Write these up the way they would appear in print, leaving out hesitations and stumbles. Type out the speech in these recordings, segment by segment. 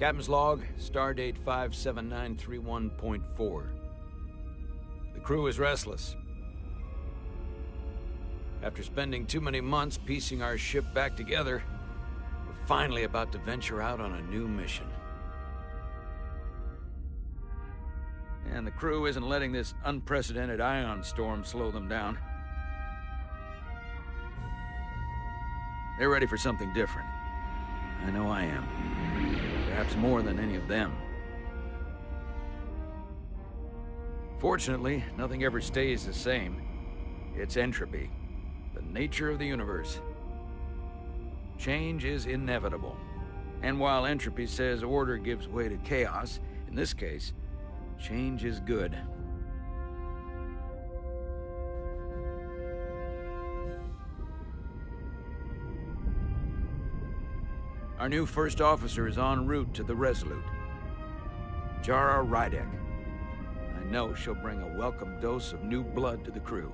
Captain's log, stardate 57931.4. The crew is restless. After spending too many months piecing our ship back together, we're finally about to venture out on a new mission. And the crew isn't letting this unprecedented ion storm slow them down. They're ready for something different. I know I am. Perhaps more than any of them. Fortunately, nothing ever stays the same. It's entropy, the nature of the universe. Change is inevitable. And while entropy says order gives way to chaos, in this case, change is good. Our new first officer is en route to the Resolute. Jara Rydek. I know she'll bring a welcome dose of new blood to the crew.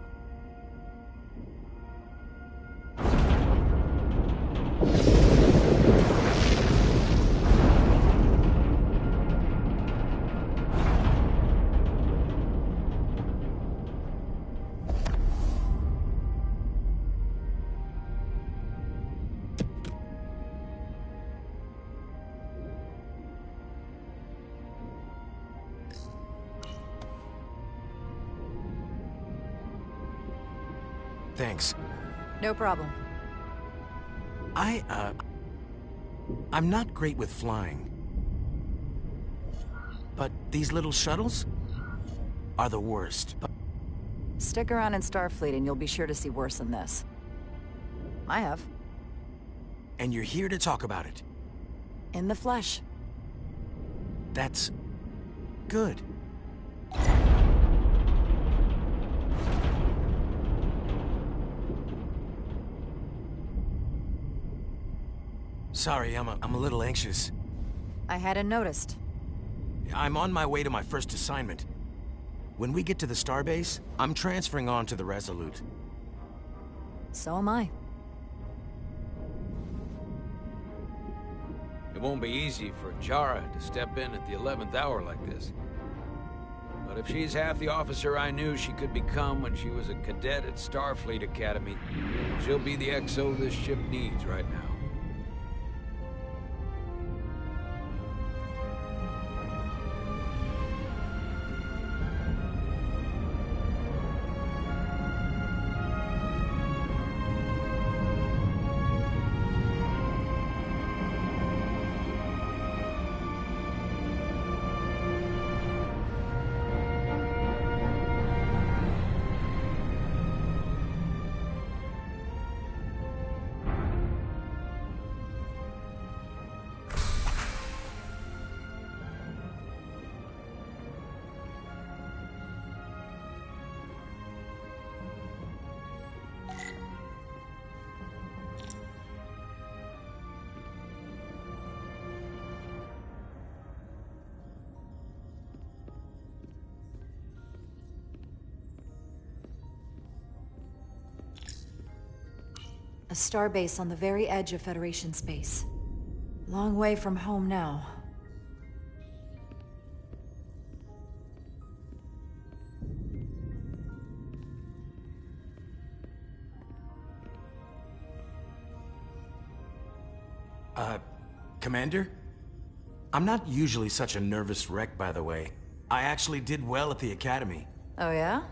Thanks. No problem. I'm not great with flying. But these little shuttles are the worst. Stick around in Starfleet and you'll be sure to see worse than this. I have. And you're here to talk about it. In the flesh. That's good. Sorry, I'm a little anxious. I hadn't noticed. I'm on my way to my first assignment. When we get to the starbase, I'm transferring on to the Resolute. So am I. It won't be easy for Jara to step in at the 11th hour like this. But if she's half the officer I knew she could become when she was a cadet at Starfleet Academy, she'll be the XO this ship needs right now. A starbase on the very edge of Federation space. Long way from home now. Commander? I'm not usually such a nervous wreck, by the way. I actually did well at the Academy. Oh yeah?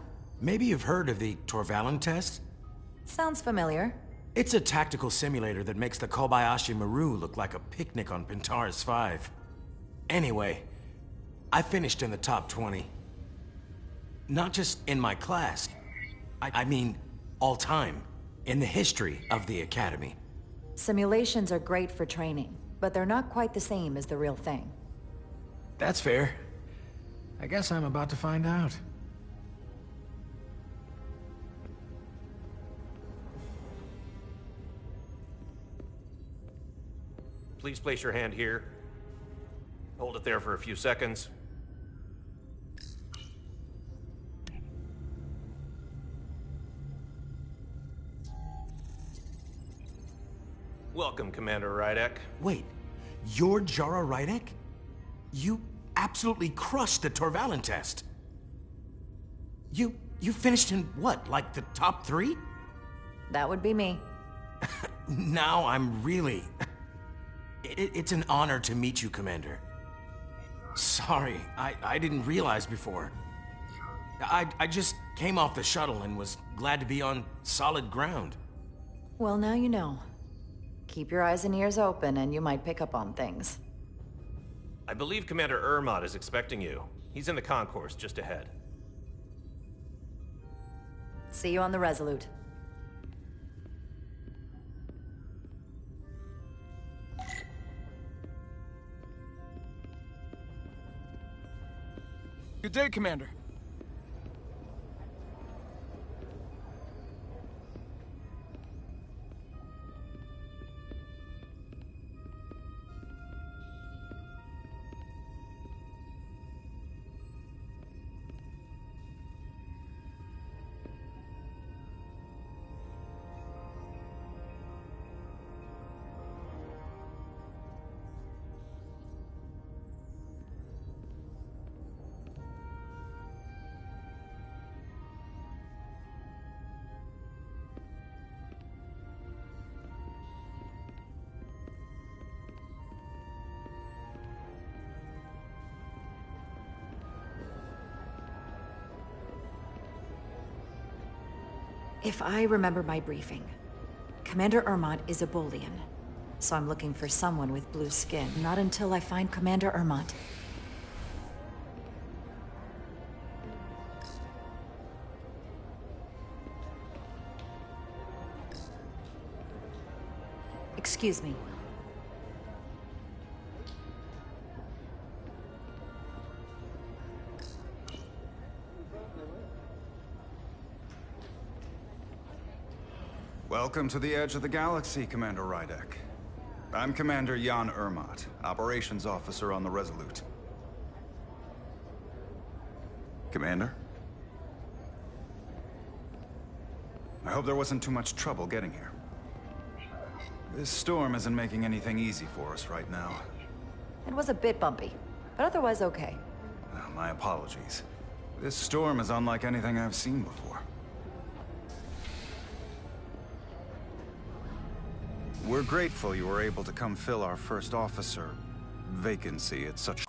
Maybe you've heard of the Torvalin test? Sounds familiar. It's a tactical simulator that makes the Kobayashi Maru look like a picnic on Pintaris 5. Anyway, I finished in the top 20. Not just in my class. I mean, all time. In the history of the Academy. Simulations are great for training, but they're not quite the same as the real thing. That's fair. I guess I'm about to find out. Please place your hand here. Hold it there for a few seconds. Welcome, Commander Rydek. Wait, you're Jara Rydek? You absolutely crushed the Torvalin test. You finished in what, like the top 3? That would be me. Now I'm really... It's an honor to meet you, Commander. Sorry, I didn't realize before. I just came off the shuttle and was glad to be on solid ground. Well, now you know. Keep your eyes and ears open and you might pick up on things. I believe Commander Ermot is expecting you. He's in the concourse just ahead. See you on the Resolute. Good day, Commander. If I remember my briefing, Commander Ermot is a Bolian. So I'm looking for someone with blue skin. Not until I find Commander Ermot. Excuse me. Welcome to the edge of the galaxy, Commander Rydek. I'm Commander Jan Ermot, Operations Officer on the Resolute. Commander? I hope there wasn't too much trouble getting here. This storm isn't making anything easy for us right now. It was a bit bumpy, but otherwise okay. My apologies. This storm is unlike anything I've seen before. We're grateful you were able to come fill our first officer vacancy at such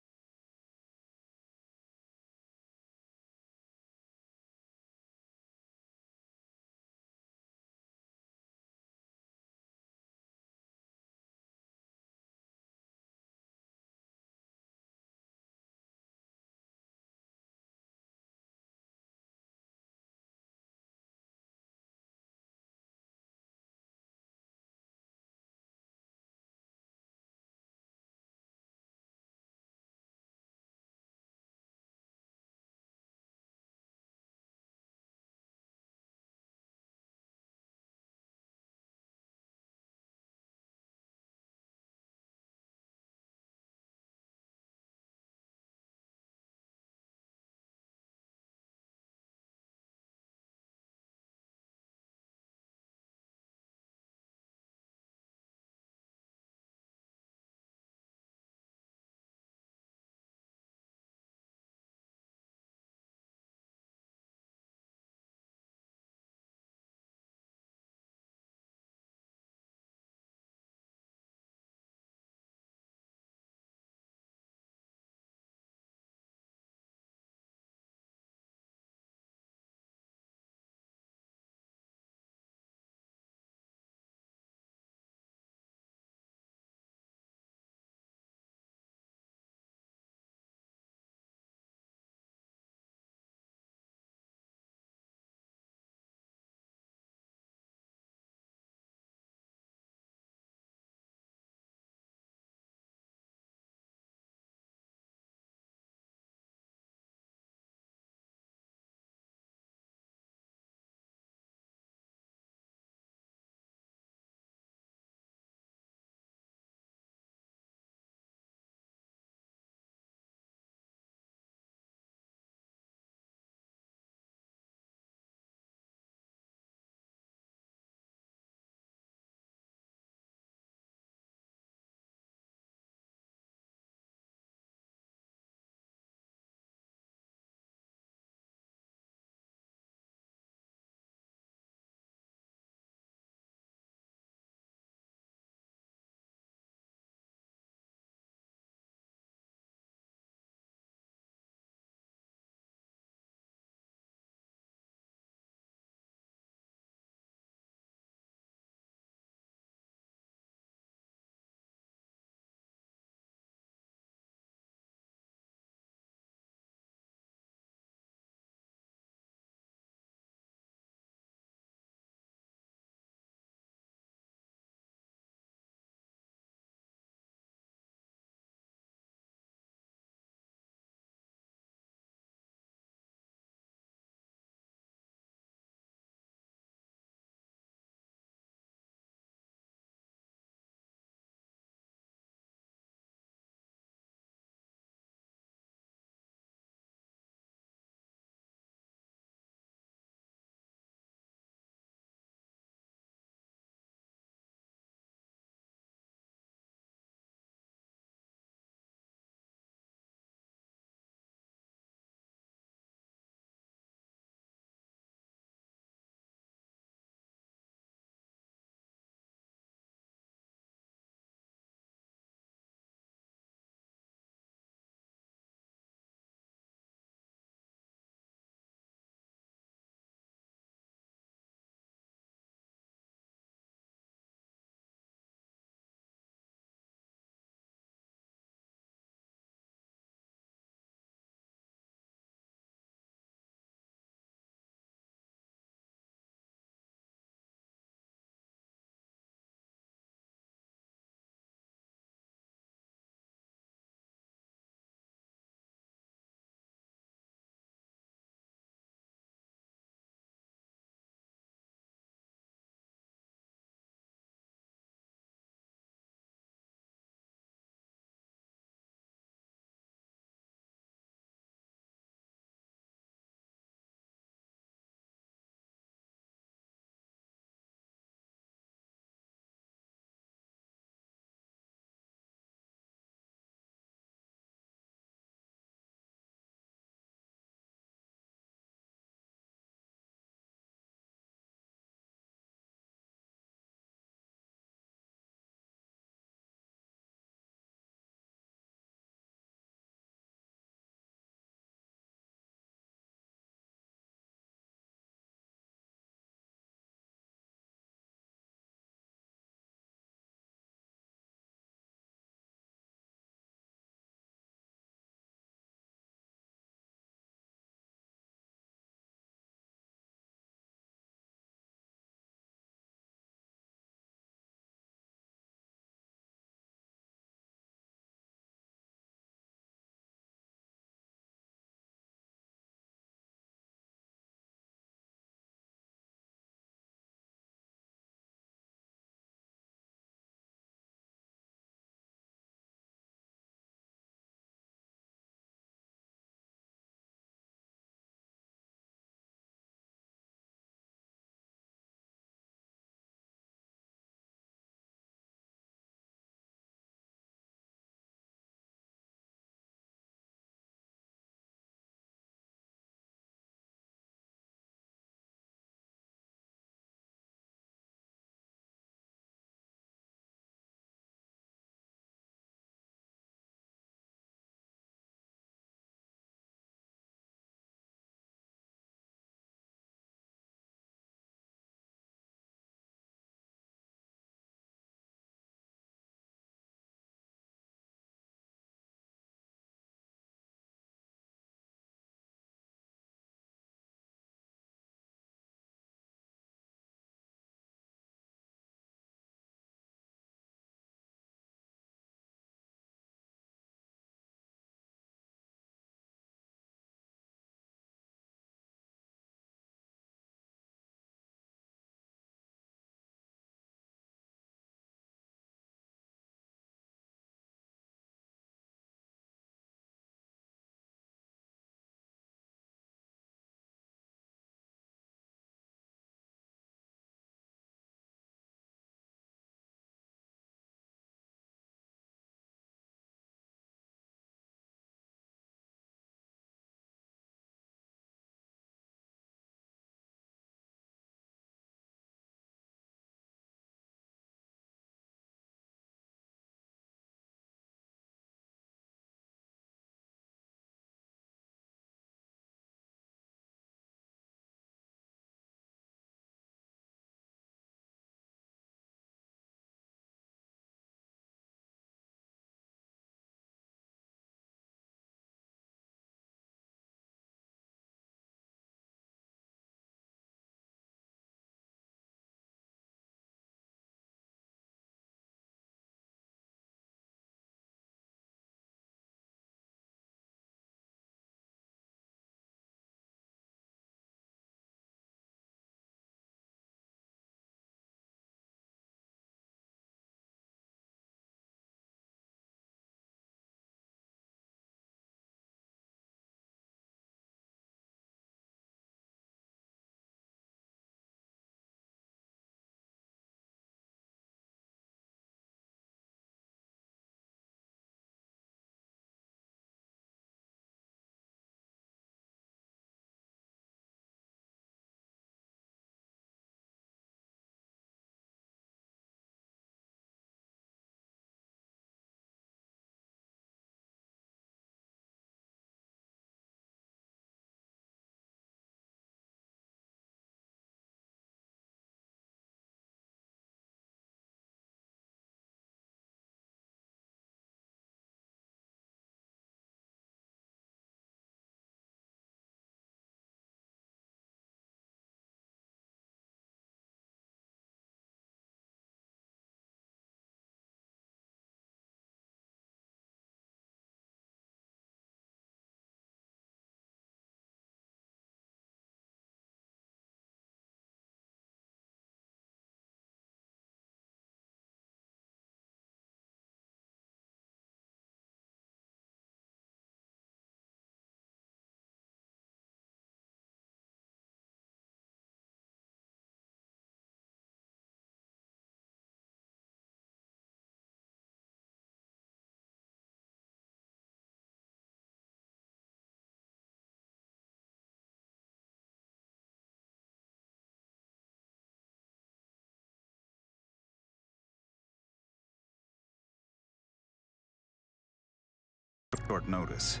Short notice.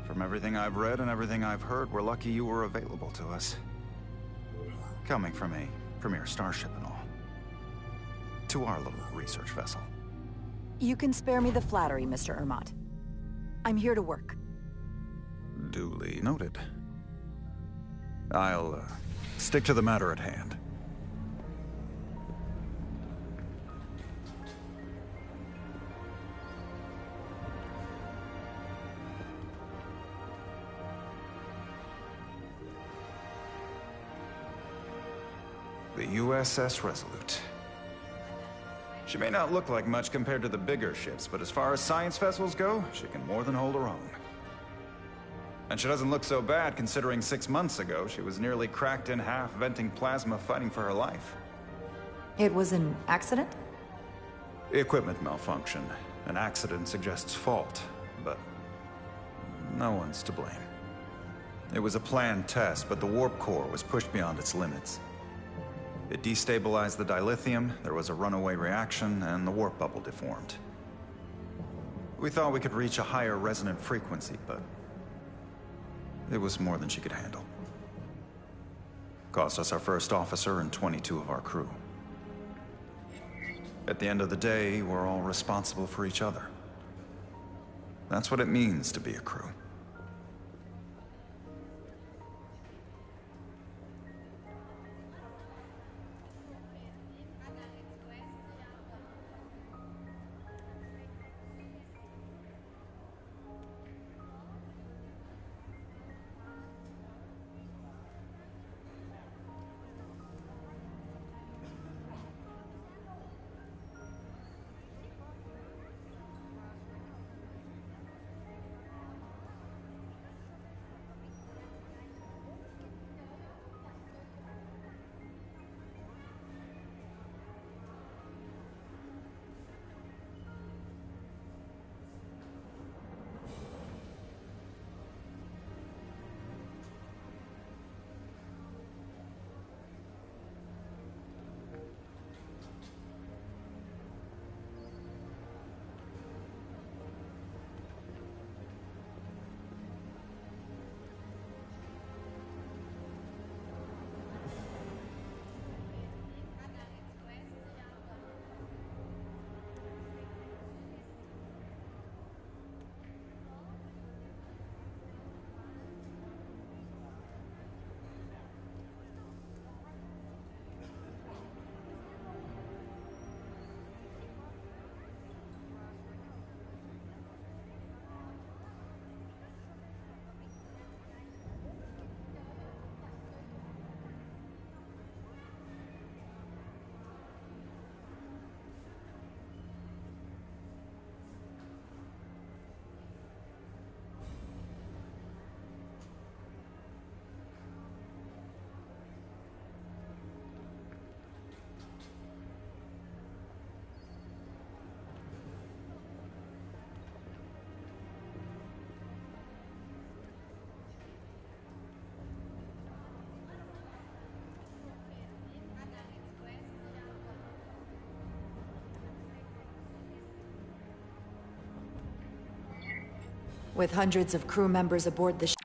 From everything I've read and everything I've heard, we're lucky you were available to us. Coming from a premier starship and all. To our little research vessel. You can spare me the flattery, Mr. Ermont. I'm here to work. Duly noted. I'll, stick to the matter at hand. The USS Resolute. She may not look like much compared to the bigger ships, but as far as science vessels go, she can more than hold her own. And she doesn't look so bad considering 6 months ago she was nearly cracked in half, venting plasma, fighting for her life. It was an accident? Equipment malfunction. An accident suggests fault, but no one's to blame. It was a planned test, but the warp core was pushed beyond its limits. It destabilized the dilithium, there was a runaway reaction, and the warp bubble deformed. We thought we could reach a higher resonant frequency, but it was more than she could handle. Cost us our first officer and 22 of our crew. At the end of the day, we're all responsible for each other. That's what it means to be a crew. With hundreds of crew members aboard the ship,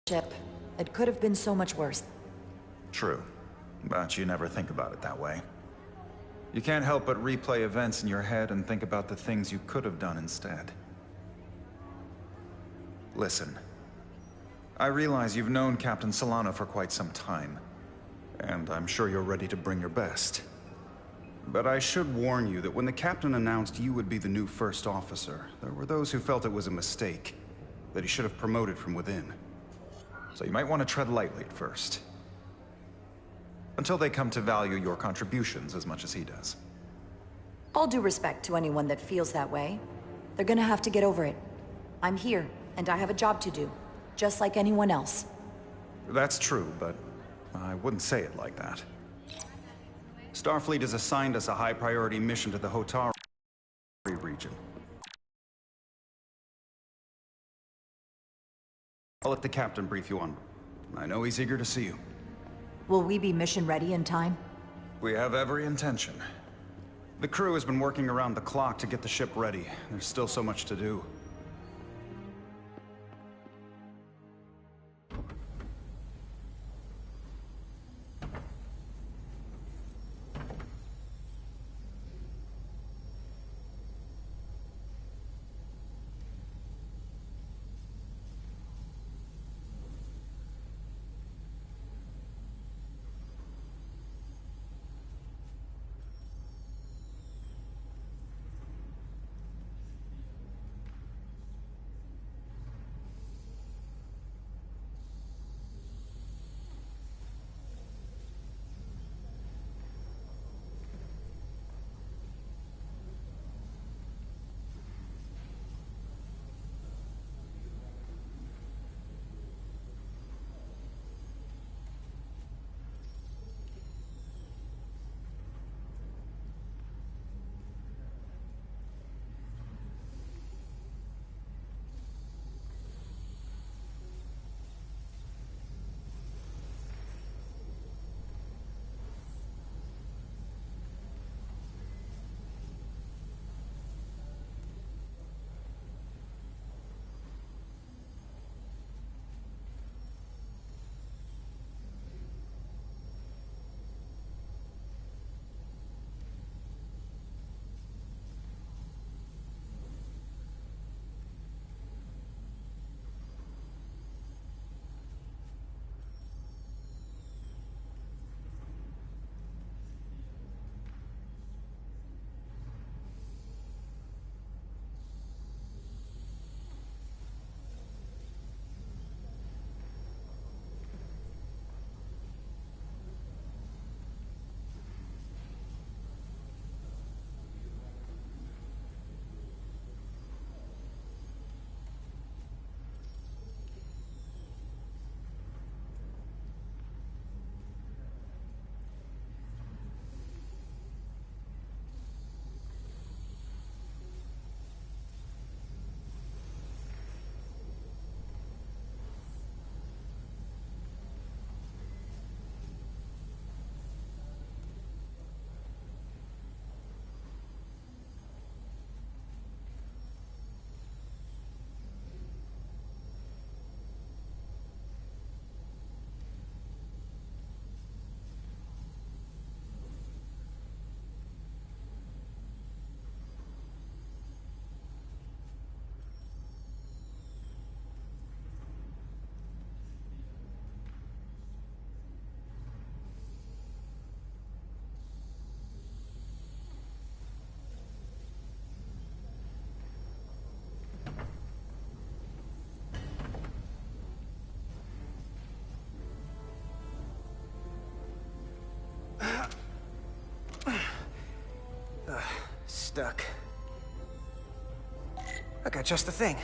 ship. It could have been so much worse. True, but you never think about it that way. You can't help but replay events in your head and think about the things you could have done instead. Listen, I realize you've known Captain Solano for quite some time, and I'm sure you're ready to bring your best. But I should warn you that when the captain announced you would be the new first officer, there were those who felt it was a mistake, that he should have promoted from within. So you might want to tread lightly at first. Until they come to value your contributions as much as he does. All due respect to anyone that feels that way. They're gonna have to get over it. I'm here, and I have a job to do, just like anyone else. That's true, but I wouldn't say it like that. Starfleet has assigned us a high-priority mission to the Hotari region. I'll let the captain brief you on. I know he's eager to see you. Will we be mission ready in time? We have every intention. The crew has been working around the clock to get the ship ready. There's still so much to do. Stuck. I got just the thing.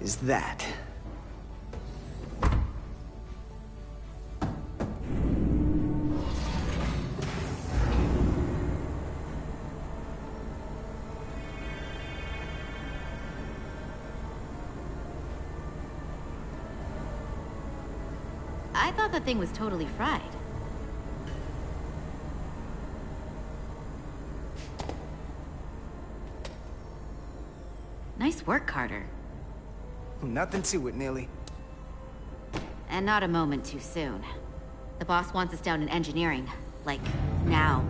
is that. I thought the thing was totally fried. Nice work, Carter. Nothing to it, Neely. And not a moment too soon. The boss wants us down in engineering. Like, now.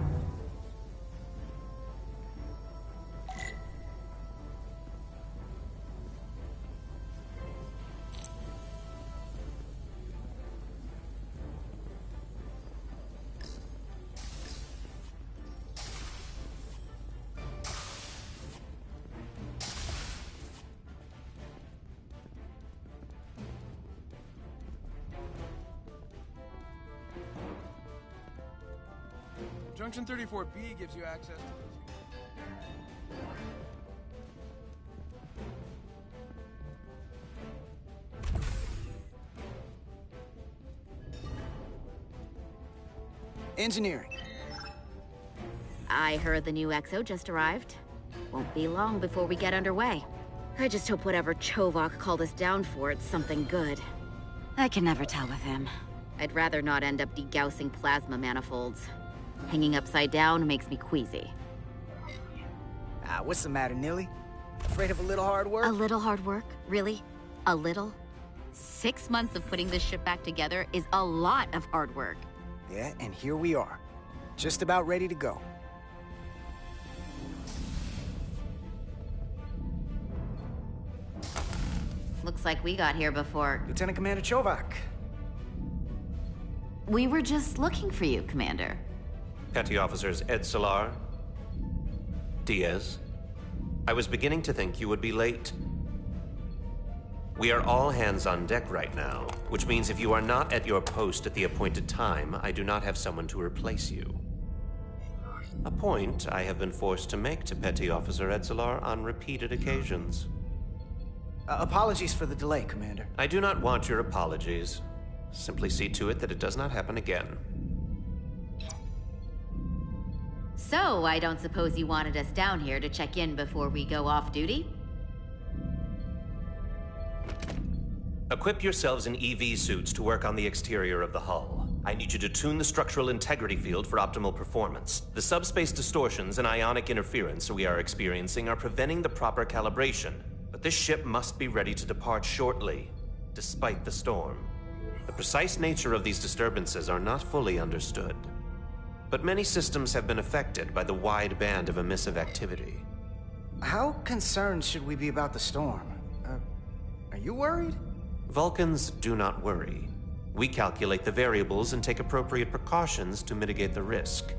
Junction 34B gives you access to Engineering. I heard the new EXO just arrived. Won't be long before we get underway. I just hope whatever Chovak called us down for, it's something good. I can never tell with him. I'd rather not end up degaussing plasma manifolds. Hanging upside down makes me queasy. What's the matter, Neely? Afraid of a little hard work? A little hard work? Really? A little? 6 months of putting this ship back together is a lot of hard work. Yeah, and here we are. Just about ready to go. Looks like we got here before... Lieutenant Commander Chovak. We were just looking for you, Commander. Petty Officers Edsalar, Diaz. I was beginning to think you would be late. We are all hands on deck right now, which means if you are not at your post at the appointed time, I do not have someone to replace you. A point I have been forced to make to Petty Officer Edsalar on repeated occasions. Apologies for the delay, Commander. I do not want your apologies. Simply see to it that it does not happen again. So, I don't suppose you wanted us down here to check in before we go off duty? Equip yourselves in EV suits to work on the exterior of the hull. I need you to tune the structural integrity field for optimal performance. The subspace distortions and ionic interference we are experiencing are preventing the proper calibration. But this ship must be ready to depart shortly, despite the storm. The precise nature of these disturbances are not fully understood. But many systems have been affected by the wide band of emissive activity. How concerned should we be about the storm? Are you worried? Vulcans do not worry. We calculate the variables and take appropriate precautions to mitigate the risk.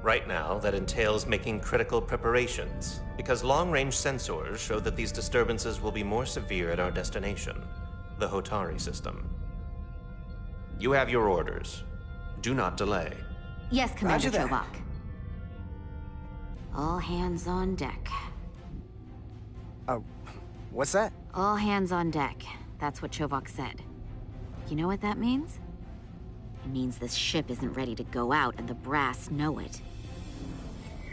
Right now, that entails making critical preparations, because long-range sensors show that these disturbances will be more severe at our destination, the Hotari system. You have your orders. Do not delay. Yes, Commander Roger that. Chovak. All hands on deck. What's that? All hands on deck. That's what Chovak said. You know what that means? It means this ship isn't ready to go out, and the brass know it.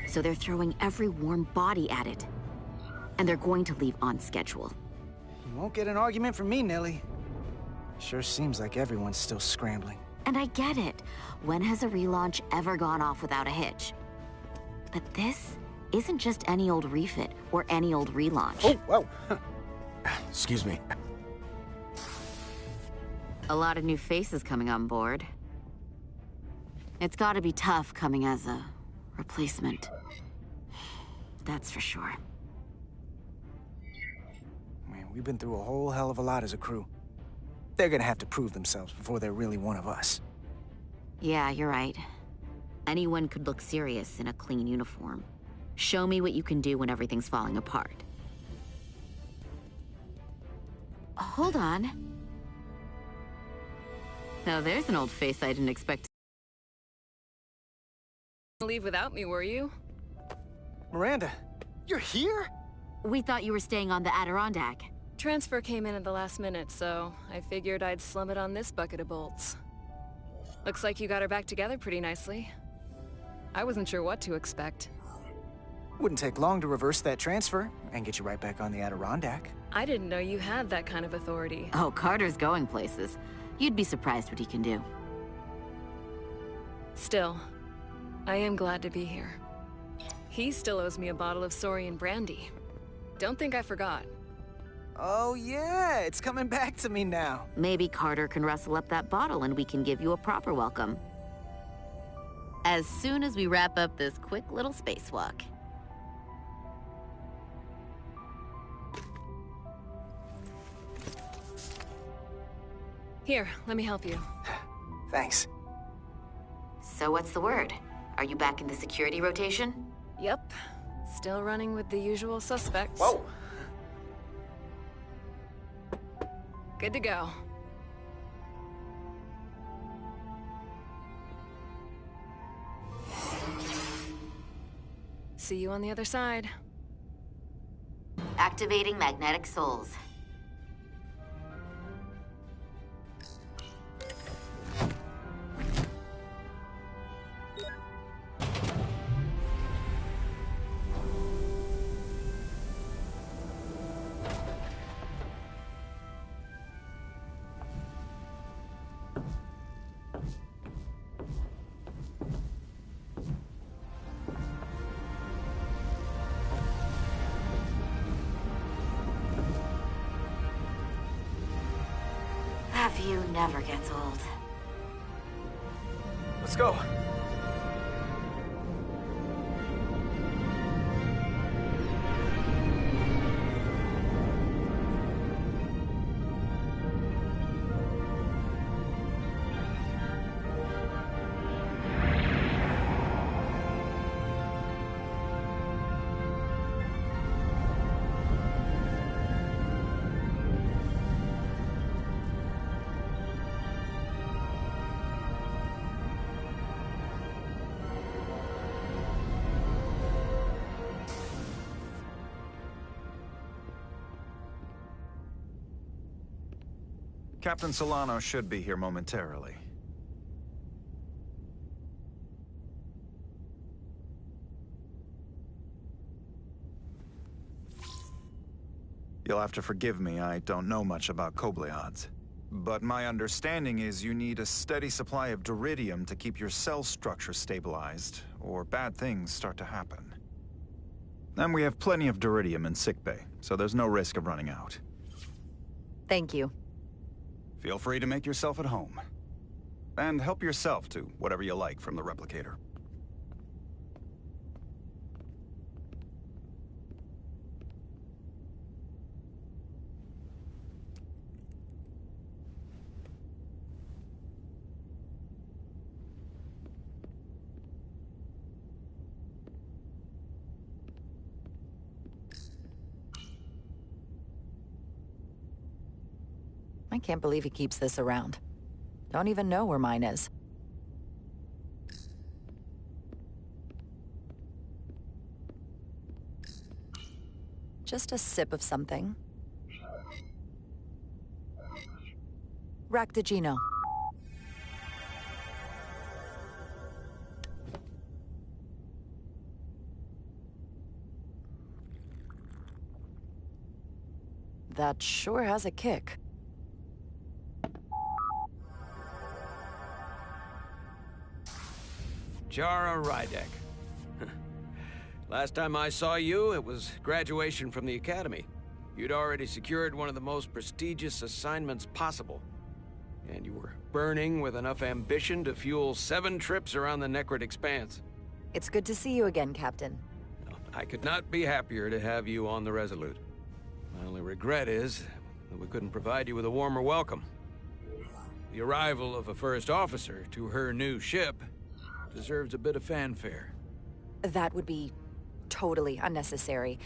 So they're throwing every warm body at it. And they're going to leave on schedule. You won't get an argument from me, Nelly. Sure seems like everyone's still scrambling. And I get it. When has a relaunch ever gone off without a hitch? But this isn't just any old refit or any old relaunch. Oh, whoa. Excuse me. A lot of new faces coming on board. It's gotta be tough coming as a replacement. That's for sure. Man, we've been through a whole hell of a lot as a crew. They're gonna have to prove themselves before they're really one of us. Yeah, you're right. Anyone could look serious in a clean uniform. Show me what you can do when everything's falling apart. Hold on. Now there's an old face I didn't expect to Leave without me, were you? Miranda, you're here? We thought you were staying on the Adirondack. transfer came in at the last minute, so I figured I'd slum it on this bucket of bolts. Looks like you got her back together pretty nicely. I wasn't sure what to expect. Wouldn't take long to reverse that transfer and get you right back on the Adirondack. I didn't know you had that kind of authority. Oh, Carter's going places. You'd be surprised what he can do. Still, I am glad to be here. He still owes me a bottle of Saurian brandy. Don't think I forgot. Oh yeah, it's coming back to me now. Maybe Carter can rustle up that bottle and we can give you a proper welcome. As soon as we wrap up this quick little spacewalk. Here, let me help you. Thanks. So what's the word? Are you back in the security rotation? Yep. Still running with the usual suspects. Whoa! Good to go. See you on the other side. Activating magnetic souls. That view never gets old. Let's go. Captain Solano should be here momentarily. You'll have to forgive me, I don't know much about Kobleods. But my understanding is you need a steady supply of duridium to keep your cell structure stabilized, or bad things start to happen. And we have plenty of duridium in sickbay, so there's no risk of running out. Thank you. Feel free to make yourself at home. And help yourself to whatever you like from the replicator. I can't believe he keeps this around. Don't even know where mine is. Just a sip of something. Ractigino. That sure has a kick. Jara Rydek. Last time I saw you, it was graduation from the Academy. You'd already secured one of the most prestigious assignments possible. And you were burning with enough ambition to fuel 7 trips around the Necrid Expanse. It's good to see you again, Captain. I could not be happier to have you on the Resolute. My only regret is that we couldn't provide you with a warmer welcome. The arrival of a first officer to her new ship deserves a bit of fanfare. That would be totally unnecessary.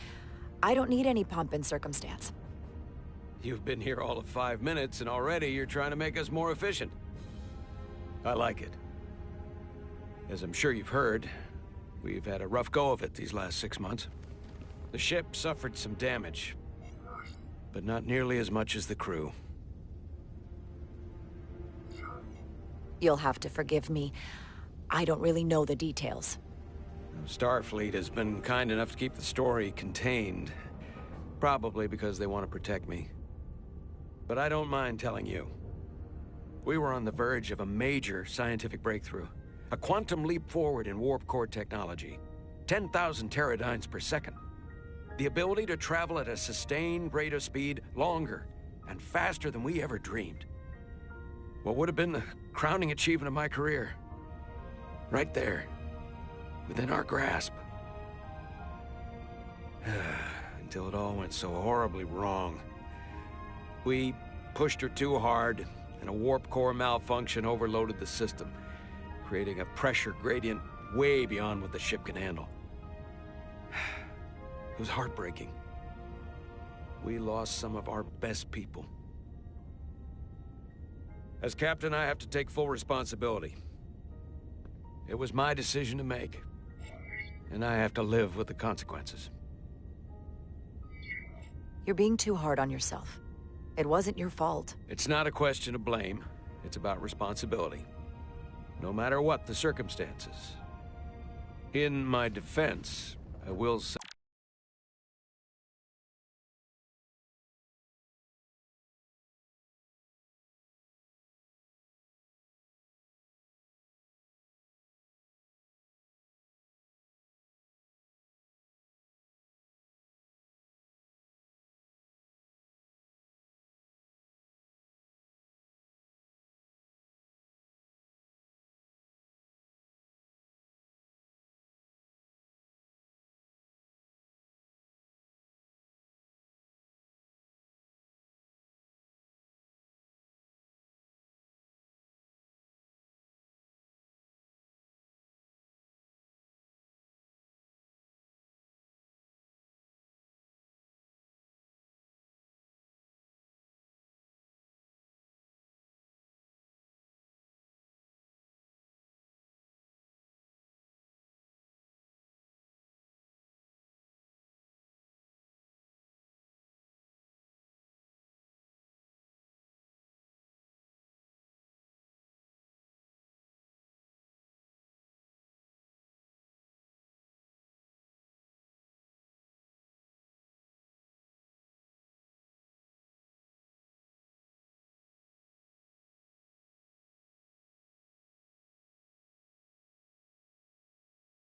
I don't need any pomp and circumstance. You've been here all of 5 minutes, and already you're trying to make us more efficient. I like it. As I'm sure you've heard, we've had a rough go of it these last 6 months. The ship suffered some damage. but not nearly as much as the crew. You'll have to forgive me. I don't really know the details. Starfleet has been kind enough to keep the story contained. Probably because they want to protect me. But I don't mind telling you. We were on the verge of a major scientific breakthrough. A quantum leap forward in warp core technology. 10,000 teradynes per second. The ability to travel at a sustained rate of speed longer and faster than we ever dreamed. What would have been the crowning achievement of my career. Right there. Within our grasp. Until it all went so horribly wrong. We pushed her too hard, and a warp core malfunction overloaded the system, creating a pressure gradient way beyond what the ship can handle. It was heartbreaking. We lost some of our best people. As captain, I have to take full responsibility. It was my decision to make, and I have to live with the consequences. You're being too hard on yourself. It wasn't your fault. It's not a question of blame. It's about responsibility. No matter what the circumstances. In my defense, I will say...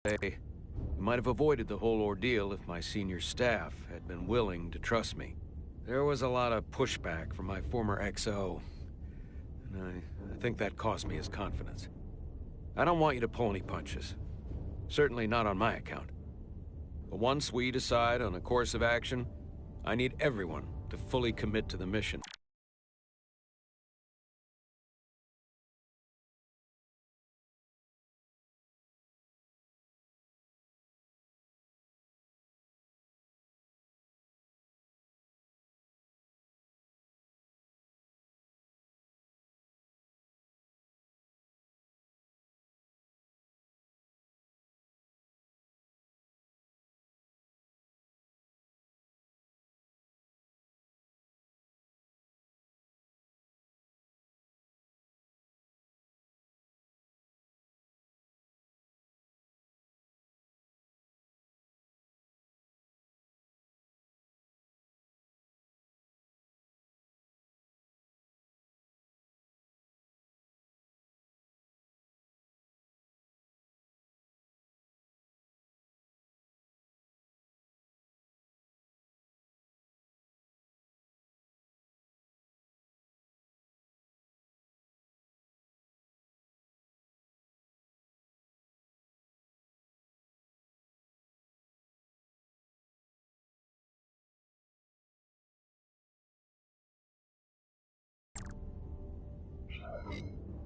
We might have avoided the whole ordeal if my senior staff had been willing to trust me. There was a lot of pushback from my former XO, and I think that cost me his confidence. I don't want you to pull any punches. Certainly not on my account. But once we decide on a course of action, I need everyone to fully commit to the mission.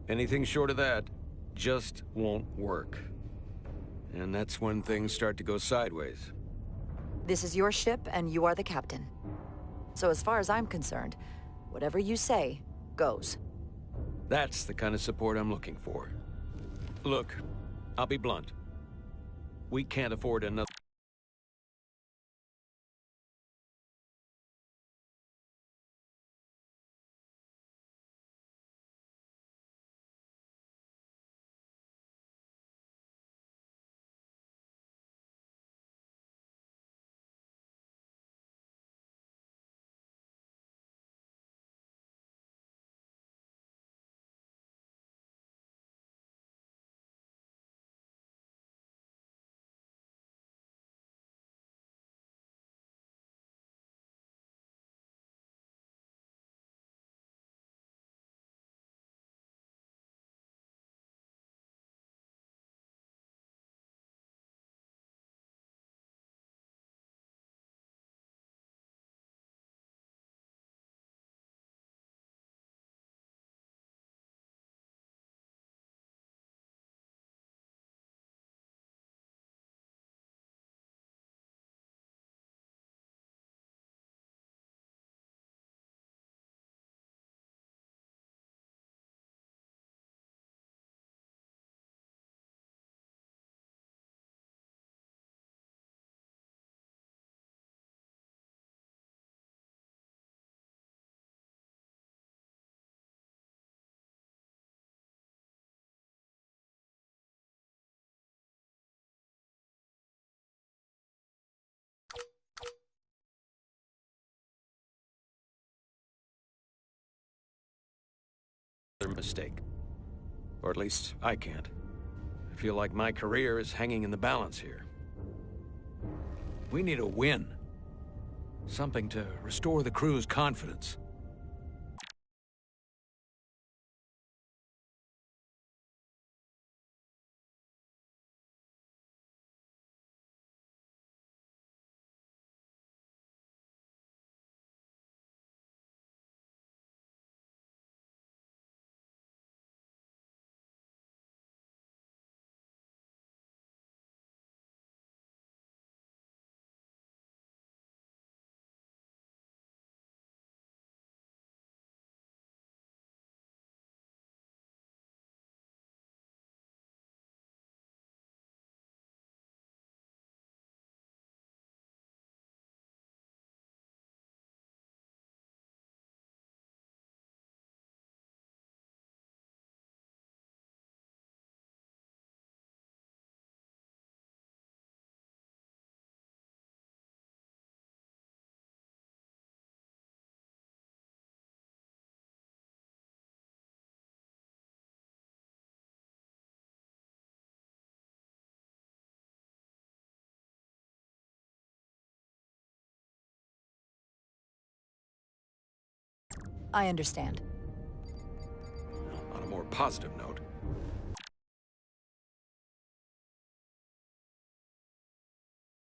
Anything short of that just won't work. And that's when things start to go sideways. This is your ship, and you are the captain. So as far as I'm concerned, whatever you say, goes. That's the kind of support I'm looking for. Look, I'll be blunt. We can't afford another... mistake. Or at least, I can't. I feel like my career is hanging in the balance here. We need a win. Something to restore the crew's confidence. I understand. On a more positive note,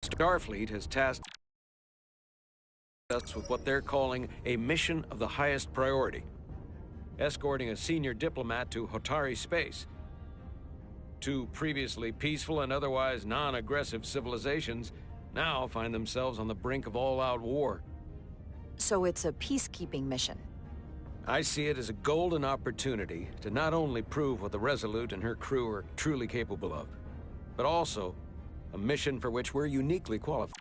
Starfleet has tasked us with what they're calling a mission of the highest priority. Escorting a senior diplomat to Hotari space. Two previously peaceful and otherwise non-aggressive civilizations now find themselves on the brink of all-out war. So it's a peacekeeping mission? I see it as a golden opportunity to not only prove what the Resolute and her crew are truly capable of, but also a mission for which we're uniquely qualified.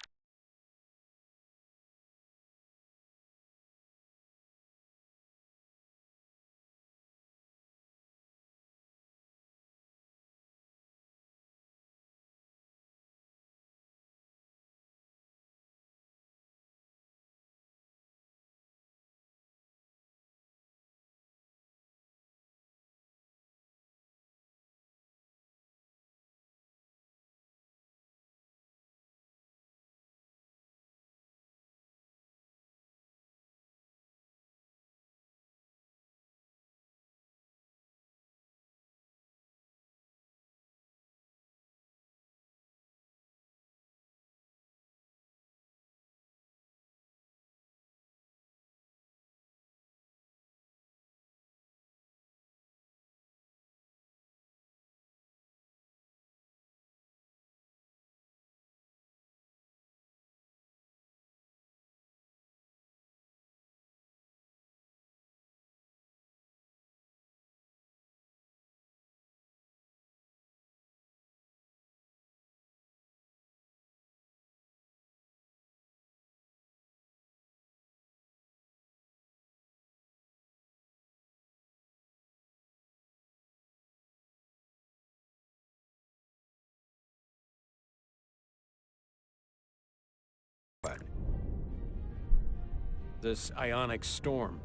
This ionic storm.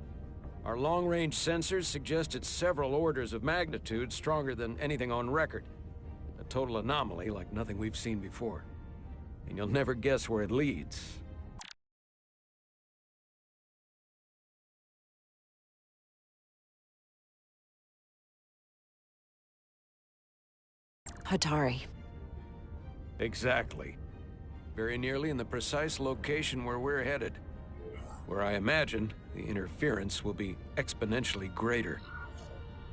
Our long-range sensors suggest it's several orders of magnitude stronger than anything on record. A total anomaly like nothing we've seen before. And you'll never guess where it leads. Hotari. Exactly. Very nearly in the precise location where we're headed. Where I imagine the interference will be exponentially greater.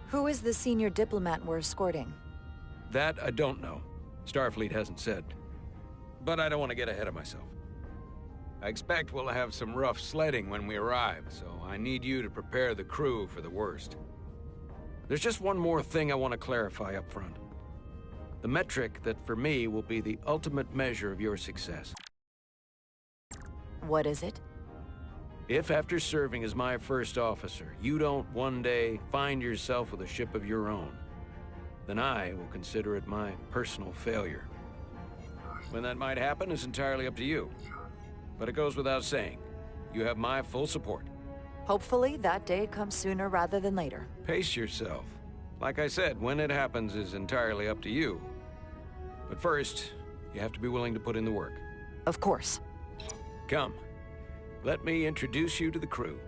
Who is the senior diplomat we're escorting? That I don't know. Starfleet hasn't said. But I don't want to get ahead of myself. I expect we'll have some rough sledding when we arrive, so I need you to prepare the crew for the worst. There's just one more thing I want to clarify up front. The metric that for me will be the ultimate measure of your success. What is it? If after serving as my first officer, you don't one day find yourself with a ship of your own, then I will consider it my personal failure. When that might happen is entirely up to you. But it goes without saying, you have my full support. Hopefully, that day comes sooner rather than later. Pace yourself. Like I said, when it happens is entirely up to you. But first, you have to be willing to put in the work. Of course. Come. Let me introduce you to the crew.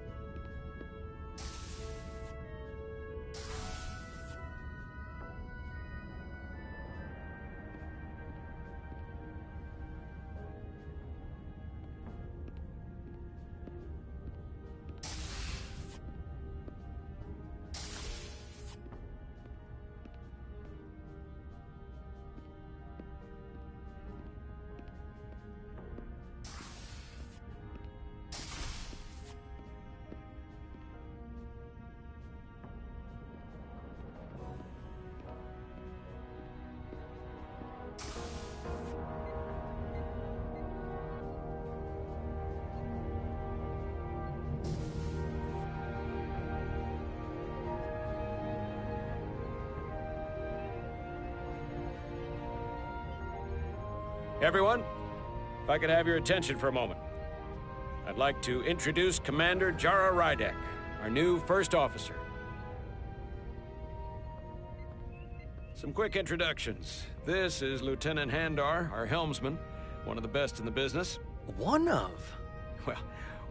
Everyone, if I could have your attention for a moment. I'd like to introduce Commander Jara Rydek, our new first officer. Some quick introductions. This is Lieutenant Handar, our helmsman, one of the best in the business. One of? Well,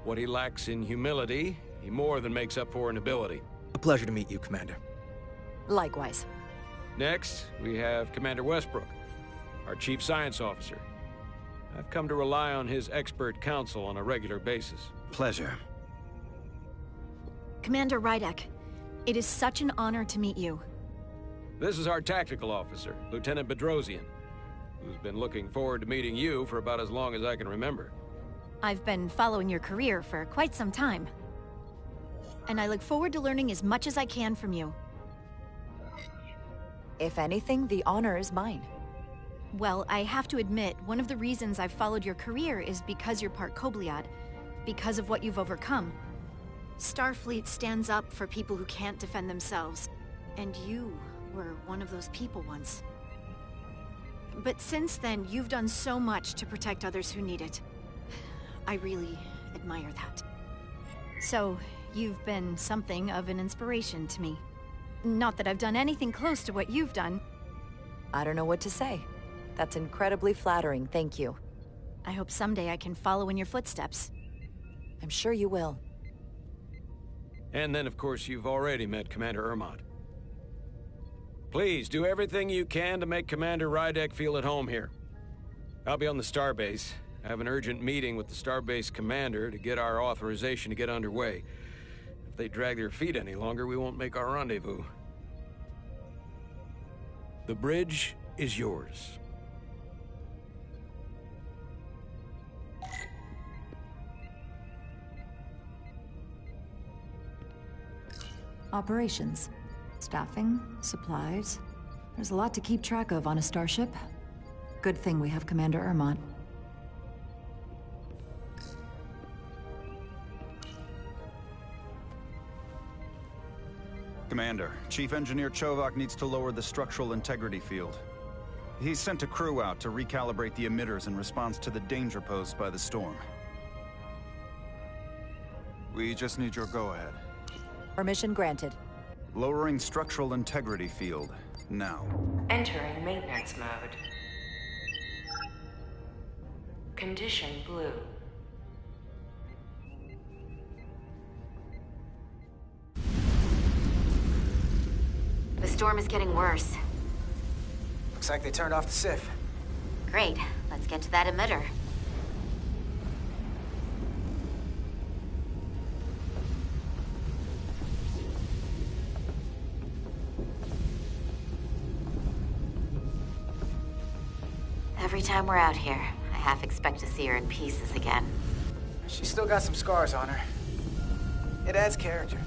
what he lacks in humility, he more than makes up for in ability. A pleasure to meet you, Commander. Likewise. Next, we have Commander Westbrook, our Chief Science Officer. I've come to rely on his expert counsel on a regular basis. Pleasure. Commander Rydek, it is such an honor to meet you. This is our Tactical Officer, Lieutenant Bedrosian, who's been looking forward to meeting you for about as long as I can remember. I've been following your career for quite some time. And I look forward to learning as much as I can from you. If anything, the honor is mine. Well, I have to admit, one of the reasons I've followed your career is because you're part Kobliad, because of what you've overcome. Starfleet stands up for people who can't defend themselves, and you were one of those people once. But since then, you've done so much to protect others who need it. I really admire that. So, you've been something of an inspiration to me. Not that I've done anything close to what you've done. I don't know what to say. That's incredibly flattering, thank you. I hope someday I can follow in your footsteps. I'm sure you will. And then, of course, you've already met Commander Ermont. Please, do everything you can to make Commander Rydek feel at home here. I'll be on the starbase. I have an urgent meeting with the starbase commander to get our authorization to get underway. If they drag their feet any longer, we won't make our rendezvous. The bridge is yours. Operations. Staffing, supplies. There's a lot to keep track of on a starship. Good thing we have Commander Ermont. Commander, Chief Engineer Chovak needs to lower the structural integrity field. He's sent a crew out to recalibrate the emitters in response to the danger posed by the storm. We just need your go-ahead. Permission granted. Lowering structural integrity field, now. Entering maintenance mode. Condition blue. The storm is getting worse. Looks like they turned off the SIF. Great. Let's get to that emitter. Every time we're out here, I half expect to see her in pieces again. She's still got some scars on her. It adds character.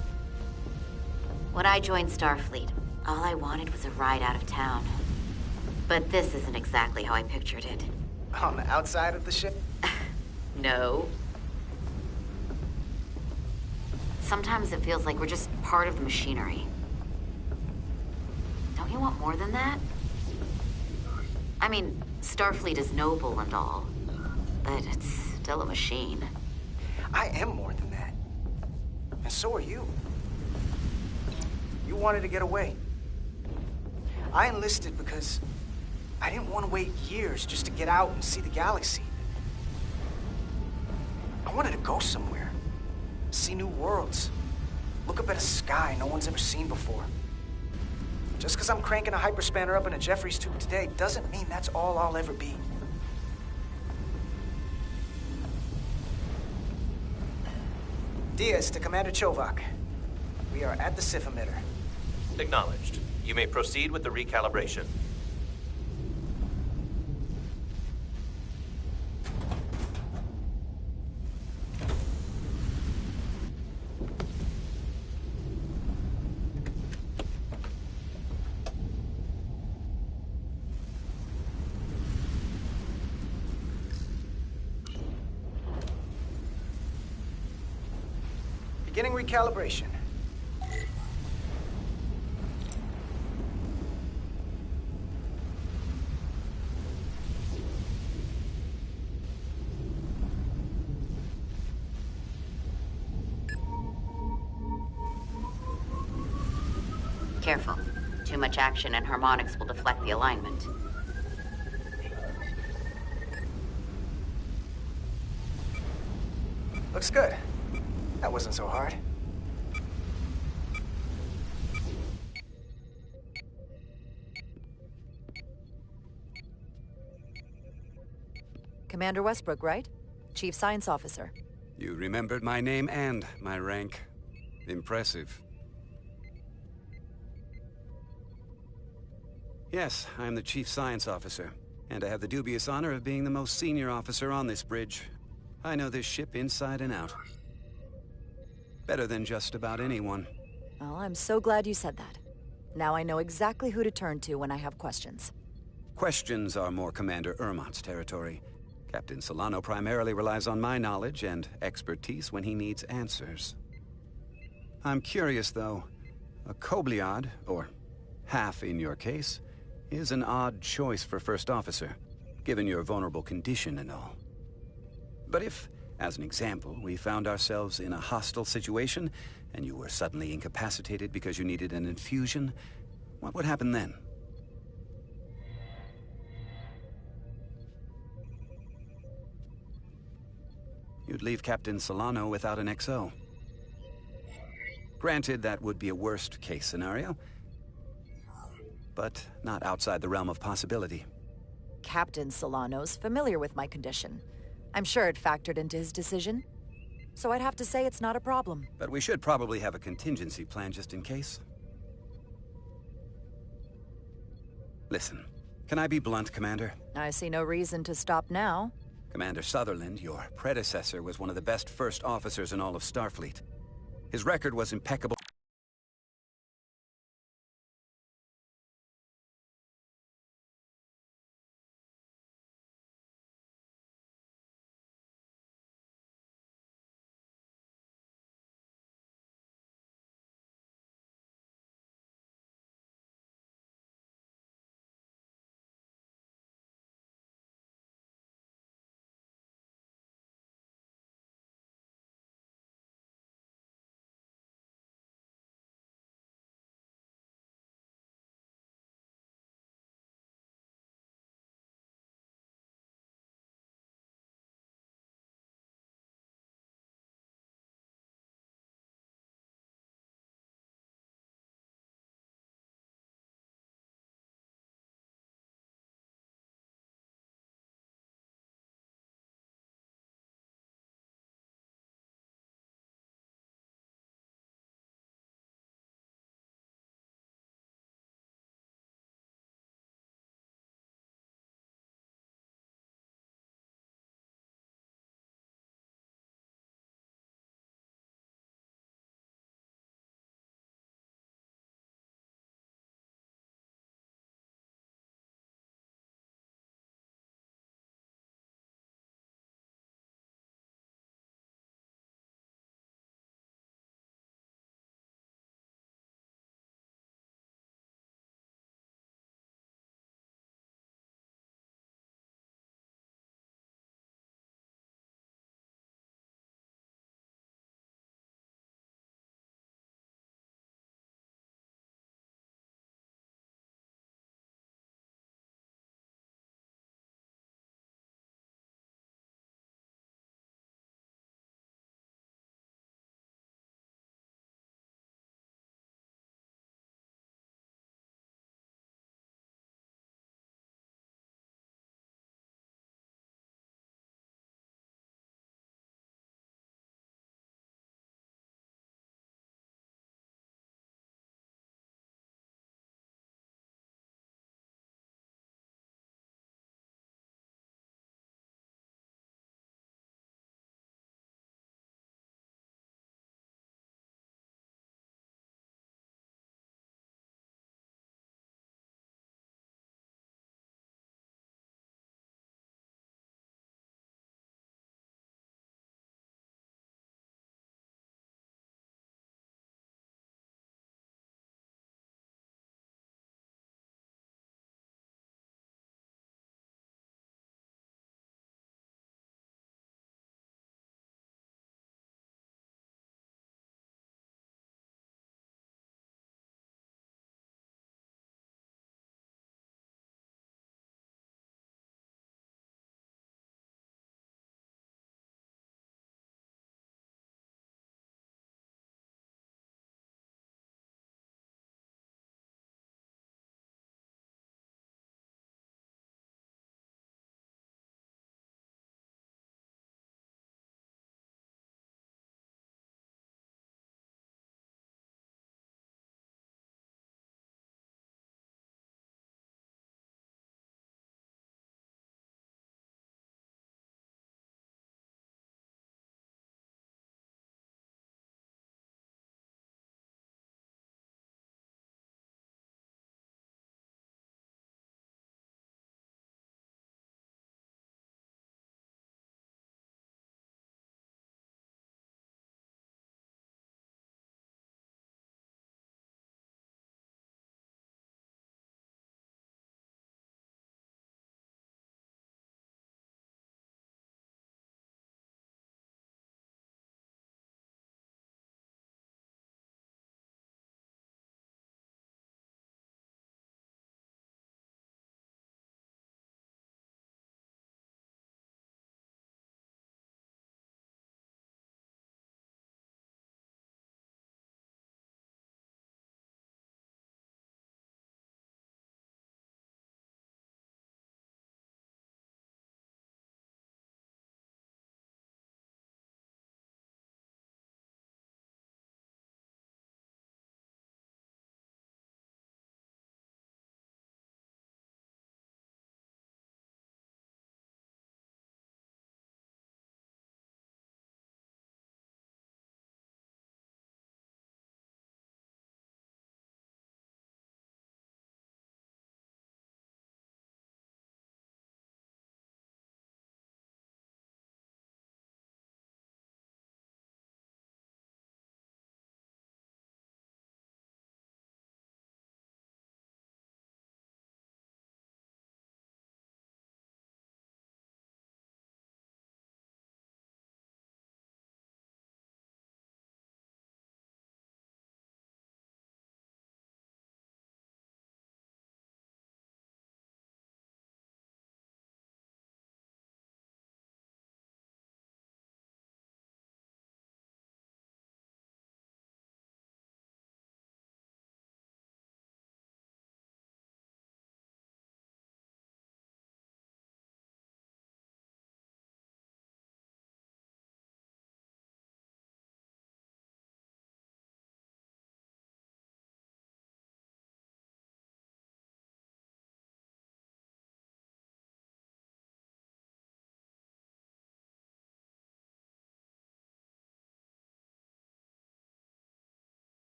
When I joined Starfleet, all I wanted was a ride out of town. But this isn't exactly how I pictured it. On the outside of the ship? No. Sometimes it feels like we're just part of the machinery. Don't you want more than that? I mean, Starfleet is noble and all, but it's still a machine. I am more than that. And so are you. You wanted to get away. I enlisted because I didn't want to wait years just to get out and see the galaxy. I wanted to go somewhere, see new worlds, look up at a sky no one's ever seen before. Just because I'm cranking a hyperspanner up in a Jeffries tube today doesn't mean that's all I'll ever be. Diaz to Commander Chovak. We are at the Sif emitter. Acknowledged. You may proceed with the recalibration. Beginning recalibration. Careful. Too much action and harmonics will deflect the alignment. Looks good. That wasn't so hard. Commander Westbrook, right? Chief Science Officer. You remembered my name and my rank. Impressive. Yes, I am the Chief Science Officer, and I have the dubious honor of being the most senior officer on this bridge. I know this ship inside and out. Better than just about anyone. Well, I'm so glad you said that. Now I know exactly who to turn to when I have questions. Questions are more Commander Ermont's territory. Captain Solano primarily relies on my knowledge and expertise when he needs answers. I'm curious, though. A Kobliad, or half in your case, is an odd choice for First Officer, given your vulnerable condition and all. But if, as an example, we found ourselves in a hostile situation, and you were suddenly incapacitated because you needed an infusion, what would happen then? You'd leave Captain Solano without an XO. Granted, that would be a worst-case scenario, but not outside the realm of possibility. Captain Solano's familiar with my condition. I'm sure it factored into his decision. So I'd have to say it's not a problem. But we should probably have a contingency plan just in case. Listen, can I be blunt, Commander? I see no reason to stop now. Commander Sutherland, your predecessor, was one of the best first officers in all of Starfleet. His record was impeccable.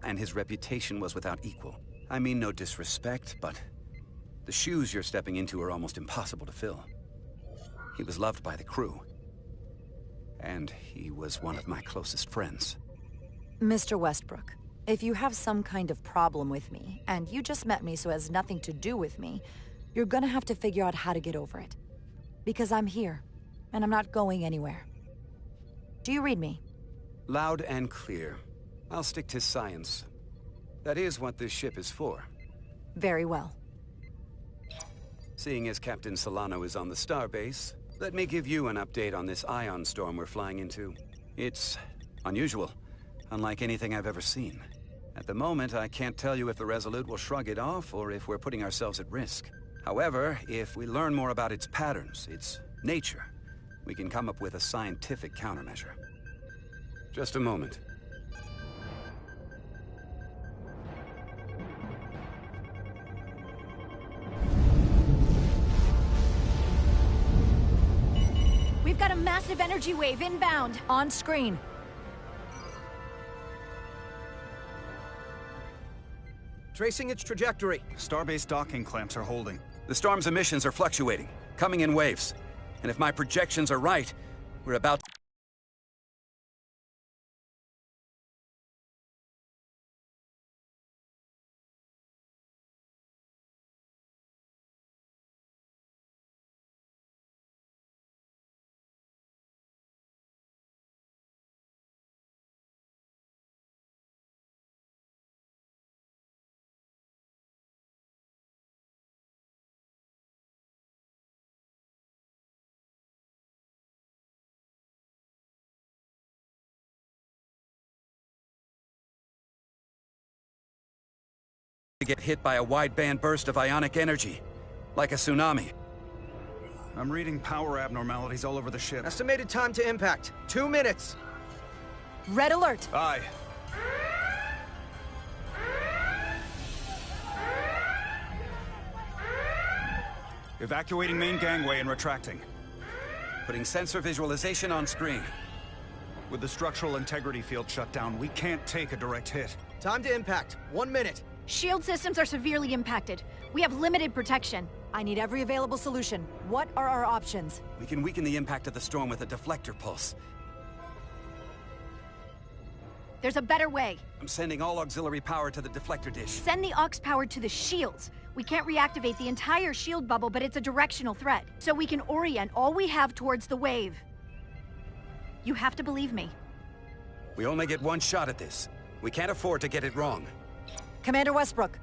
and his reputation was without equal. I mean no disrespect, but the shoes you're stepping into are almost impossible to fill. He was loved by the crew, and he was one of my closest friends. Mr. Westbrook, if you have some kind of problem with me, and you just met me so it has nothing to do with me, you're gonna have to figure out how to get over it. Because I'm here, and I'm not going anywhere. Do you read me? Loud and clear. I'll stick to science. That is what this ship is for. Very well. Seeing as Captain Solano is on the starbase, let me give you an update on this ion storm we're flying into. It's unusual, unlike anything I've ever seen. At the moment, I can't tell you if the Resolute will shrug it off or if we're putting ourselves at risk. However, if we learn more about its patterns, its nature, we can come up with a scientific countermeasure. Just a moment. We've got a massive energy wave inbound. On screen. Tracing its trajectory. Starbase docking clamps are holding. The storm's emissions are fluctuating, coming in waves. And if my projections are right, we're about to get hit by a wideband burst of ionic energy, like a tsunami. I'm reading power abnormalities all over the ship. Estimated time to impact, 2 minutes. Red alert. Aye. Evacuating main gangway and retracting. Putting sensor visualization on screen. With the structural integrity field shut down, we can't take a direct hit. Time to impact, 1 minute. Shield systems are severely impacted. We have limited protection. I need every available solution. What are our options? We can weaken the impact of the storm with a deflector pulse. There's a better way. I'm sending all auxiliary power to the deflector dish. Send the aux power to the shields. We can't reactivate the entire shield bubble, but it's a directional threat. So we can orient all we have towards the wave. You have to believe me. We only get one shot at this. We can't afford to get it wrong. Commander Westbrook,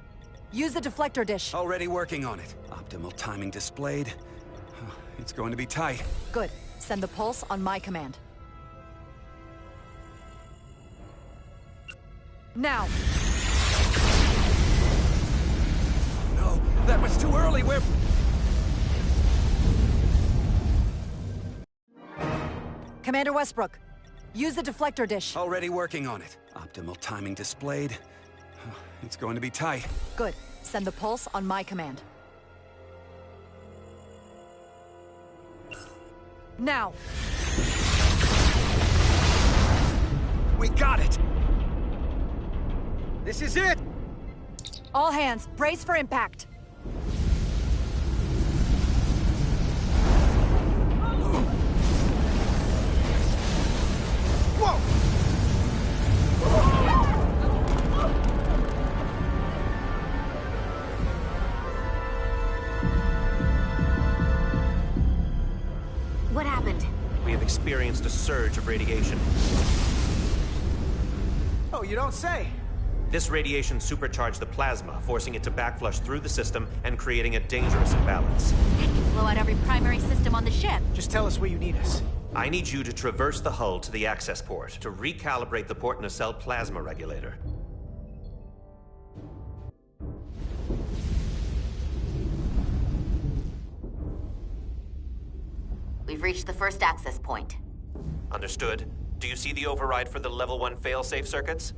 use the deflector dish. Already working on it. Optimal timing displayed. It's going to be tight. Good. Send the pulse on my command. Now! No, that was too early. We're... Commander Westbrook, use the deflector dish. Already working on it. Optimal timing displayed. It's going to be tight. Good. Send the pulse on my command. Now! We got it! This is it! All hands, brace for impact. Whoa! What happened? We have experienced a surge of radiation. Oh, you don't say. This radiation supercharged the plasma, forcing it to backflush through the system and creating a dangerous imbalance. It can blow out every primary system on the ship. Just tell us where you need us. I need you to traverse the hull to the access port to recalibrate the port nacelle plasma regulator. We've reached the first access point. Understood. Do you see the override for the level 1 failsafe circuits?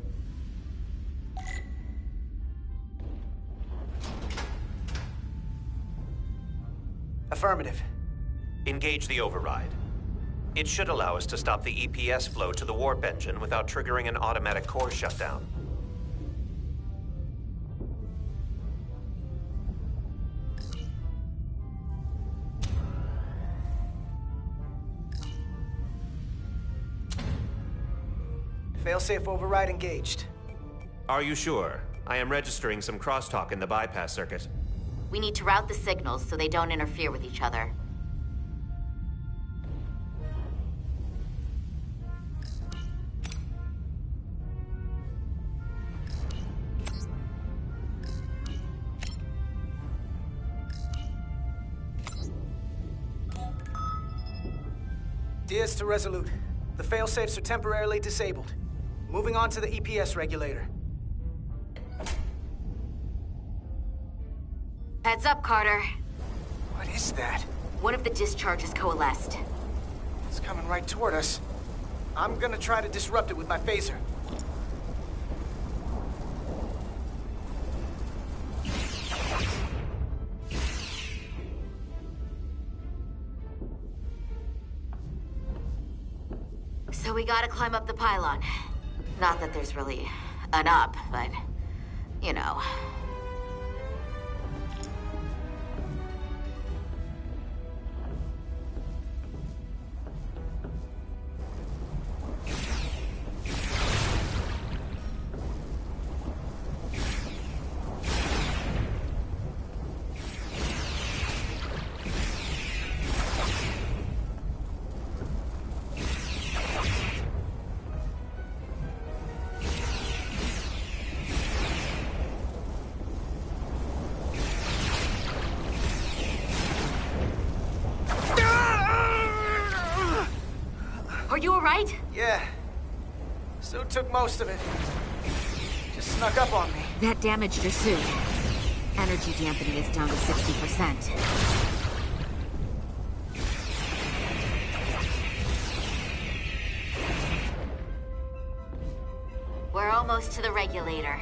Affirmative. Engage the override. It should allow us to stop the EPS flow to the warp engine without triggering an automatic core shutdown. Failsafe override engaged. Are you sure? I am registering some crosstalk in the bypass circuit. We need to route the signals so they don't interfere with each other. Diaz to Resolute. The failsafes are temporarily disabled. Moving on to the EPS regulator. Heads up, Carter. What is that? One of the discharges coalesced. It's coming right toward us. I'm gonna try to disrupt it with my phaser. So we gotta climb up the pylon. Not that there's really an up, but, you know. Are you alright? Yeah. Suit took most of it. Just snuck up on me. That damaged your suit. Energy dampening is down to 60%. We're almost to the regulator.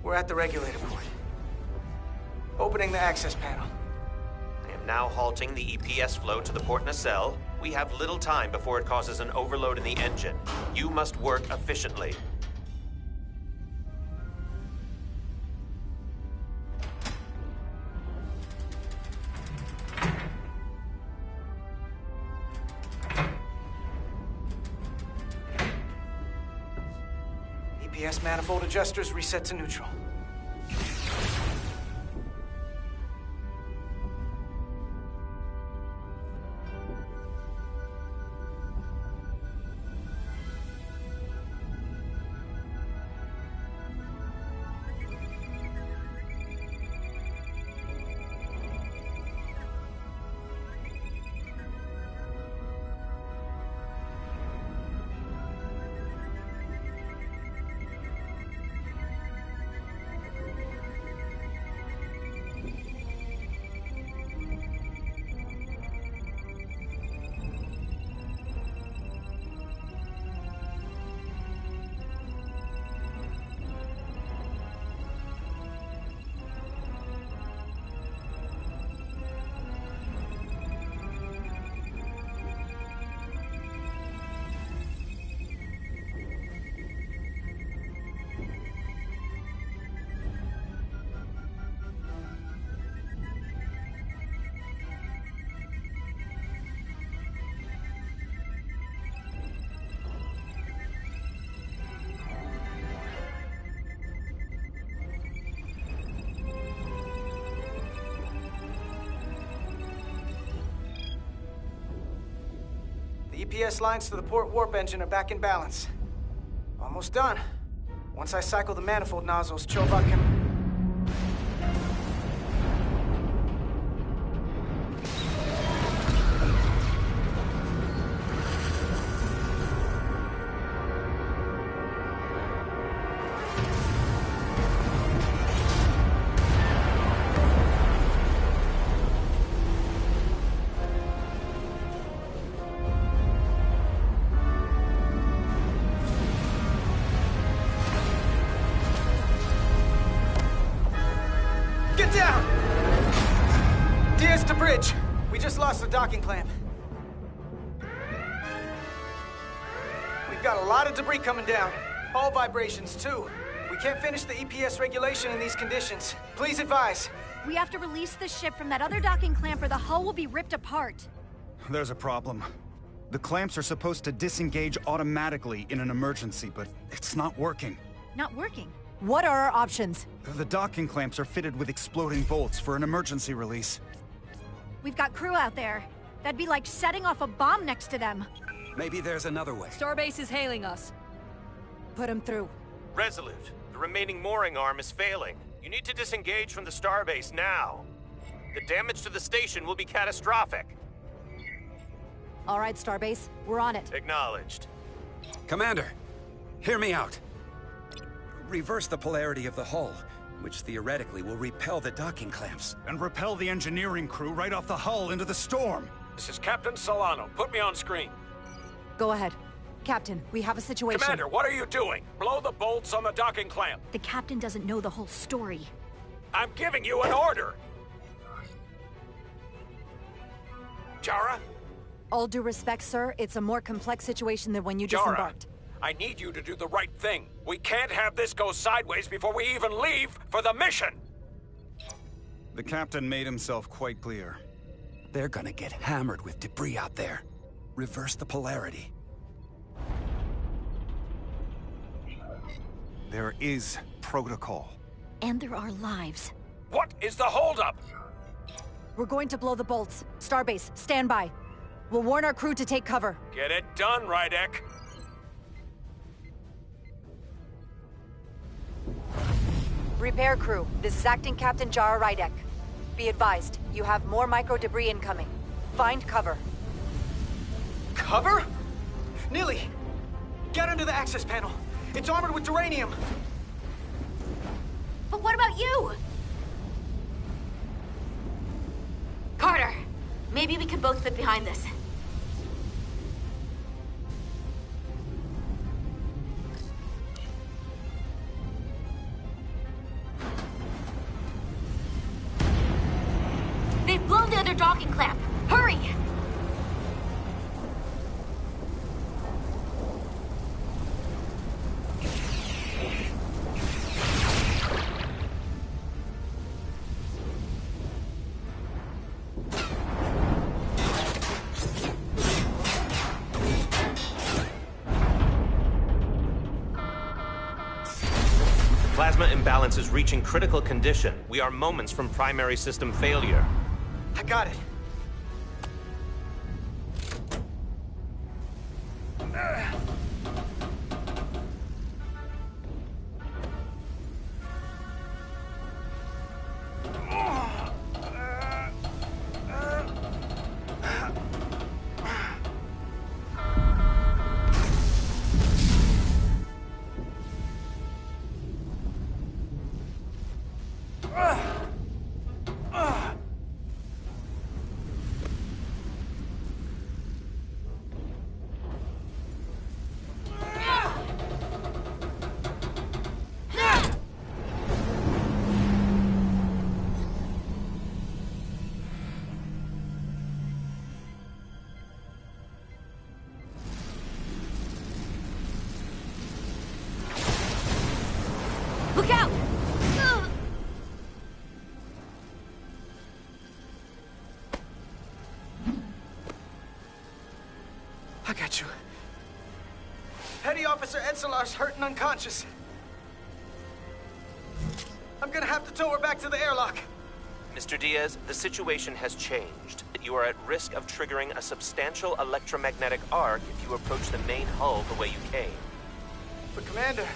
We're at the regulator port. Opening the access panel. I am now halting the EPS flow to the port nacelle. We have little time before it causes an overload in the engine. You must work efficiently. EPS manifold adjusters reset to neutral. The EPS lines to the port warp engine are back in balance. Almost done. Once I cycle the manifold nozzles, Chovak can... We just lost the docking clamp. We've got a lot of debris coming down. Hull vibrations, too. We can't finish the EPS regulation in these conditions. Please advise. We have to release the ship from that other docking clamp or the hull will be ripped apart. There's a problem. The clamps are supposed to disengage automatically in an emergency, but it's not working. Not working? What are our options? The docking clamps are fitted with exploding bolts for an emergency release. We've got crew out there. That'd be like setting off a bomb next to them. Maybe there's another way. Starbase is hailing us. Put him through. Resolute, the remaining mooring arm is failing. You need to disengage from the starbase now. The damage to the station will be catastrophic. All right, Starbase, we're on it. Acknowledged. Commander, hear me out. Reverse the polarity of the hull, which theoretically will repel the docking clamps. And repel the engineering crew right off the hull into the storm. This is Captain Solano. Put me on screen. Go ahead. Captain, we have a situation. Commander, what are you doing? Blow the bolts on the docking clamp. The captain doesn't know the whole story. I'm giving you an order. Jara? All due respect, sir, it's a more complex situation than when you Jara, disembarked. I need you to do the right thing. We can't have this go sideways before we even leave for the mission. The captain made himself quite clear. They're gonna get hammered with debris out there. Reverse the polarity. There is protocol. And there are lives. What is the holdup? We're going to blow the bolts. Starbase, stand by. We'll warn our crew to take cover. Get it done, Rydek. Repair crew, this is Acting Captain Jara Rydek. Be advised, you have more micro-debris incoming. Find cover. Cover? Neely, get under the access panel. It's armored with duranium. But what about you? Carter, maybe we could both fit behind this. They've blown the other docking clamp. Hurry! Plasma imbalance is reaching critical condition. We are moments from primary system failure. I got it. Look out! I got you. Petty Officer Edselar's hurt and unconscious. I'm gonna have to tow her back to the airlock. Mr. Diaz, the situation has changed. You are at risk of triggering a substantial electromagnetic arc if you approach the main hull the way you came. But Commander,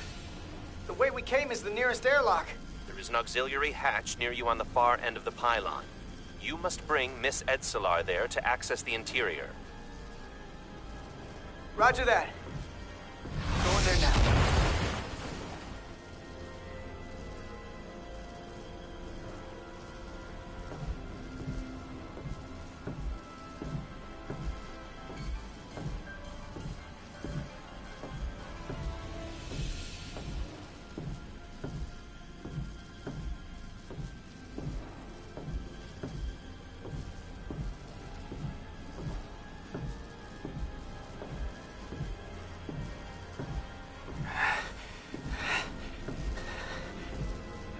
the way we came is the nearest airlock. There is an auxiliary hatch near you on the far end of the pylon. You must bring Miss Edselar there to access the interior. Roger that. Going there now.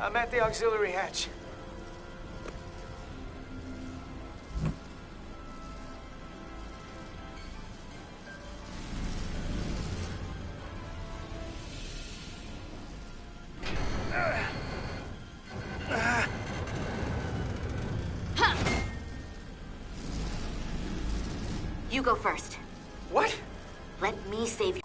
I'm at the auxiliary hatch. You go first. What? Let me save you.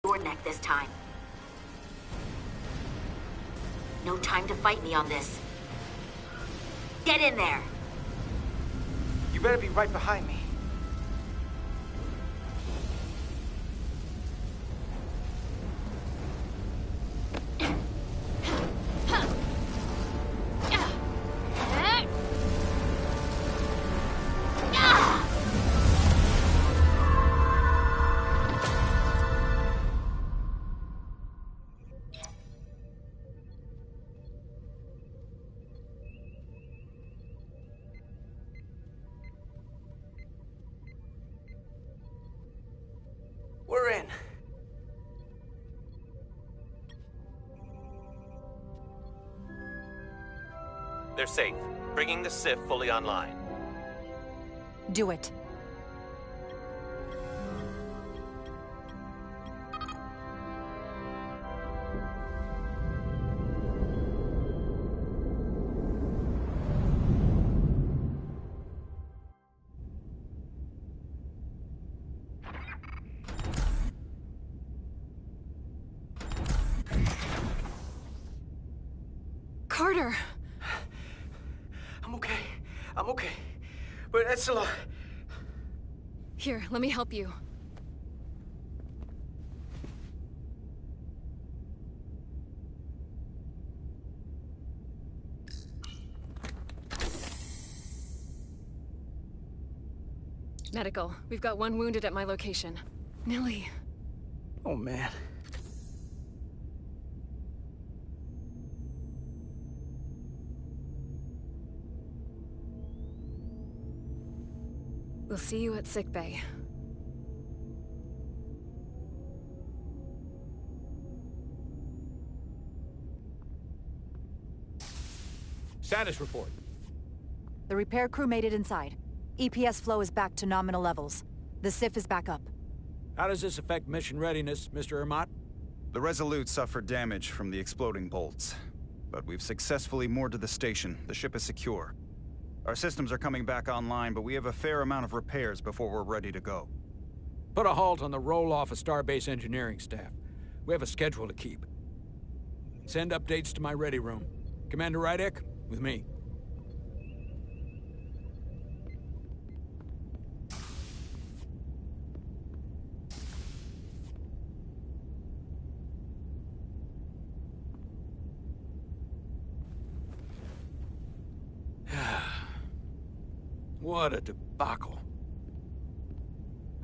Your neck this time. No time to fight me on this. Get in there! You better be right behind me. We're in. They're safe. Bringing the SIF fully online. Do it. Carter! I'm okay. I'm okay. But that's a lot. Here, let me help you. Medical. We've got one wounded at my location. Millie. Oh, man. We'll see you at sickbay. Status report. The repair crew made it inside. EPS flow is back to nominal levels. The SIF is back up. How does this affect mission readiness, Mr. Ermot? The Resolute suffered damage from the exploding bolts. But we've successfully moored to the station. The ship is secure. Our systems are coming back online, but we have a fair amount of repairs before we're ready to go. Put a halt on the roll-off of Starbase engineering staff. We have a schedule to keep. Send updates to my ready room. Commander Rydek, with me. What a debacle.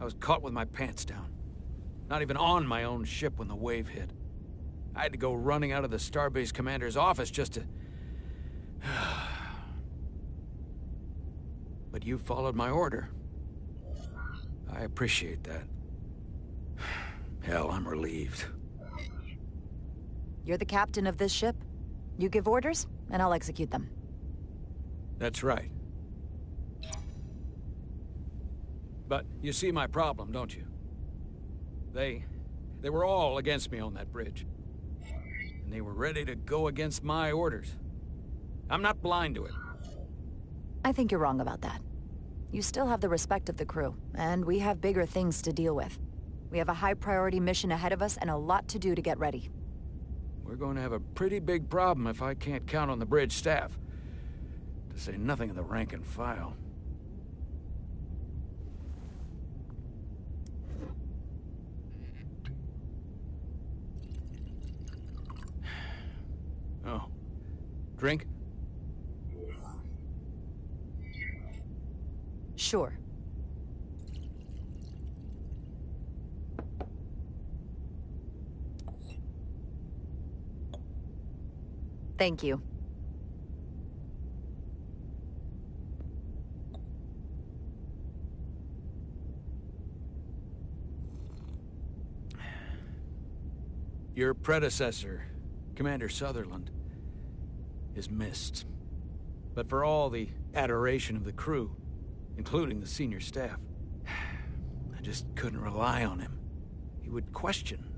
I was caught with my pants down. Not even on my own ship when the wave hit. I had to go running out of the Starbase commander's office just to... But you followed my order. I appreciate that. Hell, I'm relieved. You're the captain of this ship. You give orders, and I'll execute them. That's right. But you see my problem, don't you? They were all against me on that bridge. And they were ready to go against my orders. I'm not blind to it. I think you're wrong about that. You still have the respect of the crew, and we have bigger things to deal with. We have a high-priority mission ahead of us and a lot to do to get ready. We're going to have a pretty big problem if I can't count on the bridge staff. To say nothing of the rank and file. Drink? Sure. Thank you. Your predecessor, Commander Sutherland, is missed. But for all the adoration of the crew, including the senior staff, I just couldn't rely on him. He would question,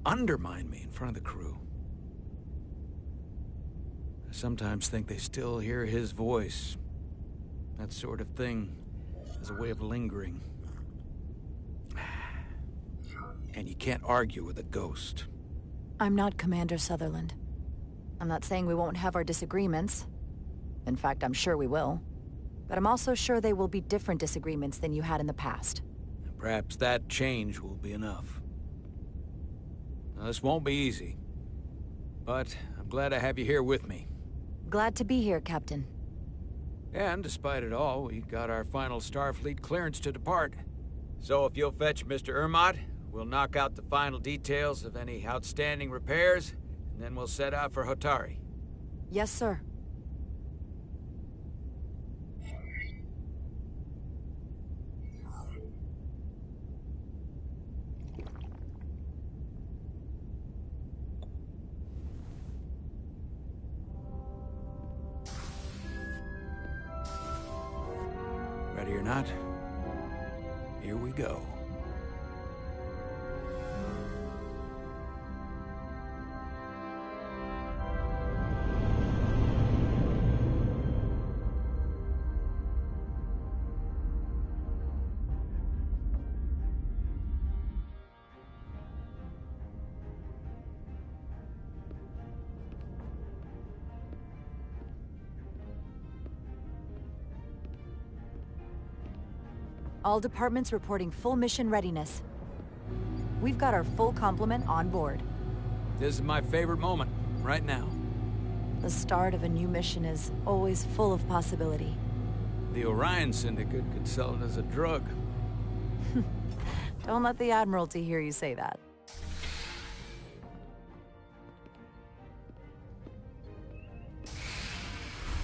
undermine me in front of the crew. I sometimes think they still hear his voice. That sort of thing has a way of lingering. And you can't argue with a ghost. I'm not Commander Sutherland. I'm not saying we won't have our disagreements. In fact, I'm sure we will. But I'm also sure they will be different disagreements than you had in the past. Perhaps that change will be enough. Now, this won't be easy. But I'm glad to have you here with me. Glad to be here, Captain. And despite it all, we got our final Starfleet clearance to depart. So if you'll fetch Mr. Ermot, we'll knock out the final details of any outstanding repairs, and then we'll set out for Hotari. Yes, sir. Ready or not, here we go. All departments reporting full mission readiness. We've got our full complement on board. This is my favorite moment, right now. The start of a new mission is always full of possibility. The Orion Syndicate could sell it as a drug. Don't let the Admiralty hear you say that.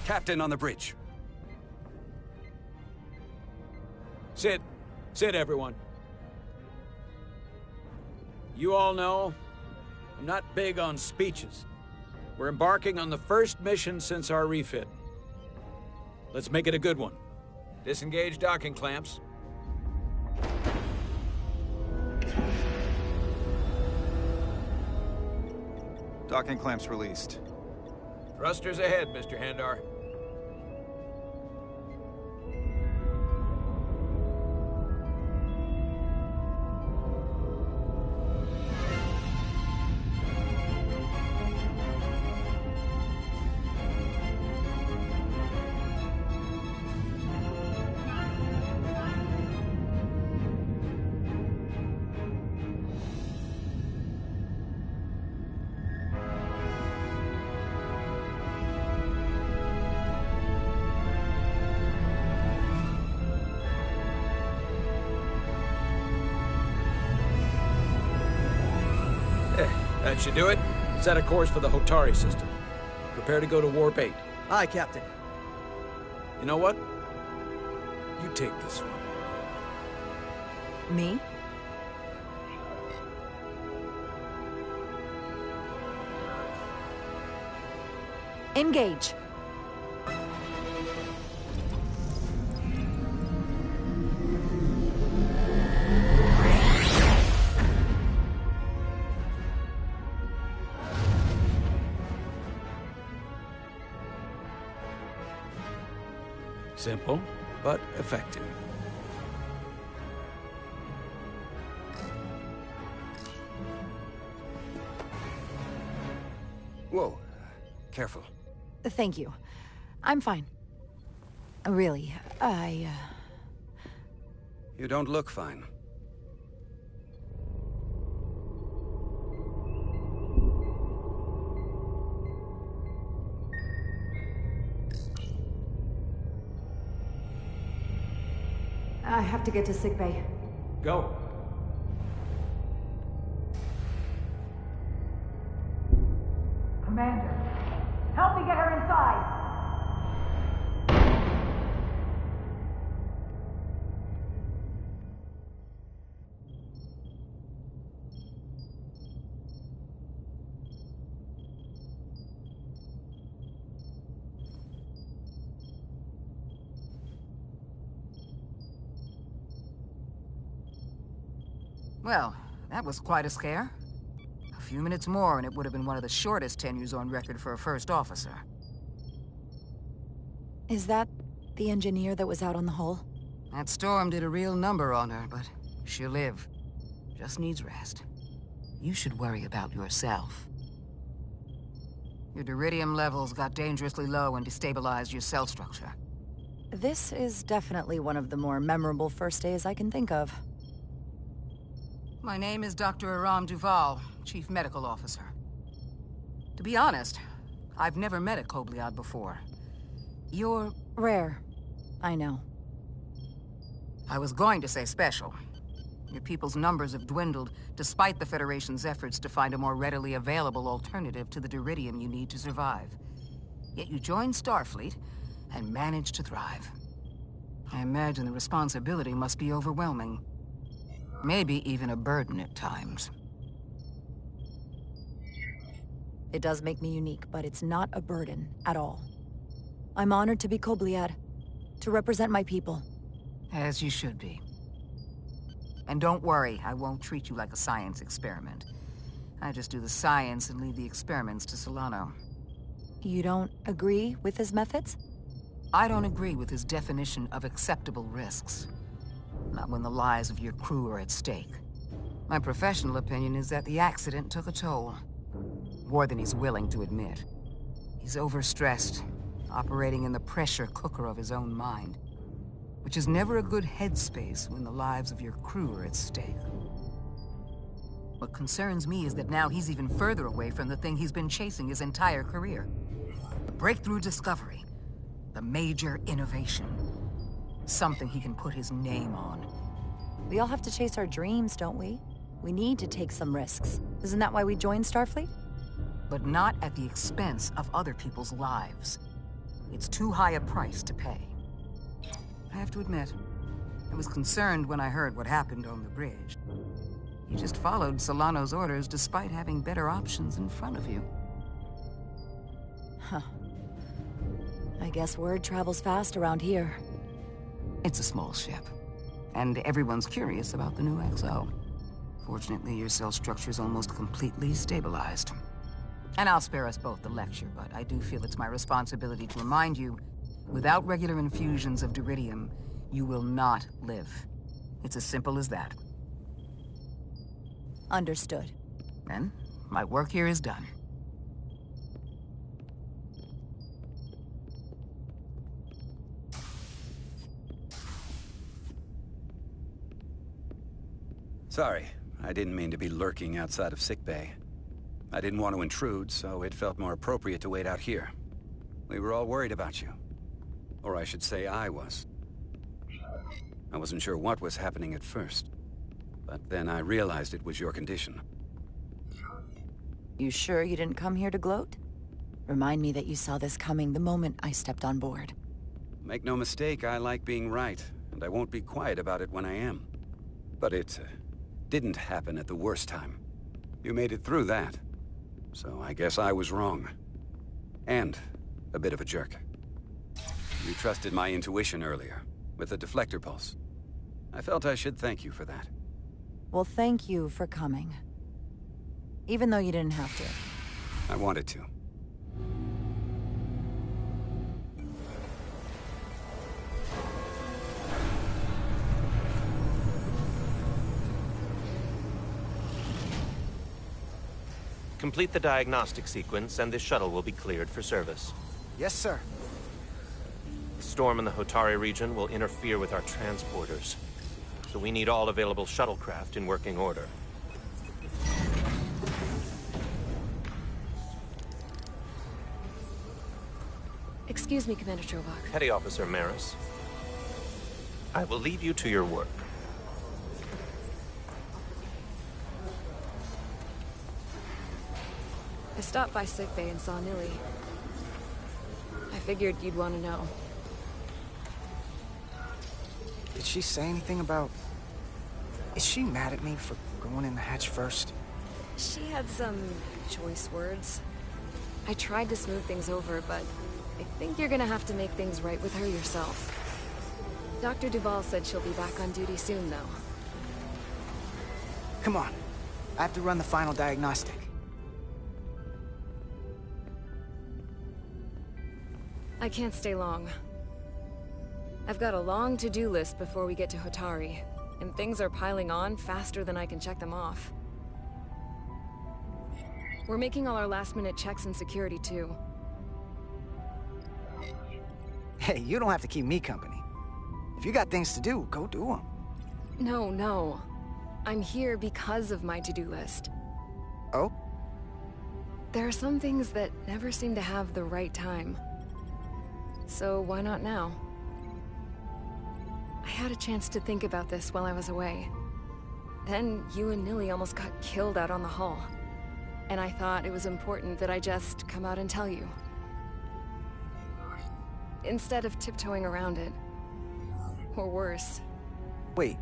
Captain on the bridge. Sit. Sit, everyone. You all know, I'm not big on speeches. We're embarking on the first mission since our refit. Let's make it a good one. Disengage docking clamps. Docking clamps released. Thrusters ahead, Mr. Handar. That should do it. Set a course for the Hotari system. Prepare to go to Warp 8. Aye, Captain. You know what? You take this one. Me? Engage. Simple, but effective. Whoa. Careful. Thank you. I'm fine. Really, You don't look fine. I have to get to sickbay. Go. Commander, help me get her inside! Well, that was quite a scare. A few minutes more and it would have been one of the shortest tenures on record for a first officer. Is that the engineer that was out on the hull? That storm did a real number on her, but she'll live. Just needs rest. You should worry about yourself. Your duridium levels got dangerously low and destabilized your cell structure. This is definitely one of the more memorable first days I can think of. My name is Dr. Aram Duval, Chief Medical Officer. To be honest, I've never met a Kobliad before. You're... rare. I know. I was going to say special. Your people's numbers have dwindled, despite the Federation's efforts to find a more readily available alternative to the duridium you need to survive. Yet you joined Starfleet, and managed to thrive. I imagine the responsibility must be overwhelming. Maybe even a burden at times. It does make me unique, but it's not a burden at all. I'm honored to be Kobliad, to represent my people. As you should be. And don't worry, I won't treat you like a science experiment. I just do the science and leave the experiments to Solano. You don't agree with his methods? I don't agree with his definition of acceptable risks. Not when the lives of your crew are at stake. My professional opinion is that the accident took a toll. More than he's willing to admit. He's overstressed, operating in the pressure cooker of his own mind. Which is never a good headspace when the lives of your crew are at stake. What concerns me is that now he's even further away from the thing he's been chasing his entire career. The breakthrough discovery. The major innovation. Something he can put his name on. We all have to chase our dreams, don't we? We need to take some risks. Isn't that why we joined Starfleet? But not at the expense of other people's lives. It's too high a price to pay. I have to admit, I was concerned when I heard what happened on the bridge. You just followed Solano's orders despite having better options in front of you. Huh. I guess word travels fast around here. It's a small ship, and everyone's curious about the new XO. Fortunately, your cell structure's almost completely stabilized. And I'll spare us both the lecture, but I do feel it's my responsibility to remind you, without regular infusions of duridium, you will not live. It's as simple as that. Understood. Then, my work here is done. Sorry, I didn't mean to be lurking outside of sickbay. I didn't want to intrude, so it felt more appropriate to wait out here. We were all worried about you. Or I should say I was. I wasn't sure what was happening at first. But then I realized it was your condition. You sure you didn't come here to gloat? Remind me that you saw this coming the moment I stepped on board. Make no mistake, I like being right, and I won't be quiet about it when I am. But it didn't happen at the worst time. You made it through that. So I guess I was wrong. And a bit of a jerk. You trusted my intuition earlier, with the deflector pulse. I felt I should thank you for that. Well, thank you for coming. Even though you didn't have to. I wanted to. Complete the diagnostic sequence, and this shuttle will be cleared for service. Yes, sir. The storm in the Hotari region will interfere with our transporters, so we need all available shuttlecraft in working order. Excuse me, Commander Trovak. Petty Officer Maris. I will leave you to your work. I stopped by sickbay and saw Nilly. I figured you'd want to know. Did she say anything about... Is she mad at me for going in the hatch first? She had some choice words. I tried to smooth things over, but I think you're gonna have to make things right with her yourself. Dr. Duval said she'll be back on duty soon, though. Come on. I have to run the final diagnostic. I can't stay long. I've got a long to-do list before we get to Hotari, and things are piling on faster than I can check them off. We're making all our last-minute checks and security, too. Hey, you don't have to keep me company. If you got things to do, go do them. No. I'm here because of my to-do list. Oh? There are some things that never seem to have the right time. So why not now? I had a chance to think about this while I was away. Then you and Nilly almost got killed out on the hull. And I thought it was important that I just come out and tell you. Instead of tiptoeing around it. Or worse. Wait,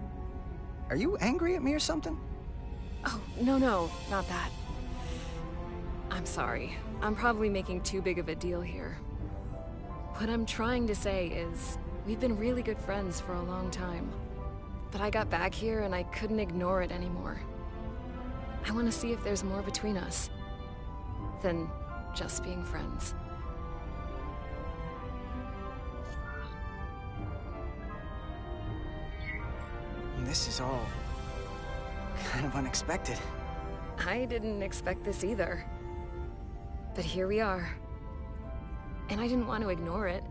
are you angry at me or something? Oh, no, not that. I'm sorry. I'm probably making too big of a deal here. What I'm trying to say is, we've been really good friends for a long time. But I got back here and I couldn't ignore it anymore. I want to see if there's more between us than just being friends. This is all kind of unexpected. I didn't expect this either. But here we are. And I didn't want to ignore it.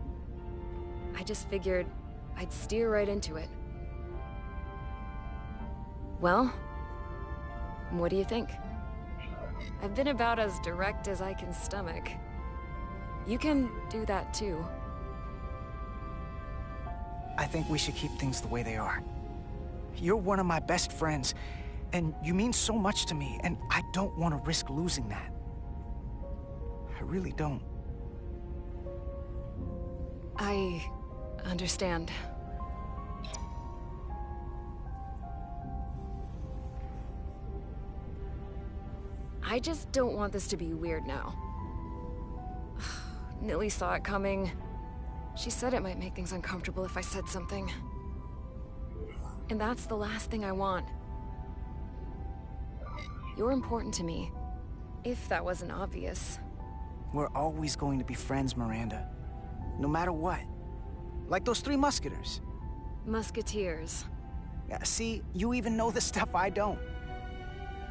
I just figured I'd steer right into it. Well, what do you think? I've been about as direct as I can stomach. You can do that too. I think we should keep things the way they are. You're one of my best friends, and you mean so much to me, and I don't want to risk losing that. I really don't. I understand. I just don't want this to be weird now. Nilly saw it coming. She said it might make things uncomfortable if I said something. And that's the last thing I want. You're important to me, if that wasn't obvious. We're always going to be friends, Miranda. No matter what. Like those three musketeers. Musketeers. Yeah, see, you even know the stuff I don't.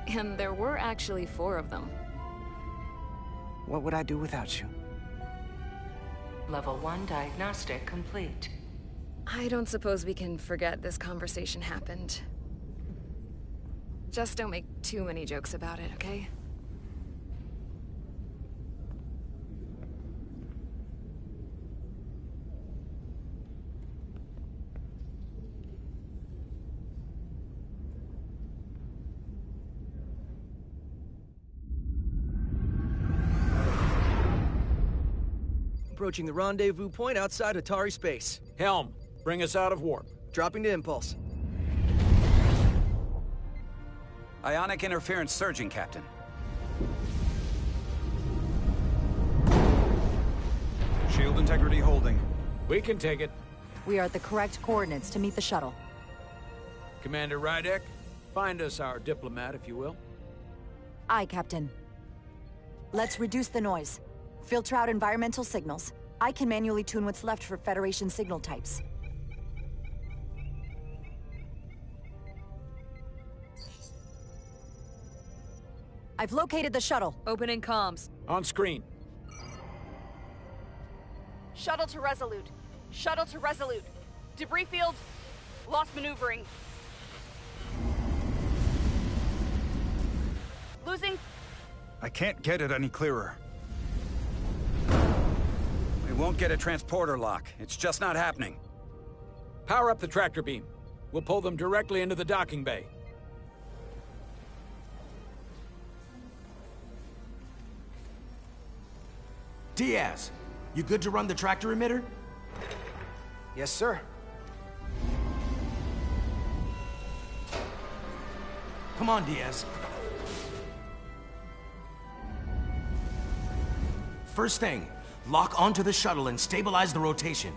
And there were actually 4 of them. What would I do without you? Level 1 diagnostic complete. I don't suppose we can forget this conversation happened. Just don't make too many jokes about it, okay? Approaching the rendezvous point outside Atari space. Helm, bring us out of warp. Dropping to impulse. Ionic interference surging, Captain. Shield integrity holding. We can take it. We are at the correct coordinates to meet the shuttle. Commander Rydek, find us our diplomat, if you will. Aye, Captain. Let's reduce the noise. Filter out environmental signals. I can manually tune what's left for Federation signal types. I've located the shuttle. Opening comms. On screen. Shuttle to Resolute. Shuttle to Resolute. Debris field. Lost maneuvering. Losing. I can't get it any clearer. We won't get a transporter lock. It's just not happening. Power up the tractor beam. We'll pull them directly into the docking bay. Diaz, you good to run the tractor emitter? Yes, sir. Come on, Diaz. First thing, lock onto the shuttle and stabilize the rotation.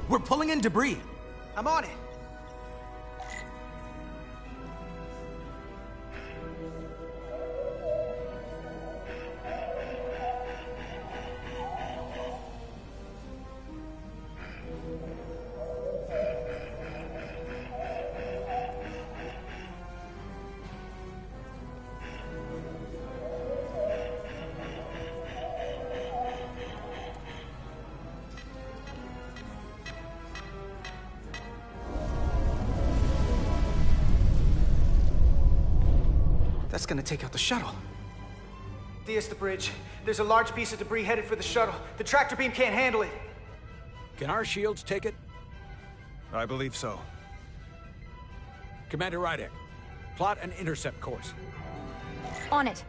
We're pulling in debris. I'm on it. That's gonna take out the shuttle. Diaz, the bridge. There's a large piece of debris headed for the shuttle. The tractor beam can't handle it. Can our shields take it? I believe so. Commander Rydek, plot an intercept course. On it.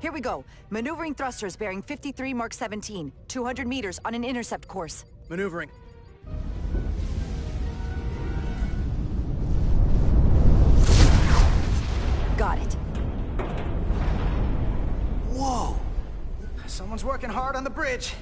Here we go. Maneuvering thrusters bearing 53 Mark 17, 200 meters on an intercept course. Maneuvering. Got it. Whoa! Someone's working hard on the bridge.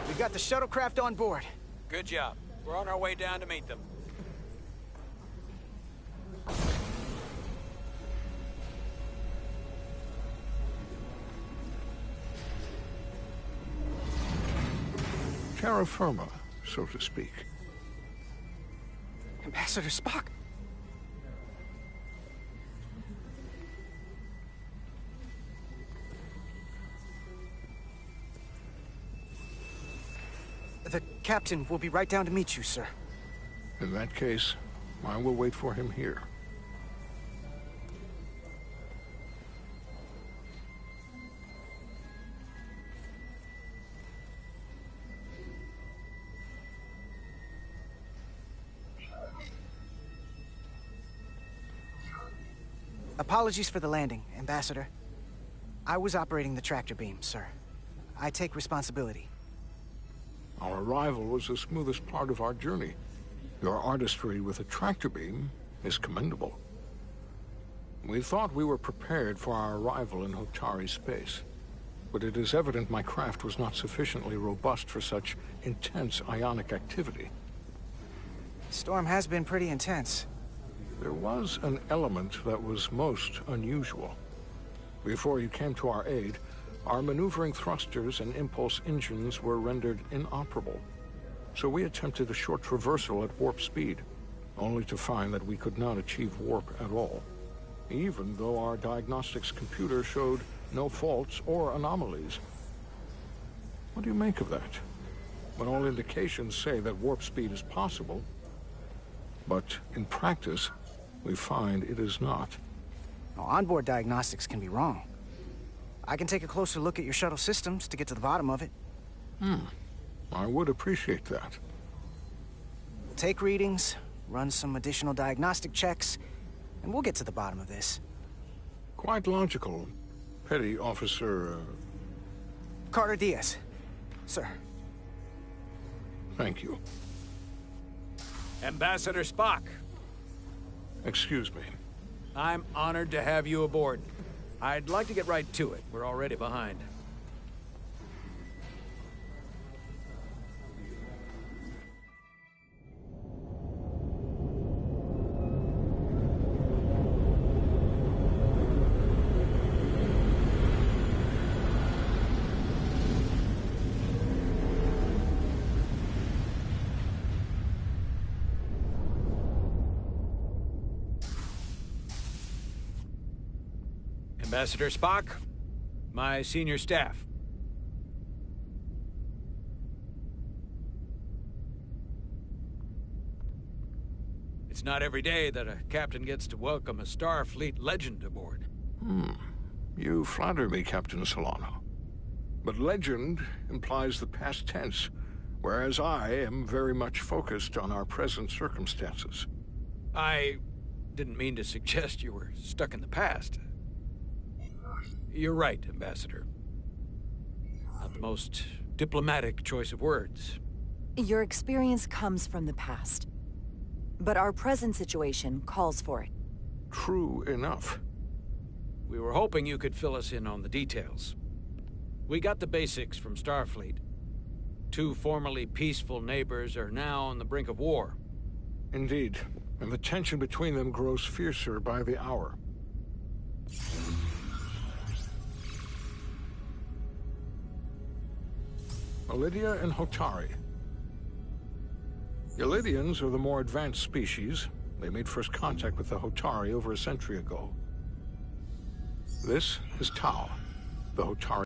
We got the shuttlecraft on board. Good job. We're on our way down to meet them. Terra firma, so to speak. Ambassador Spock. The captain will be right down to meet you, sir. In that case, I will wait for him here. Apologies for the landing, Ambassador. I was operating the tractor beam, sir. I take responsibility. Our arrival was the smoothest part of our journey. Your artistry with a tractor beam is commendable. We thought we were prepared for our arrival in Hotari space, but it is evident my craft was not sufficiently robust for such intense ionic activity. The storm has been pretty intense. There was an element that was most unusual. Before you came to our aid, our maneuvering thrusters and impulse engines were rendered inoperable. So we attempted a short traversal at warp speed, only to find that we could not achieve warp at all, even though our diagnostics computer showed no faults or anomalies. What do you make of that? When all indications say that warp speed is possible, but in practice, we find it is not. Now, onboard diagnostics can be wrong. I can take a closer look at your shuttle systems to get to the bottom of it. I would appreciate that. Take readings, run some additional diagnostic checks. and we'll get to the bottom of this. Quite logical. Petty Officer... Carter Diaz. Sir. Thank you. Ambassador Spock. Excuse me. I'm honored to have you aboard. I'd like to get right to it. We're already behind. Ambassador Spock, my senior staff. It's not every day that a captain gets to welcome a Starfleet legend aboard. You flatter me, Captain Solano. But legend implies the past tense, whereas I am very much focused on our present circumstances. I didn't mean to suggest you were stuck in the past. You're right, Ambassador. Not the most diplomatic choice of words. Your experience comes from the past. But our present situation calls for it. True enough. We were hoping you could fill us in on the details. We got the basics from Starfleet. 2 formerly peaceful neighbors are now on the brink of war. Indeed, and the tension between them grows fiercer by the hour. Ilidia and Hotari. The Ilidians are the more advanced species. They made first contact with the Hotari over a century ago. This is Tau, the Hotari.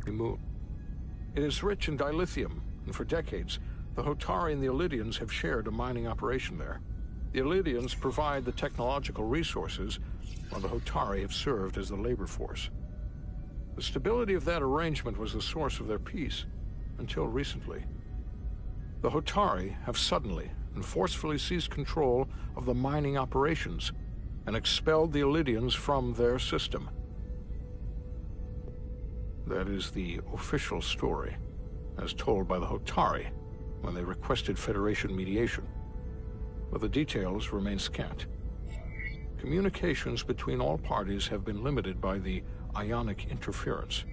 Moon. It is rich in dilithium, and for decades, the Hotari and the Ilidians have shared a mining operation there. The Ilidians provide the technological resources, while the Hotari have served as the labor force. The stability of that arrangement was the source of their peace, until recently. The Hotari have suddenly and forcefully seized control of the mining operations and expelled the Ilidians from their system. That is the official story, as told by the Hotari when they requested Federation mediation. But the details remain scant. Communications between all parties have been limited by the ionic interference.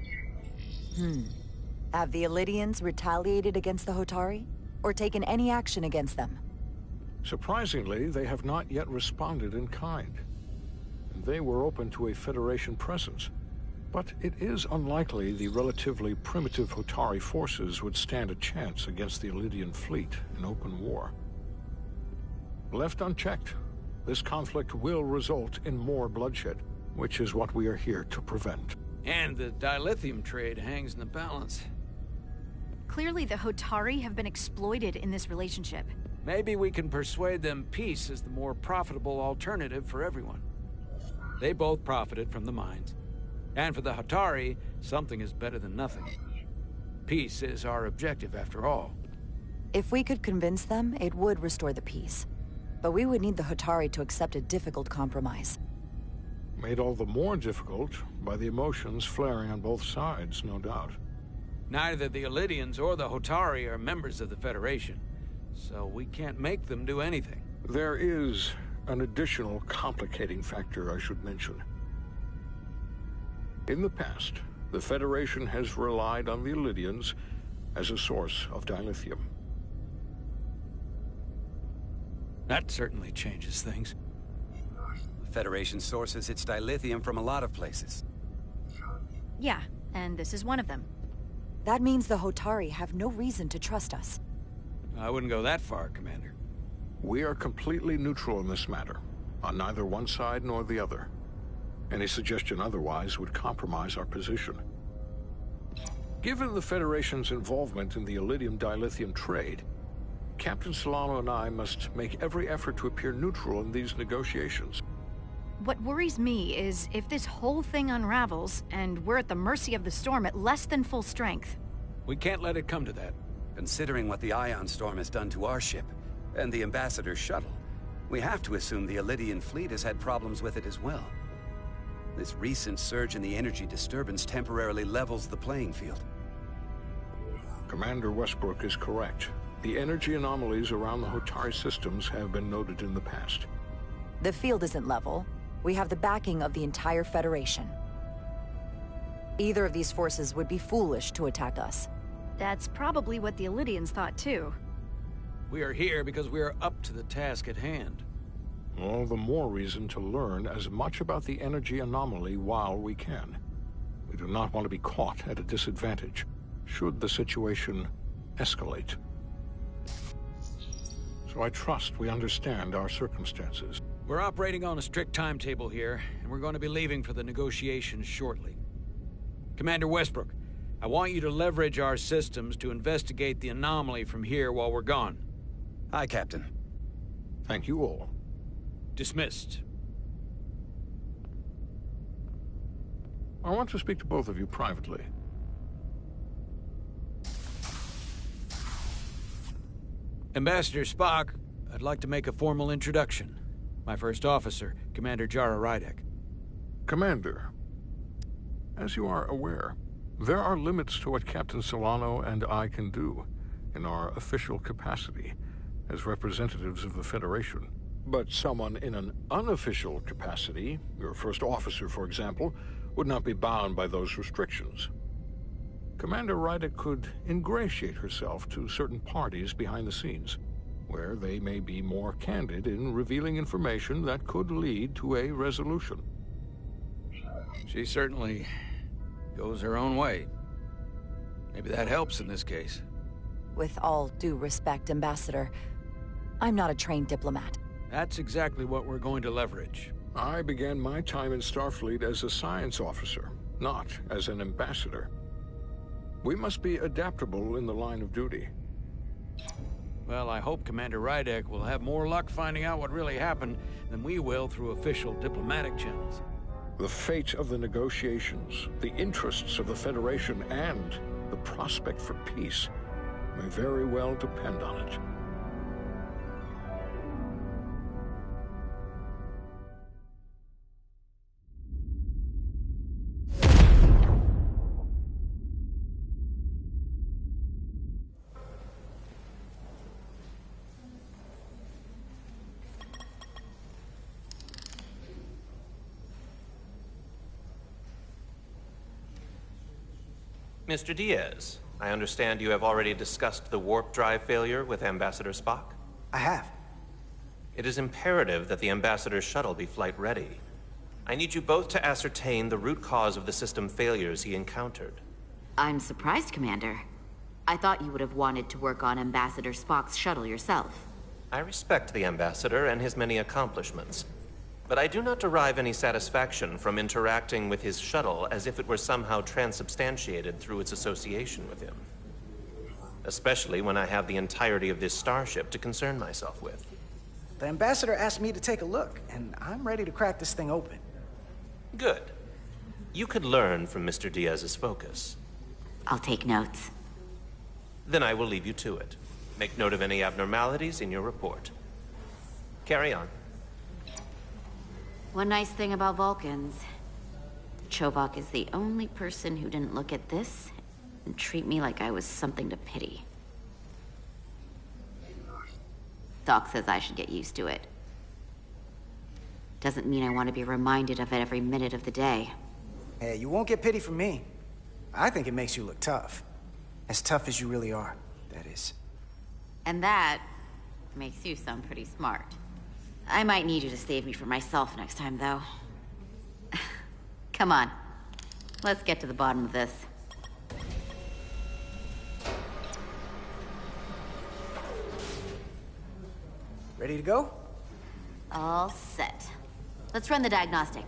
Have the Ilidians retaliated against the Hotari? Or taken any action against them? Surprisingly, they have not yet responded in kind. And they were open to a Federation presence. But it is unlikely the relatively primitive Hotari forces would stand a chance against the Ilidian fleet in open war. Left unchecked, this conflict will result in more bloodshed, which is what we are here to prevent. And the dilithium trade hangs in the balance. Clearly the Hotari have been exploited in this relationship. Maybe we can persuade them peace is the more profitable alternative for everyone. They both profited from the mines. And for the Hatari, something is better than nothing. Peace is our objective, after all. If we could convince them, it would restore the peace. But we would need the Hatari to accept a difficult compromise. Made all the more difficult by the emotions flaring on both sides, no doubt. Neither the Illidians or the Hatari are members of the Federation, so we can't make them do anything. There is an additional complicating factor I should mention. In the past, the Federation has relied on the Illidians as a source of dilithium. That certainly changes things. The Federation sources its dilithium from a lot of places. Yeah, and this is one of them. That means the Hotari have no reason to trust us. I wouldn't go that far, Commander. We are completely neutral in this matter, on neither one side nor the other. Any suggestion otherwise would compromise our position. Given the Federation's involvement in the Illidium dilithium trade, Captain Solano and I must make every effort to appear neutral in these negotiations. What worries me is if this whole thing unravels, and we're at the mercy of the storm at less than full strength. We can't let it come to that. Considering what the Ion Storm has done to our ship, and the Ambassador's shuttle, we have to assume the Illidian fleet has had problems with it as well. This recent surge in the energy disturbance temporarily levels the playing field. Commander Westbrook is correct. The energy anomalies around the Hotari systems have been noted in the past. The field isn't level. We have the backing of the entire Federation. Either of these forces would be foolish to attack us. That's probably what the Illidians thought too. We are here because we are up to the task at hand. All the more reason to learn as much about the energy anomaly while we can. We do not want to be caught at a disadvantage, should the situation escalate. So I trust we understand our circumstances. We're operating on a strict timetable here, and we're going to be leaving for the negotiations shortly. Commander Westbrook, I want you to leverage our systems to investigate the anomaly from here while we're gone. Aye, Captain. Thank you all. Dismissed. I want to speak to both of you privately. Ambassador Spock, I'd like to make a formal introduction. My first officer, Commander Jara Rydek. Commander, as you are aware, there are limits to what Captain Solano and I can do in our official capacity as representatives of the Federation. But someone in an unofficial capacity, your first officer, for example, would not be bound by those restrictions. Commander Rydek could ingratiate herself to certain parties behind the scenes, where they may be more candid in revealing information that could lead to a resolution. She certainly goes her own way. Maybe that helps in this case. With all due respect, Ambassador, I'm not a trained diplomat. That's exactly what we're going to leverage. I began my time in Starfleet as a science officer, not as an ambassador. We must be adaptable in the line of duty. Well, I hope Commander Rydek will have more luck finding out what really happened than we will through official diplomatic channels. The fate of the negotiations, the interests of the Federation, and the prospect for peace may very well depend on it. Mr. Diaz, I understand you have already discussed the warp drive failure with Ambassador Spock? I have. It is imperative that the Ambassador's shuttle be flight ready. I need you both to ascertain the root cause of the system failures he encountered. I'm surprised, Commander. I thought you would have wanted to work on Ambassador Spock's shuttle yourself. I respect the Ambassador and his many accomplishments, but I do not derive any satisfaction from interacting with his shuttle as if it were somehow transubstantiated through its association with him. especially when I have the entirety of this starship to concern myself with. The ambassador asked me to take a look, and I'm ready to crack this thing open. Good. You could learn from Mr. Diaz's focus. I'll take notes. Then I will leave you to it. Make note of any abnormalities in your report. Carry on. One nice thing about Vulcans. Chovak is the only person who didn't look at this and treat me like I was something to pity. Doc says I should get used to it. Doesn't mean I want to be reminded of it every minute of the day. Hey, you won't get pity from me. I think it makes you look tough. As tough as you really are, that is. And that makes you sound pretty smart. I might need you to save me from myself next time, though. Come on. Let's get to the bottom of this. Ready to go? All set. Let's run the diagnostic.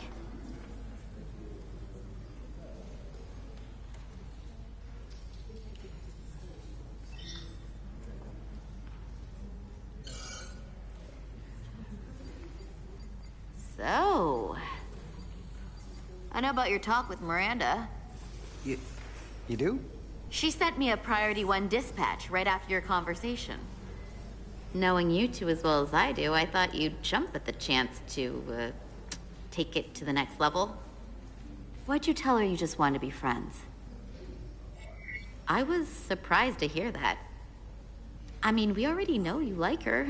So, I know about your talk with Miranda. You do? She sent me a Priority 1 dispatch right after your conversation. Knowing you two as well as I do, I thought you'd jump at the chance to, take it to the next level. Why'd you tell her you just wanted to be friends? I was surprised to hear that. I mean, we already know you like her.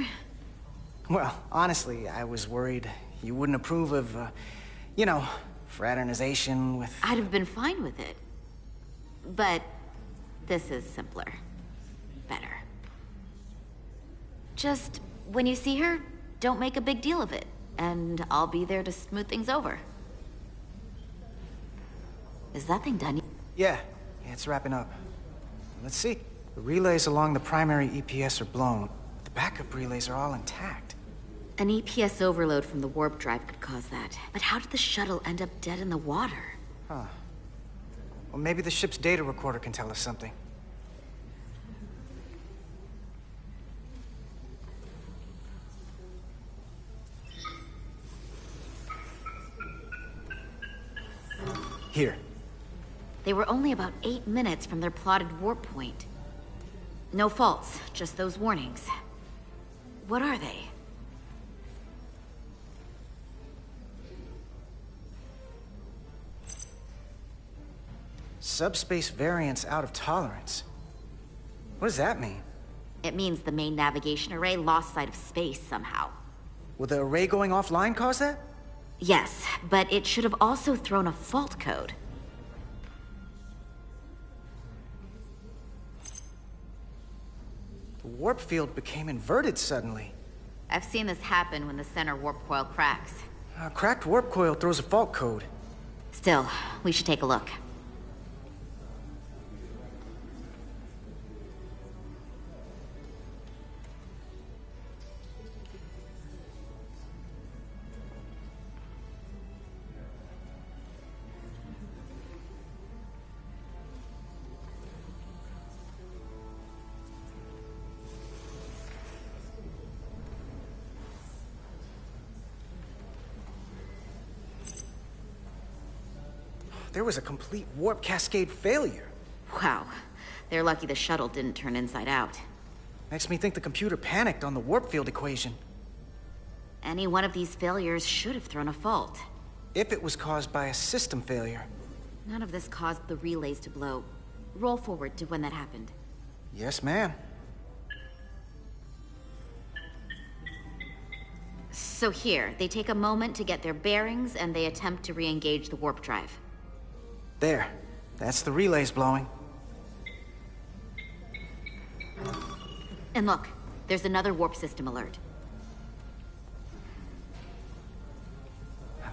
Well, honestly, I was worried you wouldn't approve of, you know, fraternization with... I'd have been fine with it. But this is simpler. Better. Just, when you see her, don't make a big deal of it. And I'll be there to smooth things over. Is that thing done? Yeah, it's wrapping up. Let's see. The relays along the primary EPS are blown. The backup relays are all intact. An EPS overload from the warp drive could cause that. But how did the shuttle end up dead in the water? Huh. Well, maybe the ship's data recorder can tell us something. Here. They were only about 8 minutes from their plotted warp point. No faults, just those warnings. What are they? Subspace variance out of tolerance. What does that mean? It means the main navigation array lost sight of space somehow. Will the array going offline cause that? Yes, but it should have also thrown a fault code. The warp field became inverted suddenly. I've seen this happen when the center warp coil cracks. A cracked warp coil throws a fault code. Still, we should take a look. There was a complete warp cascade failure. Wow. They're lucky the shuttle didn't turn inside out. Makes me think the computer panicked on the warp field equation. Any one of these failures should have thrown a fault. If it was caused by a system failure. None of this caused the relays to blow. Roll forward to when that happened. Yes, ma'am. So here, they take a moment to get their bearings and they attempt to re-engage the warp drive. There. That's the relays blowing. And look, there's another warp system alert.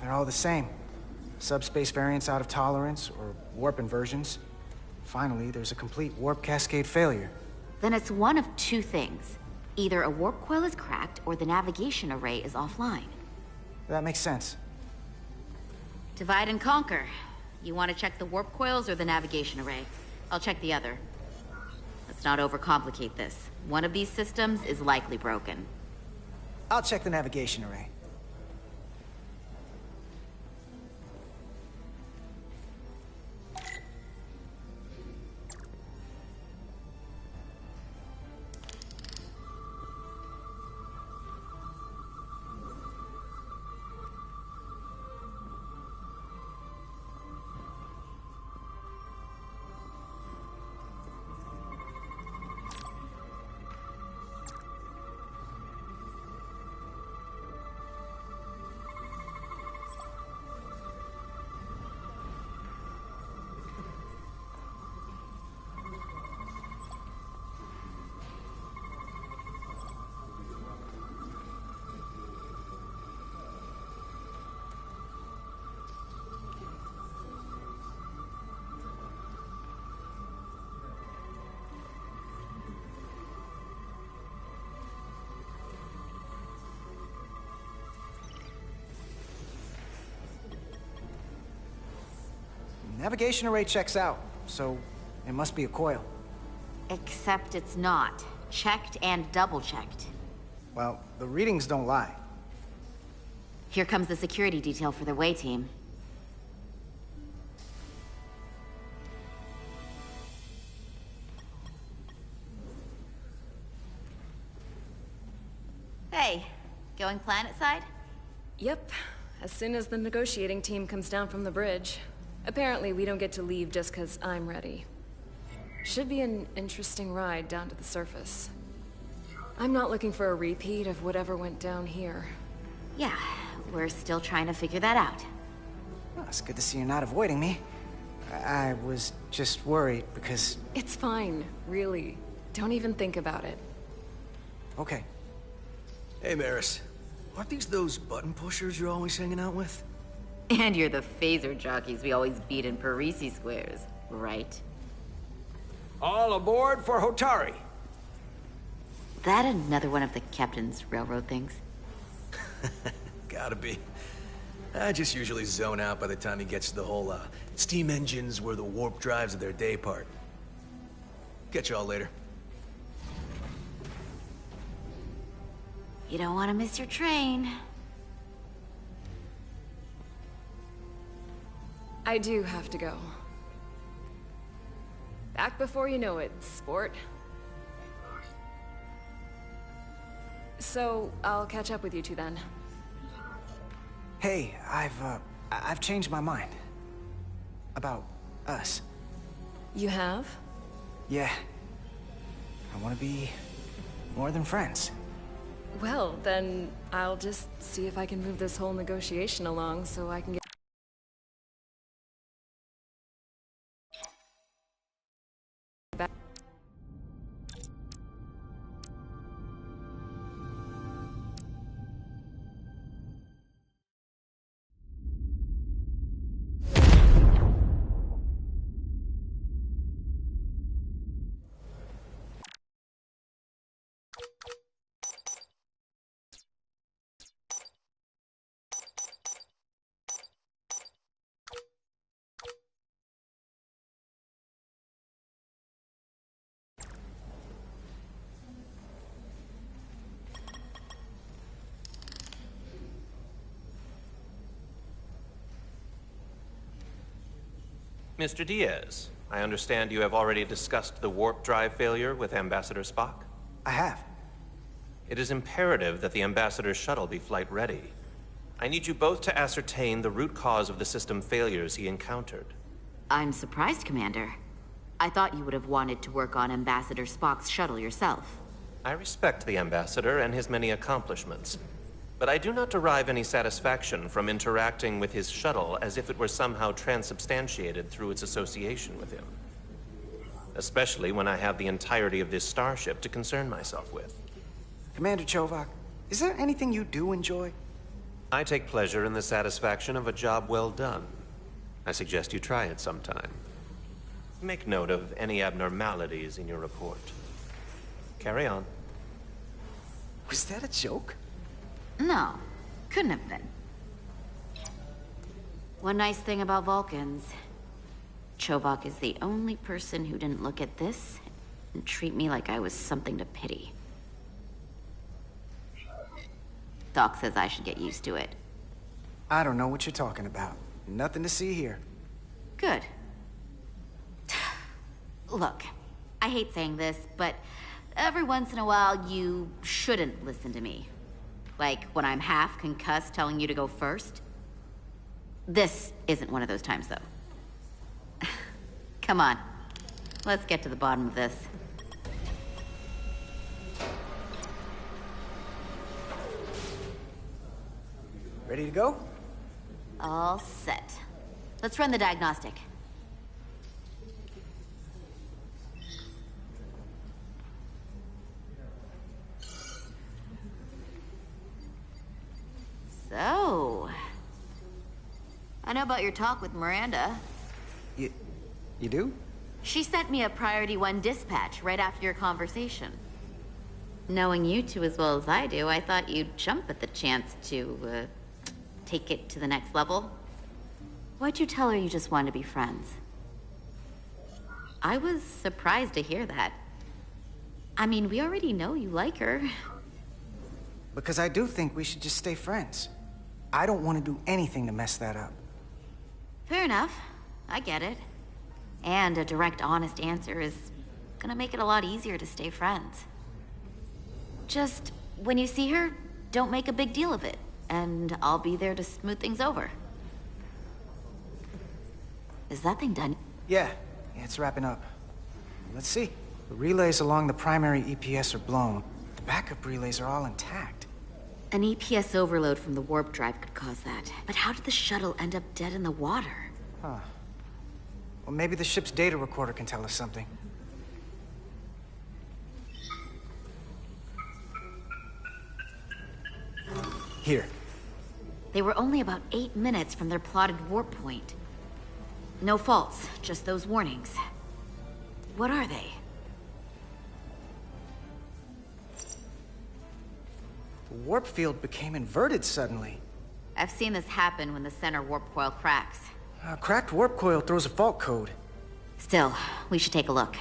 They're all the same. Subspace variance out of tolerance, or warp inversions. Finally, there's a complete warp cascade failure. Then it's one of two things. Either a warp coil is cracked, or the navigation array is offline. That makes sense. Divide and conquer. You want to check the warp coils or the navigation array? I'll check the other. Let's Let's not overcomplicate this. One of these systems is likely broken. I'll check the navigation array. Navigation array checks out, so it must be a coil. Except it's not. Checked and double-checked. Well, the readings don't lie. Here comes the security detail for the way team. Hey, going planet side? Yep, as soon as the negotiating team comes down from the bridge. Apparently, we don't get to leave just because I'm ready. Should be an interesting ride down to the surface. I'm not looking for a repeat of whatever went down here. Yeah, we're still trying to figure that out. Well, it's good to see you're not avoiding me. I was just worried because... It's fine, really. Don't even think about it. Okay. Hey, Maris. Aren't these those button pushers you're always hanging out with? And you're the phaser jockeys we always beat in Parisi squares, right? All aboard for Hotari. That another one of the captain's railroad things? Gotta be. I just usually zone out by the time he gets to the whole, steam engines were the warp drives of their day part. Catch y'all later. You don't want to miss your train. I do have to go. Back before you know it, sport. So, I'll catch up with you two then. Hey, I've changed my mind. About us. You have? Yeah. I want to be more than friends. Well, then I'll just see if I can move this whole negotiation along so I can get... back. Mr. Diaz, I understand you have already discussed the warp drive failure with Ambassador Spock? I have. It is imperative that the Ambassador's shuttle be flight ready. I need you both to ascertain the root cause of the system failures he encountered. I'm surprised, Commander. I thought you would have wanted to work on Ambassador Spock's shuttle yourself. I respect the Ambassador and his many accomplishments, but I do not derive any satisfaction from interacting with his shuttle as if it were somehow transubstantiated through its association with him. Especially when I have the entirety of this starship to concern myself with. Commander Chovak, is there anything you do enjoy? I take pleasure in the satisfaction of a job well done. I suggest you try it sometime. Make note of any abnormalities in your report. Carry on. Was that a joke? No, couldn't have been. One nice thing about Vulcans, Chovak is the only person who didn't look at this and treat me like I was something to pity. Doc says I should get used to it. I don't know what you're talking about. Nothing to see here. Good. Look, I hate saying this, but every once in a while you shouldn't listen to me. Like when I'm half concussed telling you to go first. This isn't one of those times, though. Come on. Let's get to the bottom of this. Ready to go? All set. Let's run the diagnostic. So... I know about your talk with Miranda. You do? She sent me a Priority 1 dispatch right after your conversation. Knowing you two as well as I do, I thought you'd jump at the chance to, take it to the next level. Why'd you tell her you just wanted to be friends? I was surprised to hear that. I mean, we already know you like her. Because I do think we should just stay friends. I don't want to do anything to mess that up. Fair enough. I get it. And a direct, honest answer is gonna make it a lot easier to stay friends. Just, when you see her, don't make a big deal of it, and I'll be there to smooth things over. Is that thing done? Yeah, it's wrapping up. Let's see. The relays along the primary EPS are blown. The backup relays are all intact. An EPS overload from the warp drive could cause that. But how did the shuttle end up dead in the water? Huh. Well, maybe the ship's data recorder can tell us something. Here. They were only about 8 minutes from their plotted warp point. No faults, just those warnings. What are they? The warp field became inverted suddenly. I've seen this happen when the center warp coil cracks. A cracked warp coil throws a fault code. Still, we should take a look.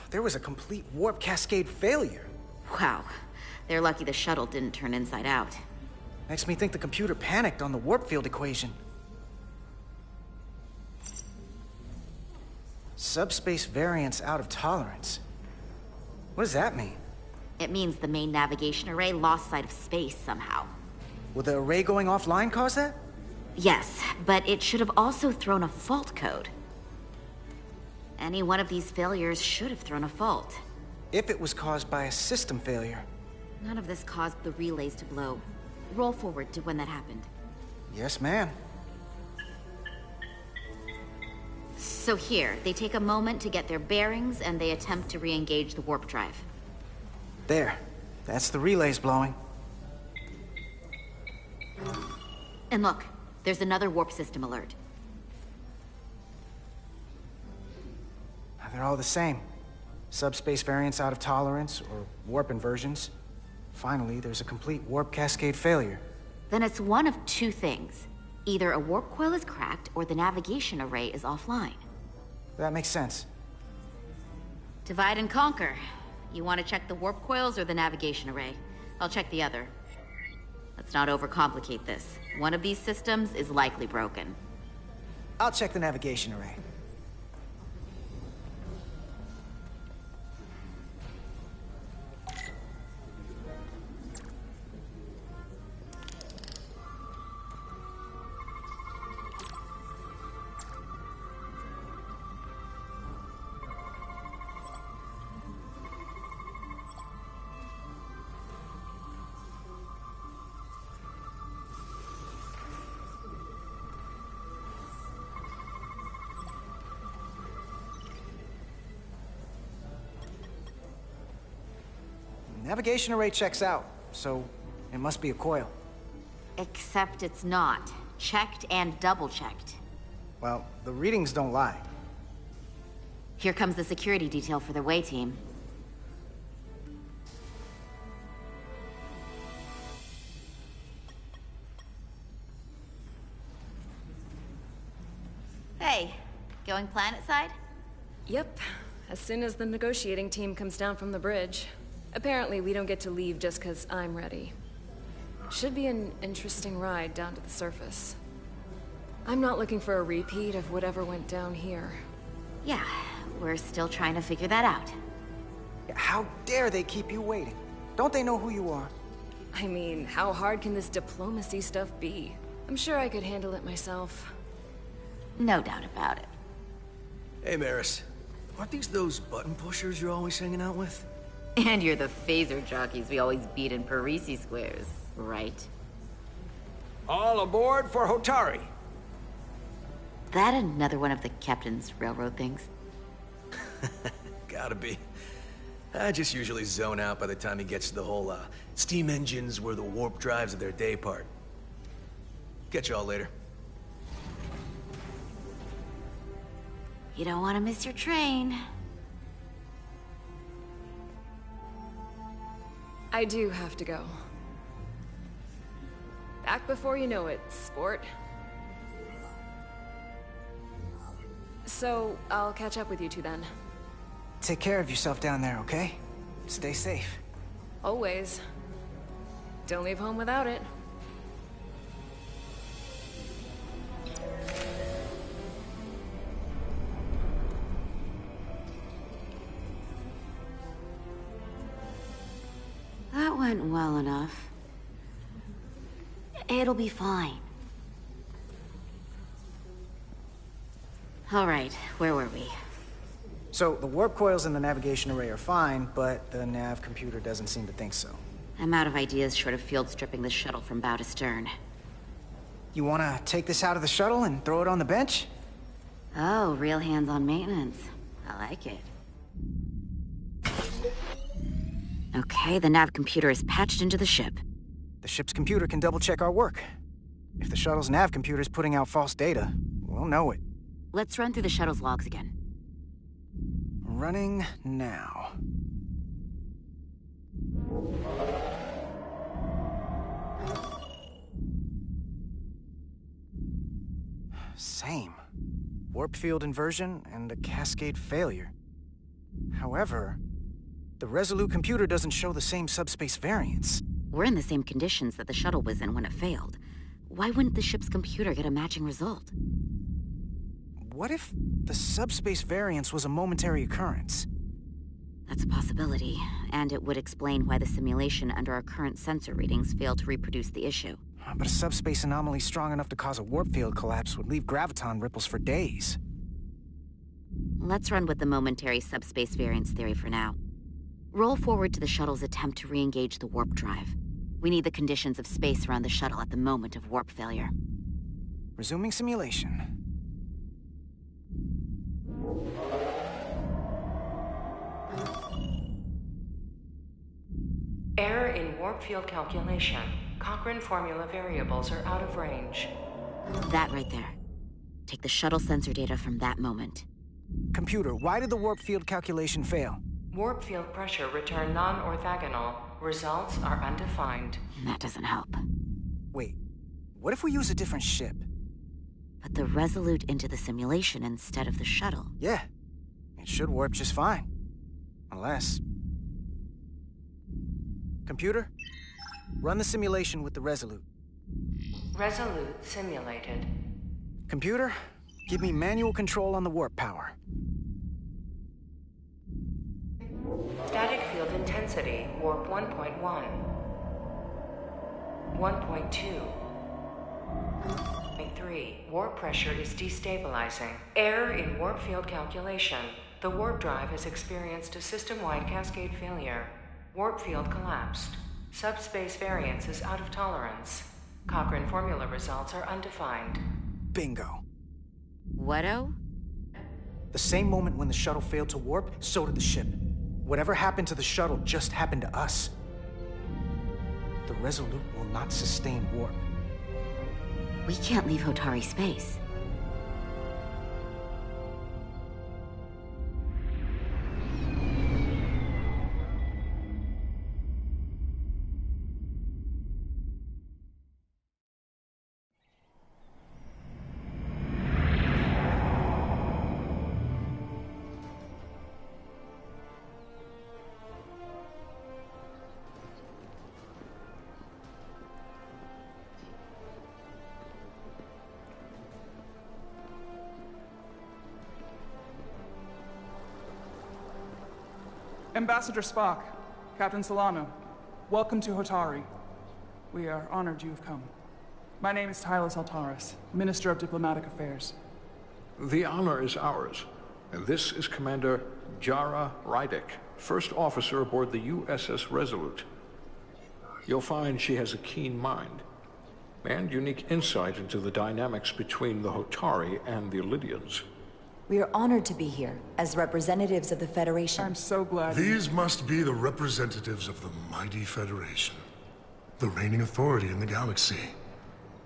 There was a complete warp cascade failure. Wow. They're lucky the shuttle didn't turn inside out. Makes me think the computer panicked on the warp field equation. Subspace variance out of tolerance. What does that mean? It means the main navigation array lost sight of space somehow. Will the array going offline cause that? Yes, but it should have also thrown a fault code. Any one of these failures should have thrown a fault. If it was caused by a system failure. None of this caused the relays to blow. Roll forward to when that happened. Yes, ma'am. So here, they take a moment to get their bearings and they attempt to re-engage the warp drive. There. That's the relays blowing. And look, there's another warp system alert. They're all the same. Subspace variance out of tolerance, or warp inversions. Finally, there's a complete warp cascade failure. Then it's one of two things. Either a warp coil is cracked, or the navigation array is offline. That makes sense. Divide and conquer. You want to check the warp coils or the navigation array? I'll check the other. Let's not overcomplicate this. One of these systems is likely broken. I'll check the navigation array. Navigation array checks out, so it must be a coil. Except it's not. Checked and double-checked. Well, the readings don't lie. Here comes the security detail for the way team. Hey, Going planet-side? Yep. As soon as the negotiating team comes down from the bridge. Apparently, we don't get to leave just because I'm ready. Should be an interesting ride down to the surface. I'm not looking for a repeat of whatever went down here. Yeah, we're still trying to figure that out. How dare they keep you waiting? Don't they know who you are? I mean, how hard can this diplomacy stuff be? I'm sure I could handle it myself. No doubt about it. Hey, Maris. Aren't these those button pushers you're always hanging out with? And you're the phaser jockeys we always beat in Parisi squares, right? All aboard for Hotari. That another one of the captain's railroad things? Gotta be. I just usually zone out by the time he gets to the whole, steam engines were the warp drives of their day part. Catch y'all later. You don't want to miss your train. I do have to go. Back before you know it, sport. So, I'll catch up with you two then. Take care of yourself down there, okay? Stay safe. Always. Don't leave home without it. That went well enough. It'll be fine. All right, where were we? So, the warp coils in the navigation array are fine, but the nav computer doesn't seem to think so. I'm out of ideas short of field stripping the shuttle from bow to stern. You wanna take this out of the shuttle and throw it on the bench? Oh, real hands-on maintenance. I like it. Okay, the nav computer is patched into the ship. The ship's computer can double-check our work. If the shuttle's nav computer is putting out false data, we'll know it. Let's run through the shuttle's logs again. Running now. Same. Warp field inversion and a cascade failure. However, the Resolute computer doesn't show the same subspace variance. We're in the same conditions that the shuttle was in when it failed. Why wouldn't the ship's computer get a matching result? What if the subspace variance was a momentary occurrence? That's a possibility, and it would explain why the simulation under our current sensor readings failed to reproduce the issue. But a subspace anomaly strong enough to cause a warp field collapse would leave graviton ripples for days. Let's run with the momentary subspace variance theory for now. Roll forward to the shuttle's attempt to re-engage the warp drive. We need the conditions of space around the shuttle at the moment of warp failure. Resuming simulation. Error in warp field calculation. Cochrane formula variables are out of range. That right there. Take the shuttle sensor data from that moment. Computer, why did the warp field calculation fail? Warp field pressure returned non-orthogonal. Results are undefined. That doesn't help. Wait, what if we use a different ship? Put the Resolute into the simulation instead of the shuttle. Yeah, it should warp just fine. Unless... Computer, run the simulation with the Resolute. Resolute simulated. Computer, give me manual control on the warp power. Static field intensity, warp 1.1. 1.2. 3. Warp pressure is destabilizing. Error in warp field calculation. The warp drive has experienced a system-wide cascade failure. Warp field collapsed. Subspace variance is out of tolerance. Cochrane formula results are undefined. Bingo. What-o? The same moment when the shuttle failed to warp, so did the ship. Whatever happened to the shuttle just happened to us. The Resolute will not sustain warp. We can't leave Hotari space. Ambassador Spock, Captain Solano, welcome to Hotari. We are honored you have come. My name is Tylos Altaris, Minister of Diplomatic Affairs. The honor is ours, and this is Commander Jara Rydick, first officer aboard the USS Resolute. You'll find she has a keen mind, and unique insight into the dynamics between the Hotari and the Illidians. We are honored to be here, as representatives of the Federation. I'm so glad. These must be the representatives of the mighty Federation. The reigning authority in the galaxy.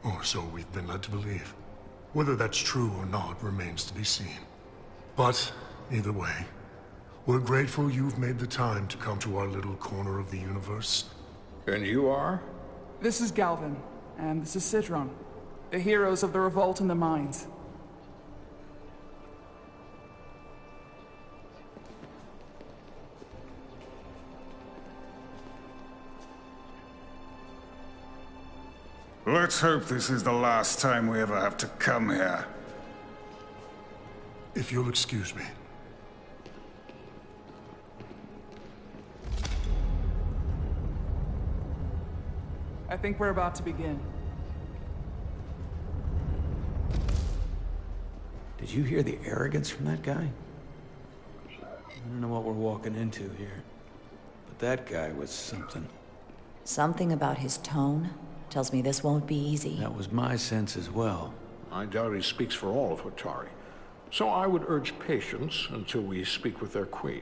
Or so we've been led to believe. Whether that's true or not remains to be seen. But, either way, we're grateful you've made the time to come to our little corner of the universe. And you are? This is Galvin, and this is Citron, the heroes of the revolt in the mines. Let's hope this is the last time we ever have to come here. If you'll excuse me. I think we're about to begin. Did you hear the arrogance from that guy? I don't know what we're walking into here, but that guy was something. Something about his tone tells me this won't be easy. That was my sense as well. I doubt he speaks for all of Hotari, so I would urge patience until we speak with their queen.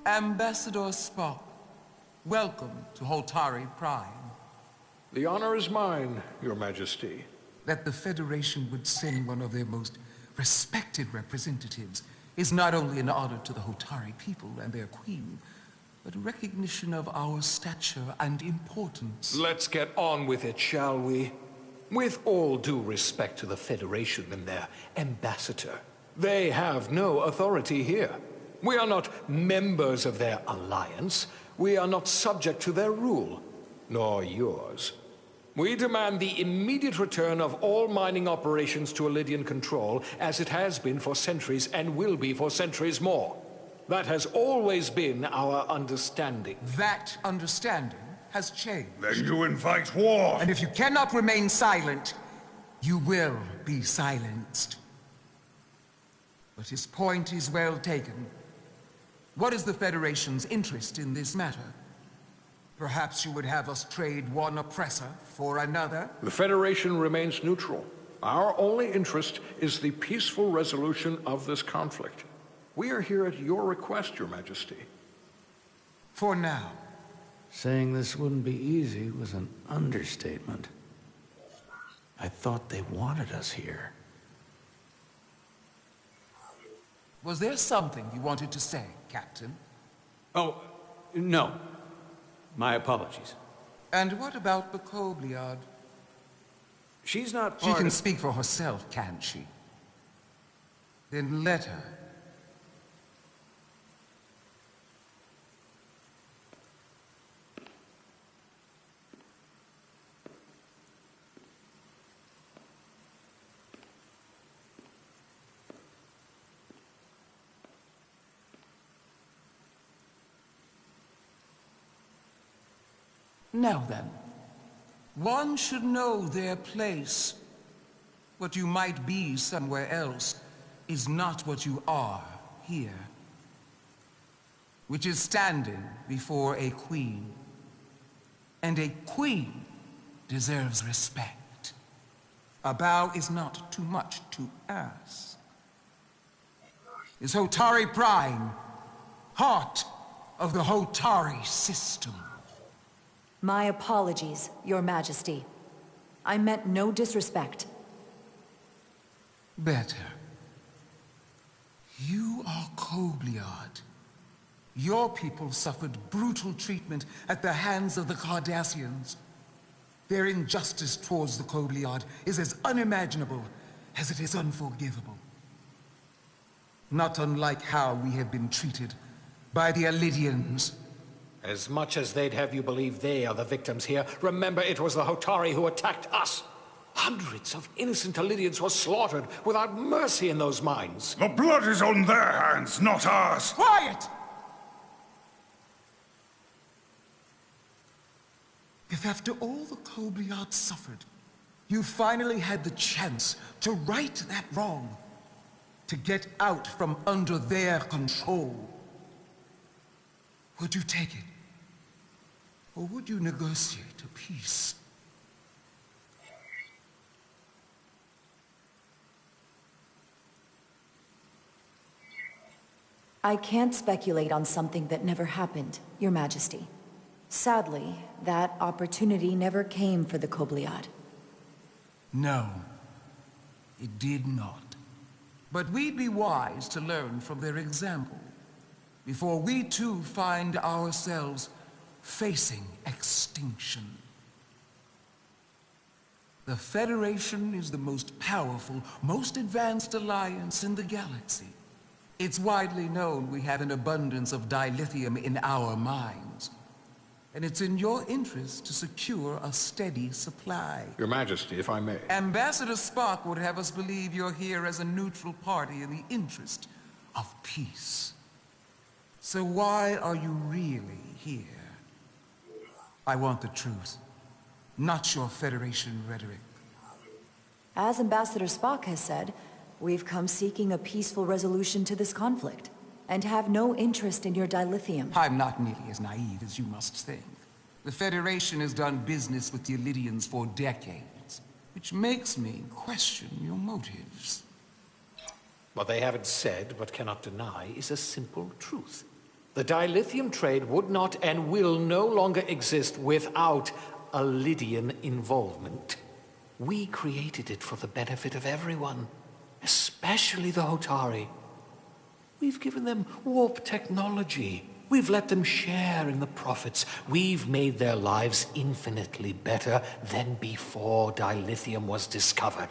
Ambassador Spock, welcome to Hotari Prime. The honor is mine, Your Majesty. That the Federation would send one of their most respected representatives is not only an honor to the Hotari people and their queen, but a recognition of our stature and importance. Let's get on with it, shall we? With all due respect to the Federation and their ambassador, they have no authority here. We are not members of their alliance. We are not subject to their rule, nor yours. We demand the immediate return of all mining operations to Illidian control, as it has been for centuries and will be for centuries more. That has always been our understanding. That understanding has changed. Then you invite war! And if you cannot remain silent, you will be silenced. But his point is well taken. What is the Federation's interest in this matter? Perhaps you would have us trade one oppressor for another? The Federation remains neutral. Our only interest is the peaceful resolution of this conflict. We are here at your request, Your Majesty. For now. Saying this wouldn't be easy was an understatement. I thought they wanted us here. Was there something you wanted to say, Captain? Oh, no. My apologies. And what about the Kobliad? She's not She can speak for herself, can't she? Then let her. Now then, one should know their place. What you might be somewhere else is not what you are here. Which is standing before a queen. And a queen deserves respect. A bow is not too much to ask. Is Hotari Prime heart of the Hotari system? My apologies, Your Majesty. I meant no disrespect. Better. You are Kobliad. Your people suffered brutal treatment at the hands of the Cardassians. Their injustice towards the Kobliad is as unimaginable as it is unforgivable. Not unlike how we have been treated by the Alidians. As much as they'd have you believe they are the victims here, remember it was the Hotari who attacked us. Hundreds of innocent Alidians were slaughtered without mercy in those mines. The blood is on their hands, not ours. Quiet! If after all the Kobliad suffered, you finally had the chance to right that wrong, to get out from under their control, would you take it? Or would you negotiate a peace? I can't speculate on something that never happened, Your Majesty. Sadly, that opportunity never came for the Kobliad. No, it did not. But we'd be wise to learn from their example, before we too find ourselves facing extinction. The Federation is the most powerful, most advanced alliance in the galaxy. It's widely known we have an abundance of dilithium in our mines. And it's in your interest to secure a steady supply. Your Majesty, if I may. Ambassador Spock would have us believe you're here as a neutral party in the interest of peace. So why are you really here? I want the truth, not your Federation rhetoric. As Ambassador Spock has said, we've come seeking a peaceful resolution to this conflict, and have no interest in your dilithium. I'm not nearly as naive as you must think. The Federation has done business with the Alidians for decades, which makes me question your motives. What they haven't said, but cannot deny, is a simple truth. The dilithium trade would not and will no longer exist without Alidian involvement. We created it for the benefit of everyone, especially the Hotari. We've given them warp technology. We've let them share in the profits. We've made their lives infinitely better than before dilithium was discovered.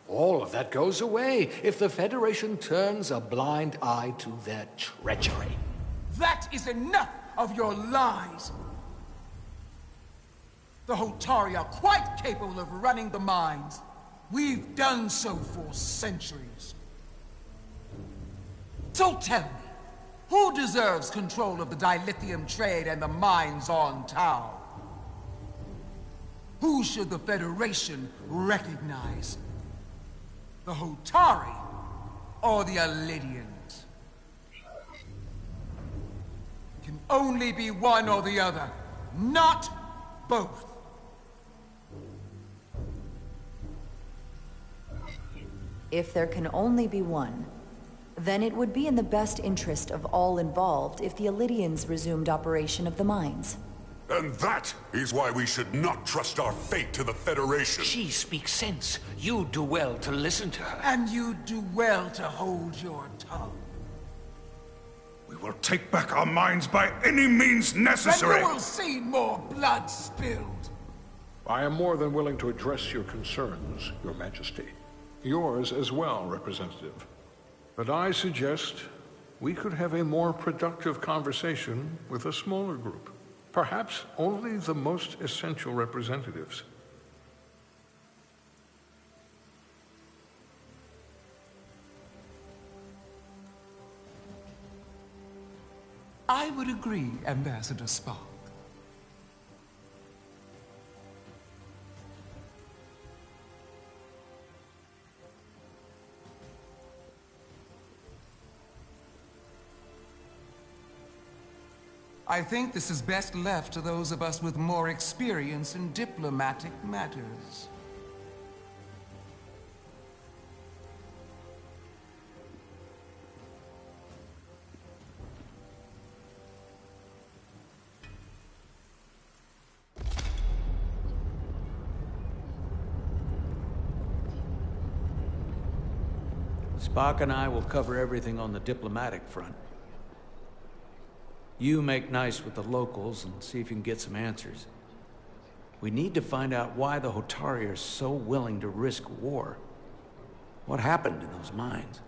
All of that goes away if the Federation turns a blind eye to their treachery. That is enough of your lies! The Hotari are quite capable of running the mines. We've done so for centuries. So tell me, who deserves control of the dilithium trade and the mines on Tau? Who should the Federation recognize? The Hotari or the Alidians? It can only be one or the other, not both. If there can only be one, then it would be in the best interest of all involved if the Alidians resumed operation of the mines. And that is why we should not trust our fate to the Federation. She speaks sense. You do well to listen to her. And you do well to hold your tongue. We will take back our minds by any means necessary. And you will see more blood spilled. I am more than willing to address your concerns, Your Majesty. Yours as well, Representative. But I suggest we could have a more productive conversation with a smaller group. Perhaps only the most essential representatives. I would agree, Ambassador Spock. I think this is best left to those of us with more experience in diplomatic matters. Spock and I will cover everything on the diplomatic front. You make nice with the locals and see if you can get some answers. We need to find out why the Hotari are so willing to risk war. What happened in those mines?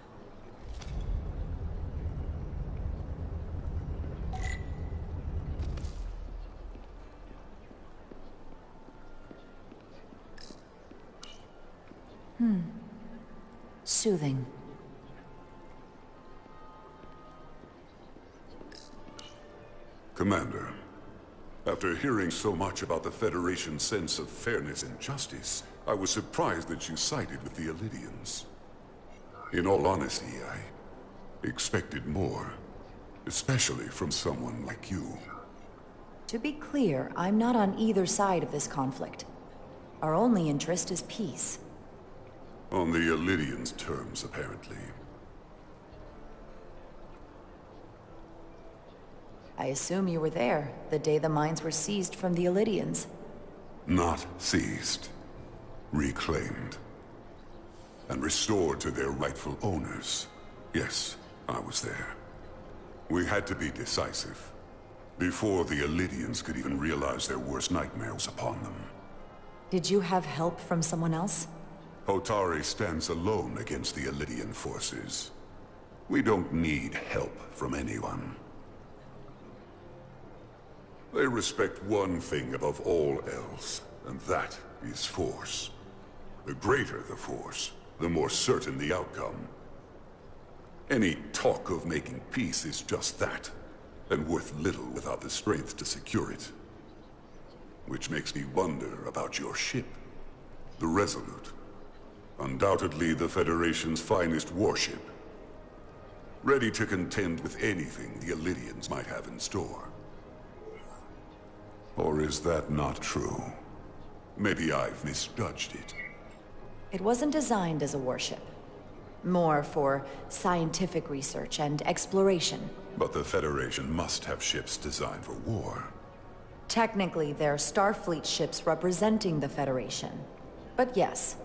Soothing. Commander, after hearing so much about the Federation's sense of fairness and justice, I was surprised that you sided with the Illidians. In all honesty, I expected more, especially from someone like you. To be clear, I'm not on either side of this conflict. Our only interest is peace. On the Illidians' terms, apparently. I assume you were there, the day the mines were seized from the Illidians. Not seized. Reclaimed. And restored to their rightful owners. Yes, I was there. We had to be decisive. Before the Illidians could even realize their worst nightmare was upon them. Did you have help from someone else? Hotari stands alone against the Illidian forces. We don't need help from anyone. They respect one thing above all else, and that is force. The greater the force, the more certain the outcome. Any talk of making peace is just that, and worth little without the strength to secure it. Which makes me wonder about your ship, the Resolute. Undoubtedly the Federation's finest warship. Ready to contend with anything the Illidians might have in store. Or is that not true? Maybe I've misjudged it. It wasn't designed as a warship. More for scientific research and exploration. But the Federation must have ships designed for war. Technically, they're Starfleet ships representing the Federation. But yes.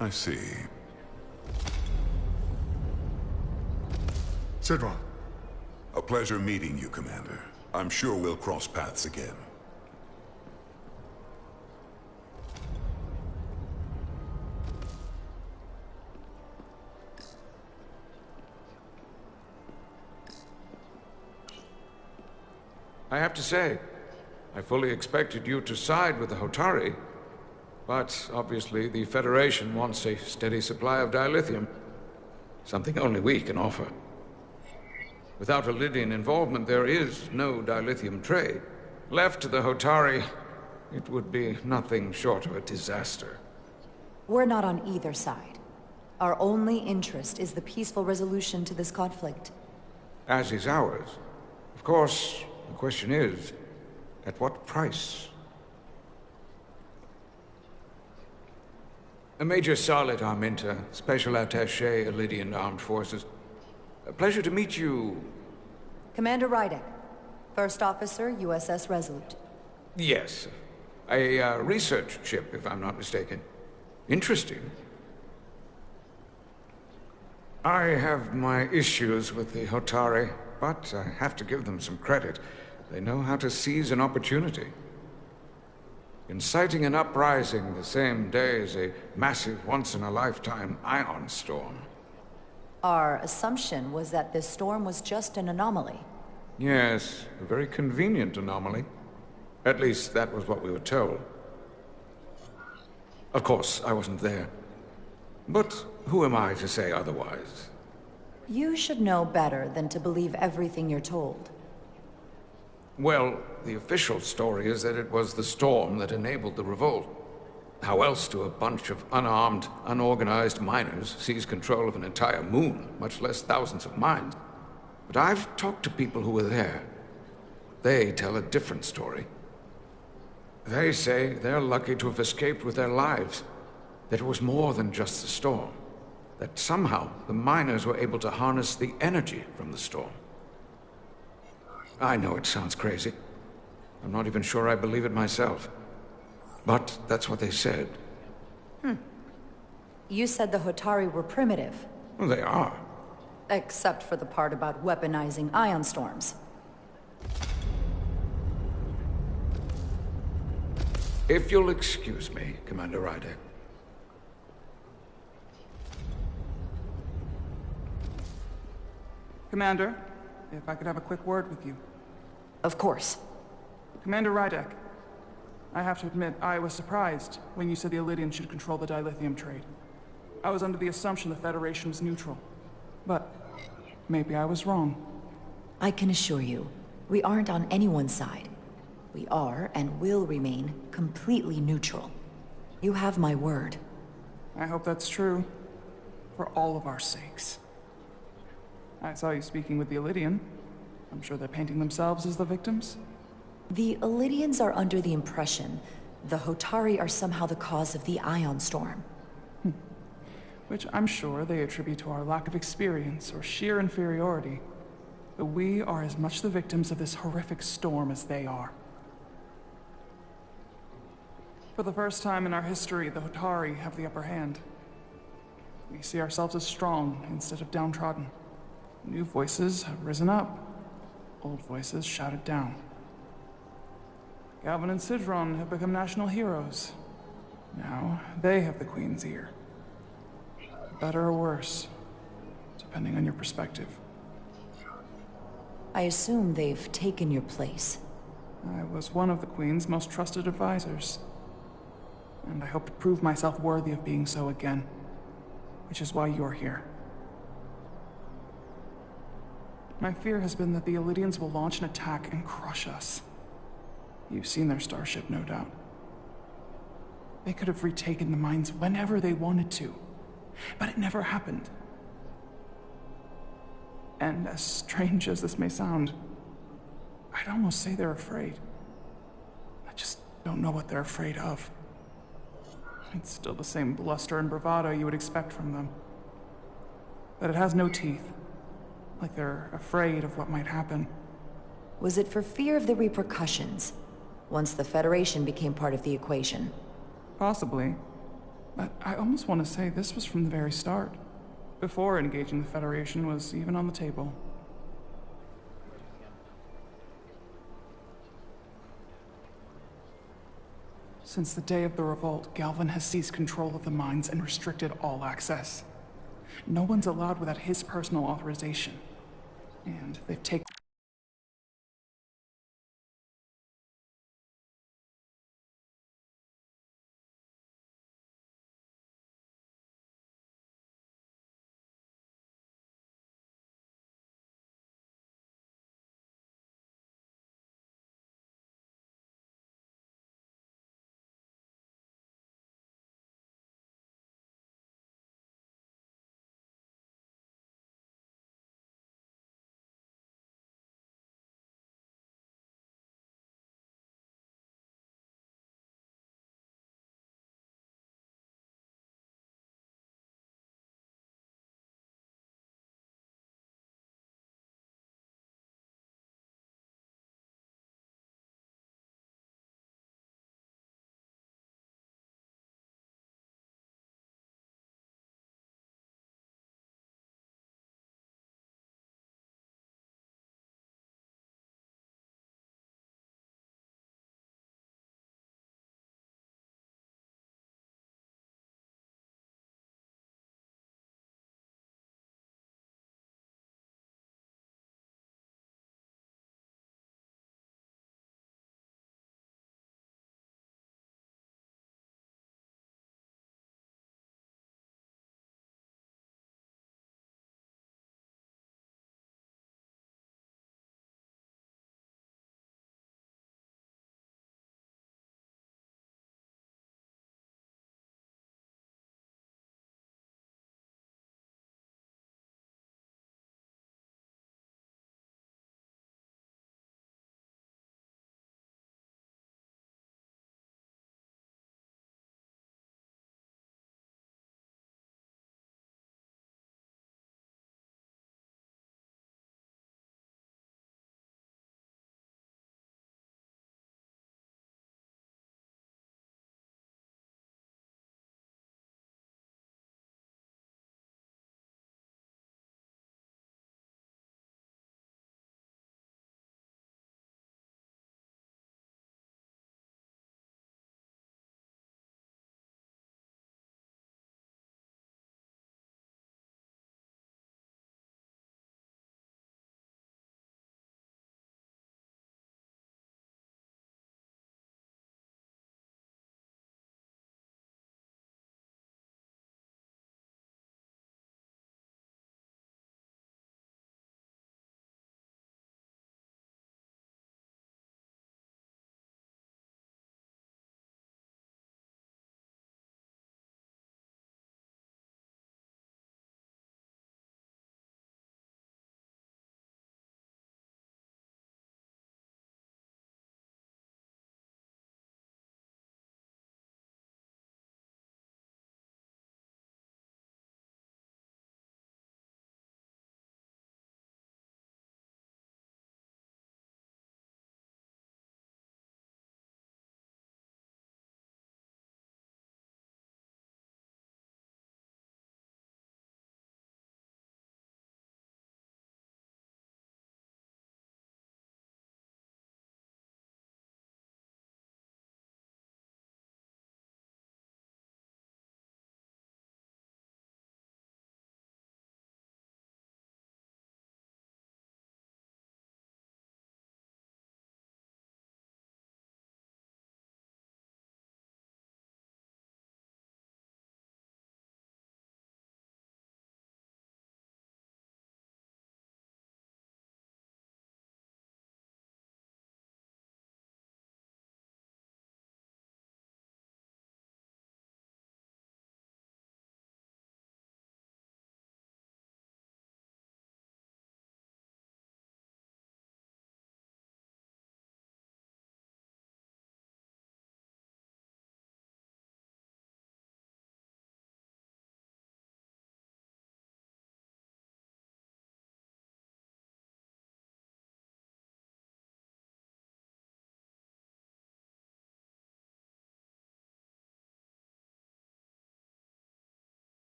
I see. Sidron. A pleasure meeting you, Commander. I'm sure we'll cross paths again. I have to say, I fully expected you to side with the Hotari. But obviously the Federation wants a steady supply of dilithium. Something only we can offer. Without Illidian involvement, there is no dilithium trade. Left to the Hotari, it would be nothing short of a disaster. We're not on either side. Our only interest is the peaceful resolution to this conflict. As is ours. Of course, the question is, at what price? Major Sarlet Arminta, Special Attaché, Illidian Armed Forces. A pleasure to meet you. Commander Rydek, First Officer, USS Resolute. Yes. A research ship, if I'm not mistaken. Interesting. I have my issues with the Hotari, but I have to give them some credit. They know how to seize an opportunity. Inciting an uprising the same day as a massive, once-in-a-lifetime ion storm. Our assumption was that this storm was just an anomaly. Yes, a very convenient anomaly. At least that was what we were told. Of course, I wasn't there. But who am I to say otherwise? You should know better than to believe everything you're told. Well, the official story is that it was the storm that enabled the revolt. How else do a bunch of unarmed, unorganized miners seize control of an entire moon, much less thousands of mines? But I've talked to people who were there. They tell a different story. They say they're lucky to have escaped with their lives. That it was more than just the storm. That somehow the miners were able to harness the energy from the storm. I know it sounds crazy. I'm not even sure I believe it myself. But that's what they said. You said the Hotari were primitive. Well, they are. Except for the part about weaponizing ion storms. If you'll excuse me, Commander Ryder. Commander, if I could have a quick word with you. Of course. Commander Rydek, I have to admit, I was surprised when you said the Illidians should control the dilithium trade. I was under the assumption the Federation was neutral. But maybe I was wrong. I can assure you, we aren't on anyone's side. We are, and will remain, completely neutral. You have my word. I hope that's true. For all of our sakes. I saw you speaking with the Illidian. I'm sure they're painting themselves as the victims. The Illidians are under the impression the Hotari are somehow the cause of the ion storm. Which I'm sure they attribute to our lack of experience or sheer inferiority. But we are as much the victims of this horrific storm as they are. For the first time in our history, the Hotari have the upper hand. We see ourselves as strong instead of downtrodden. New voices have risen up. Old voices shouted down. Galvin and Sidron have become national heroes. Now, they have the Queen's ear. Better or worse, depending on your perspective. I assume they've taken your place. I was one of the Queen's most trusted advisors. And I hope to prove myself worthy of being so again. Which is why you're here. My fear has been that the Illidians will launch an attack and crush us. You've seen their starship, no doubt. They could have retaken the mines whenever they wanted to, but it never happened. And as strange as this may sound, I'd almost say they're afraid. I just don't know what they're afraid of. It's still the same bluster and bravado you would expect from them. But it has no teeth. Like they're afraid of what might happen. Was it for fear of the repercussions, once the Federation became part of the equation? Possibly. But I almost want to say this was from the very start. Before engaging the Federation was even on the table. Since the day of the revolt, Galvin has seized control of the mines and restricted all access. No one's allowed without his personal authorization. And they've taken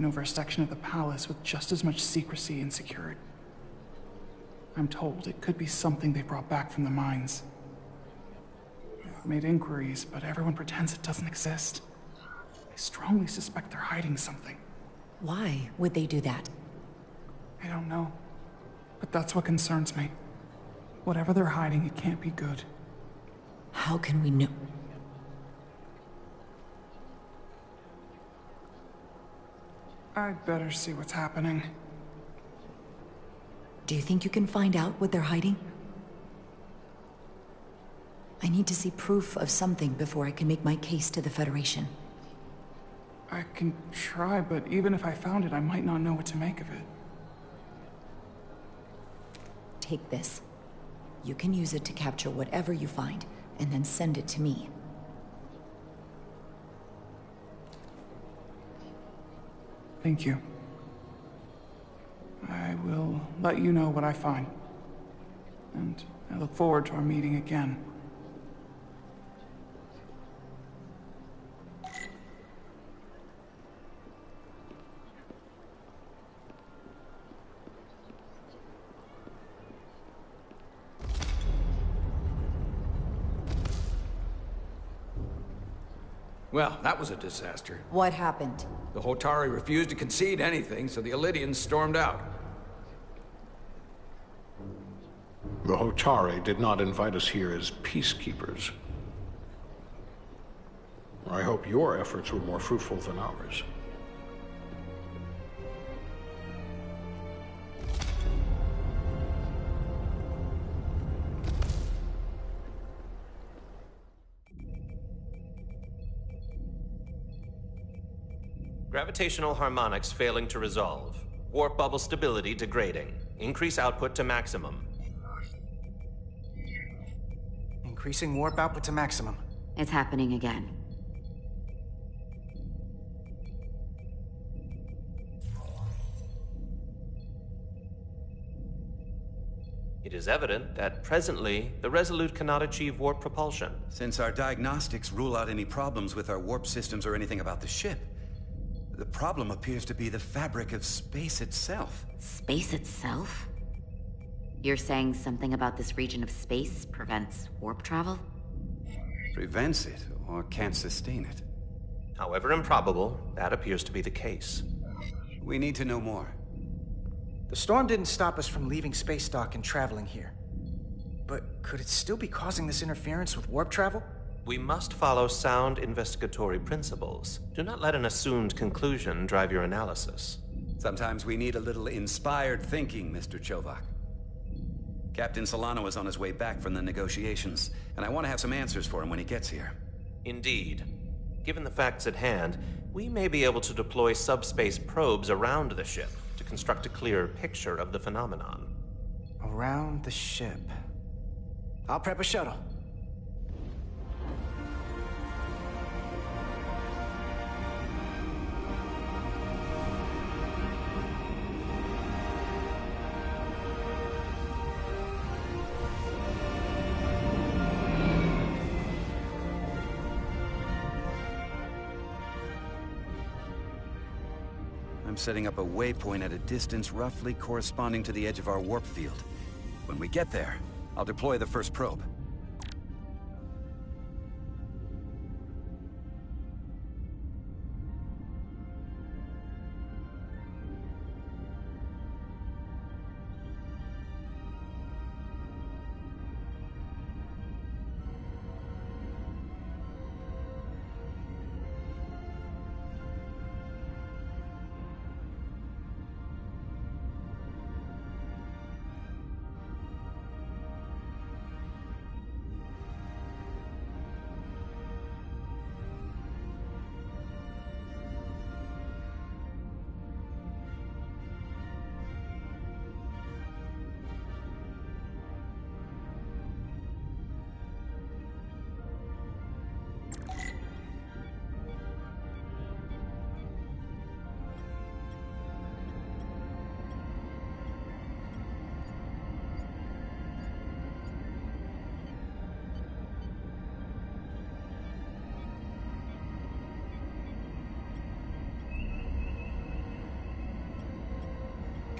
over a section of the palace with just as much secrecy and secured. I'm told it could be something they brought back from the mines. I've made inquiries, but everyone pretends it doesn't exist. I strongly suspect they're hiding something. Why would they do that? I don't know. But that's what concerns me. Whatever they're hiding, it can't be good. How can we know? I'd better see what's happening. Do you think you can find out what they're hiding? I need to see proof of something before I can make my case to the Federation. I can try, but even if I found it, I might not know what to make of it. Take this. You can use it to capture whatever you find, and then send it to me. Thank you. I will let you know what I find. And I look forward to our meeting again. Well, that was a disaster. What happened? The Hotari refused to concede anything, so the Elydians stormed out. The Hotari did not invite us here as peacekeepers. I hope your efforts were more fruitful than ours. Gravitational harmonics failing to resolve. Warp bubble stability degrading. Increase output to maximum. Increasing warp output to maximum. It's happening again. It is evident that presently, the Resolute cannot achieve warp propulsion. Since our diagnostics rule out any problems with our warp systems or anything about the ship, the problem appears to be the fabric of space itself. Space itself? You're saying something about this region of space prevents warp travel? Prevents it, or can't sustain it. However improbable, that appears to be the case. We need to know more. The storm didn't stop us from leaving space dock and traveling here. But could it still be causing this interference with warp travel? We must follow sound investigatory principles. Do not let an assumed conclusion drive your analysis. Sometimes we need a little inspired thinking, Mr. Chovak. Captain Solano is on his way back from the negotiations, and I want to have some answers for him when he gets here. Indeed. Given the facts at hand, we may be able to deploy subspace probes around the ship to construct a clearer picture of the phenomenon. Around the ship. I'll prep a shuttle. I'm setting up a waypoint at a distance roughly corresponding to the edge of our warp field. When we get there, I'll deploy the first probe.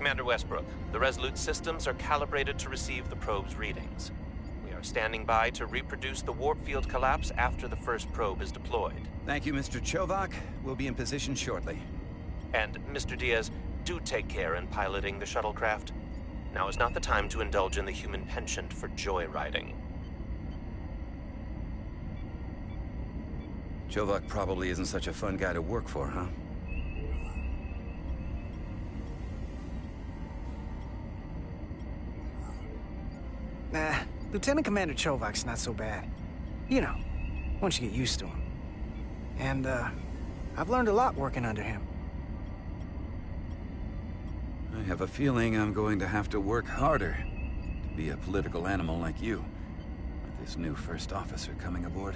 Commander Westbrook, the Resolute systems are calibrated to receive the probe's readings. We are standing by to reproduce the warp field collapse after the first probe is deployed. Thank you, Mr. Chovak. We'll be in position shortly. And, Mr. Diaz, do take care in piloting the shuttlecraft. Now is not the time to indulge in the human penchant for joyriding. Chovak probably isn't such a fun guy to work for, huh? Nah, Lieutenant Commander Chovak's not so bad. You know, once you get used to him. And, I've learned a lot working under him. I have a feeling I'm going to have to work harder to be a political animal like you, with this new first officer coming aboard.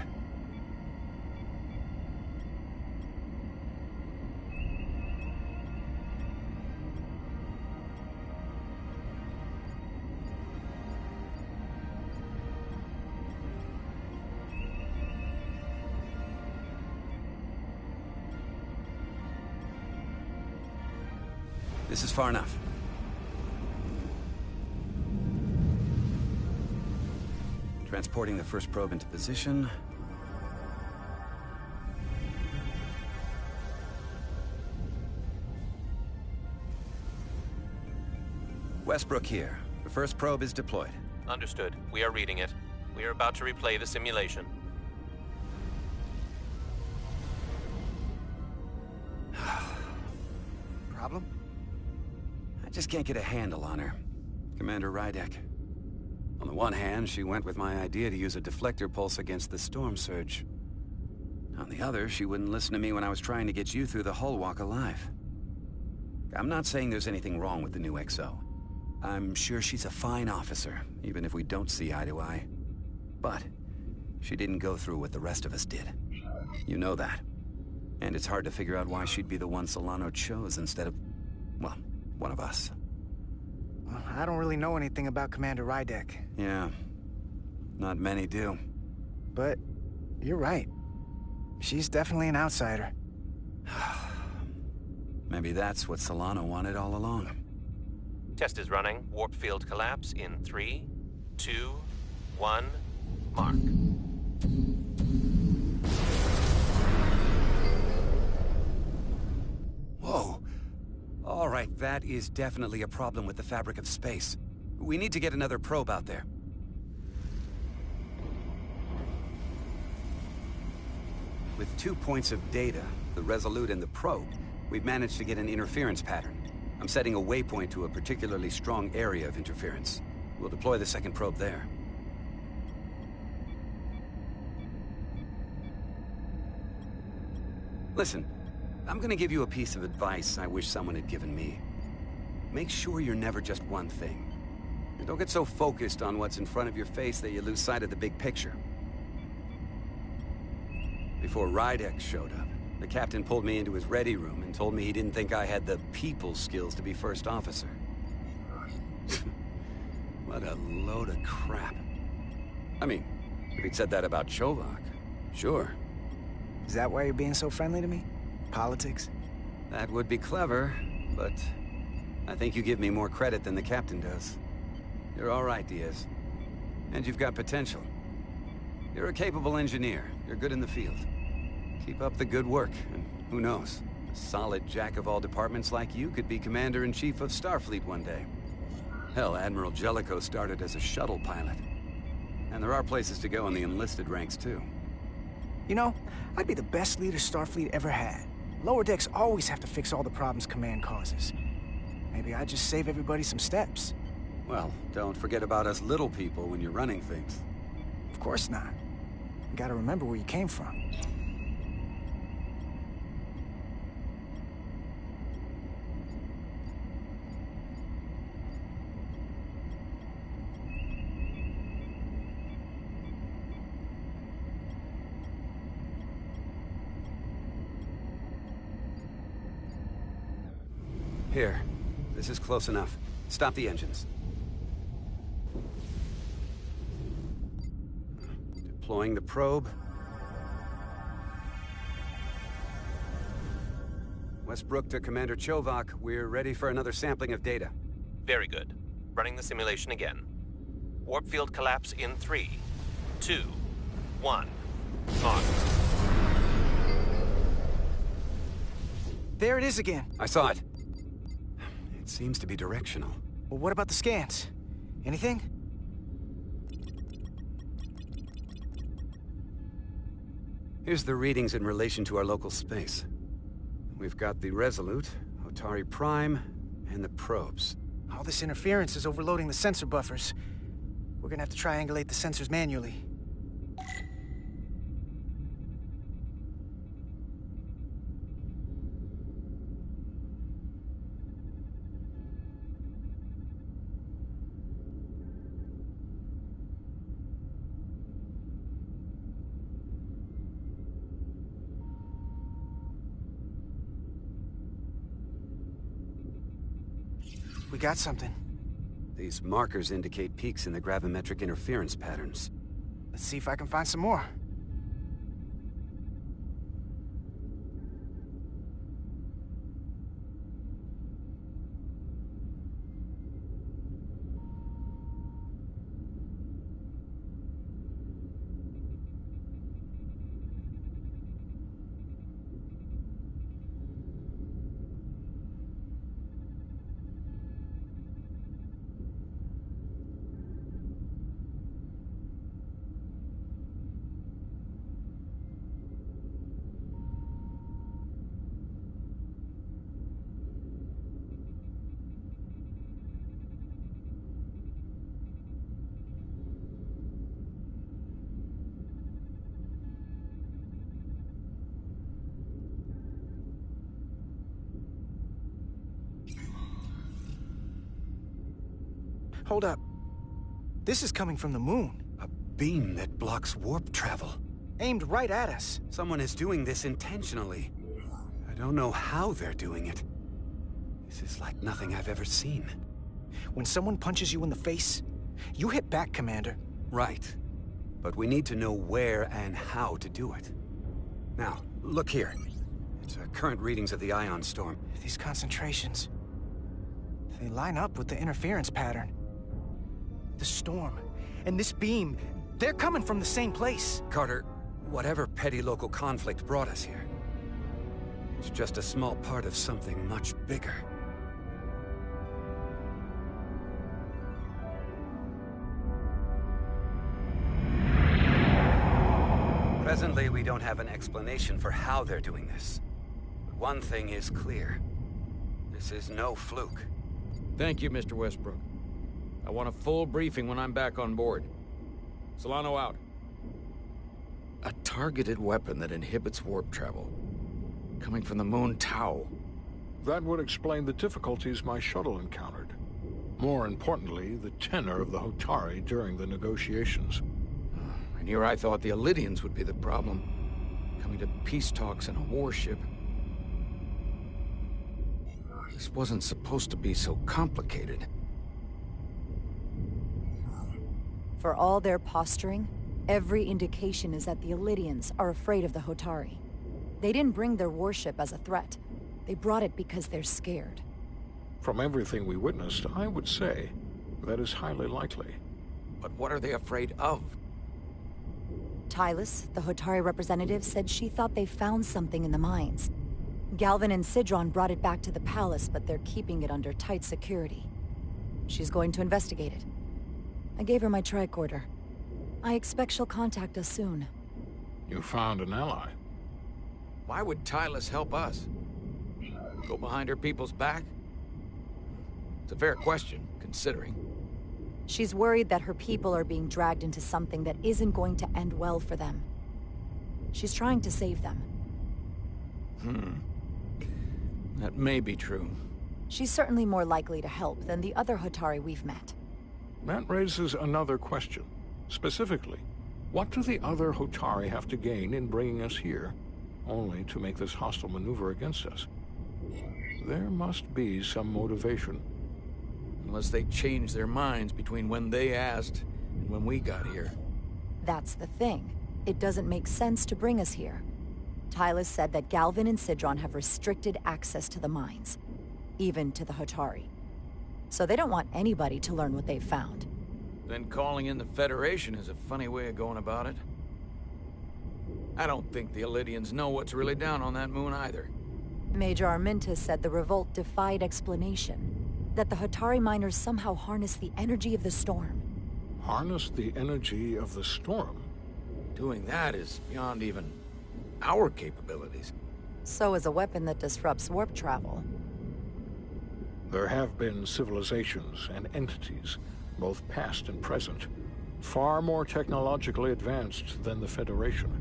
This is far enough. Transporting the first probe into position. Westbrook here. The first probe is deployed. Understood. We are reading it. We are about to replay the simulation. Problem? I just can't get a handle on her. Commander Rydek. On the one hand, she went with my idea to use a deflector pulse against the storm surge. On the other, she wouldn't listen to me when I was trying to get you through the hull walk alive. I'm not saying there's anything wrong with the new XO. I'm sure she's a fine officer, even if we don't see eye to eye. But she didn't go through what the rest of us did. You know that. And it's hard to figure out why she'd be the one Solano chose instead of, well, one of us. Well, I don't really know anything about Commander Rydek. Yeah. Not many do. But you're right. She's definitely an outsider. Maybe that's what Solano wanted all along. Test is running. Warp field collapse in 3, 2, 1, mark. Whoa. All right, that is definitely a problem with the fabric of space. We need to get another probe out there. With 2 points of data, the Resolute and the probe, we've managed to get an interference pattern. I'm setting a waypoint to a particularly strong area of interference. We'll deploy the second probe there. Listen, I'm gonna give you a piece of advice I wish someone had given me. Make sure you're never just one thing. And don't get so focused on what's in front of your face that you lose sight of the big picture. Before Rydek showed up, the captain pulled me into his ready room and told me he didn't think I had the people skills to be first officer. What a load of crap. I mean, if he'd said that about Chovak, sure. Is that why you're being so friendly to me? Politics? That would be clever, but I think you give me more credit than the captain does. You're all right, Diaz. And you've got potential. You're a capable engineer. You're good in the field. Keep up the good work, and who knows? A solid jack of all departments like you could be Commander-in-Chief of Starfleet one day. Hell, Admiral Jellicoe started as a shuttle pilot. And there are places to go in the enlisted ranks, too. You know, I'd be the best leader Starfleet ever had. Lower decks always have to fix all the problems Command causes. Maybe I'd just save everybody some steps. Well, don't forget about us little people when you're running things. Of course not. You gotta remember where you came from. Here. This is close enough. Stop the engines. Deploying the probe. Westbrook to Commander Chovak. We're ready for another sampling of data. Very good. Running the simulation again. Warp field collapse in 3, 2, 1. On. There it is again. I saw it. It seems to be directional. Well, what about the scans? Anything? Here's the readings in relation to our local space. We've got the Resolute, Otari Prime, and the probes. All this interference is overloading the sensor buffers. We're gonna have to triangulate the sensors manually. We got something. These markers indicate peaks in the gravimetric interference patterns. Let's see if I can find some more. Hold up. This is coming from the moon. A beam that blocks warp travel. Aimed right at us. Someone is doing this intentionally. I don't know how they're doing it. This is like nothing I've ever seen. When someone punches you in the face, you hit back, Commander. Right. But we need to know where and how to do it. Now, look here. It's current readings of the ion storm. These concentrations, they line up with the interference pattern. The storm and this beam, they're coming from the same place. Carter, whatever petty local conflict brought us here, it's just a small part of something much bigger. Presently, we don't have an explanation for how they're doing this. But one thing is clear. This is no fluke. Thank you, Mr. Westbrook. I want a full briefing when I'm back on board. Solano out. A targeted weapon that inhibits warp travel. Coming from the moon Tau. That would explain the difficulties my shuttle encountered. More importantly, the tenor of the Hotari during the negotiations. And here I thought the Elydians would be the problem. Coming to peace talks in a warship. This wasn't supposed to be so complicated. For all their posturing, every indication is that the Elydians are afraid of the Hotari. They didn't bring their warship as a threat. They brought it because they're scared. From everything we witnessed, I would say that is highly likely. But what are they afraid of? Tylus, the Hotari representative, said she thought they found something in the mines. Galvin and Sidron brought it back to the palace, but they're keeping it under tight security. She's going to investigate it. I gave her my tricorder. I expect she'll contact us soon. You found an ally. Why would Tylus help us? Go behind her people's back? It's a fair question, considering. She's worried that her people are being dragged into something that isn't going to end well for them. She's trying to save them. That may be true. She's certainly more likely to help than the other Hotari we've met. That raises another question. Specifically, what do the other Hotari have to gain in bringing us here, only to make this hostile maneuver against us? There must be some motivation. Unless they changed their minds between when they asked and when we got here. That's the thing. It doesn't make sense to bring us here. Tylus said that Galvin and Sidron have restricted access to the mines, even to the Hotari. So they don't want anybody to learn what they've found. Then calling in the Federation is a funny way of going about it. I don't think the Elydians know what's really down on that moon either. Major Armintas said the revolt defied explanation. That the Hotari miners somehow harness the energy of the storm. Harness the energy of the storm? Doing that is beyond even our capabilities. So is a weapon that disrupts warp travel. There have been civilizations and entities, both past and present, far more technologically advanced than the Federation.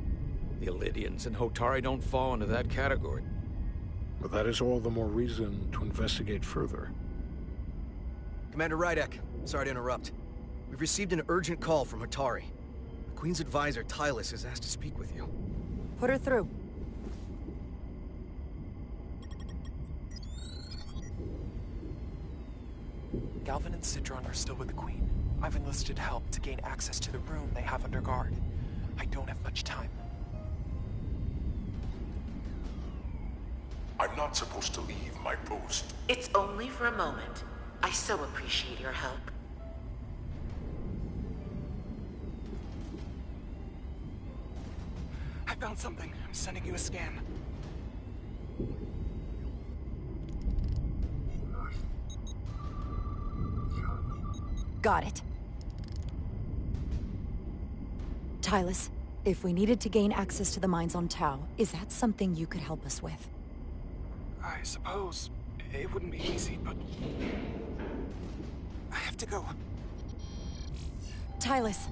The Elydians and Hotari don't fall into that category. But that is all the more reason to investigate further. Commander Rydek, sorry to interrupt. We've received an urgent call from Hotari. The Queen's advisor, Tylus, has asked to speak with you. Put her through. Galvin and Sidron are still with the Queen. I've enlisted help to gain access to the room they have under guard. I don't have much time. I'm not supposed to leave my post. It's only for a moment. I so appreciate your help. I found something. I'm sending you a scan. Got it. Tylus, if we needed to gain access to the mines on Tau, is that something you could help us with? I suppose it wouldn't be easy, but I have to go. Tylus.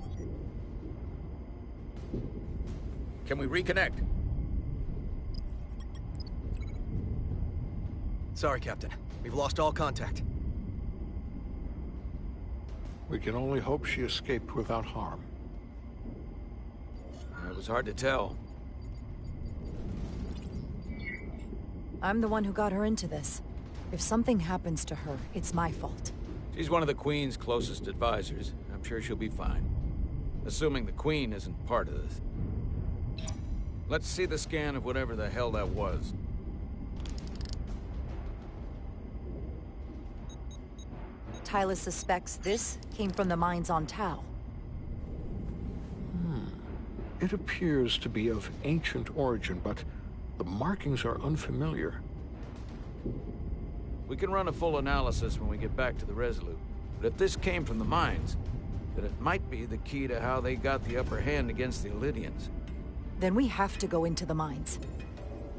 Can we reconnect? Sorry, Captain. We've lost all contact. We can only hope she escaped without harm. It was hard to tell. I'm the one who got her into this. If something happens to her, it's my fault. She's one of the Queen's closest advisors. I'm sure she'll be fine. Assuming the Queen isn't part of this. Let's see the scan of whatever the hell that was. Tylus suspects this came from the mines on Tau. It appears to be of ancient origin, but the markings are unfamiliar. We can run a full analysis when we get back to the Resolute. But if this came from the mines, then it might be the key to how they got the upper hand against the Elydians. Then we have to go into the mines.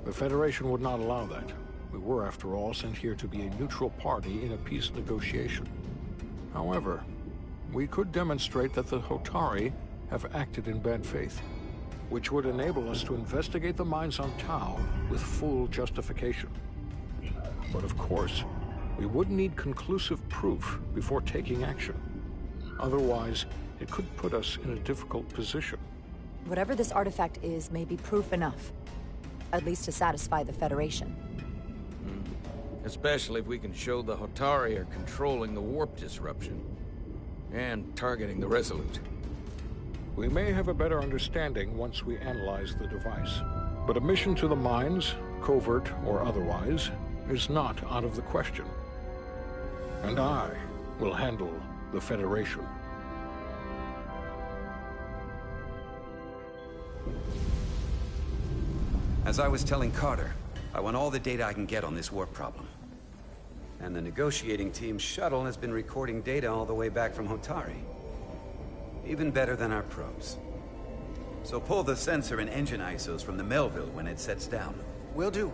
The Federation would not allow that. We were, after all, sent here to be a neutral party in a peace negotiation. However, we could demonstrate that the Hotari have acted in bad faith, which would enable us to investigate the mines on Tau with full justification. But of course, we would need conclusive proof before taking action. Otherwise, it could put us in a difficult position. Whatever this artifact is may be proof enough. At least to satisfy the Federation. Especially if we can show the Hotari are controlling the warp disruption. And targeting the Resolute. We may have a better understanding once we analyze the device. But a mission to the mines, covert or otherwise, is not out of the question. And I will handle the Federation. As I was telling Carter, I want all the data I can get on this warp problem. And the negotiating team's shuttle has been recording data all the way back from Hotari. Even better than our probes. So pull the sensor and engine ISOs from the Melville when it sets down. Will do.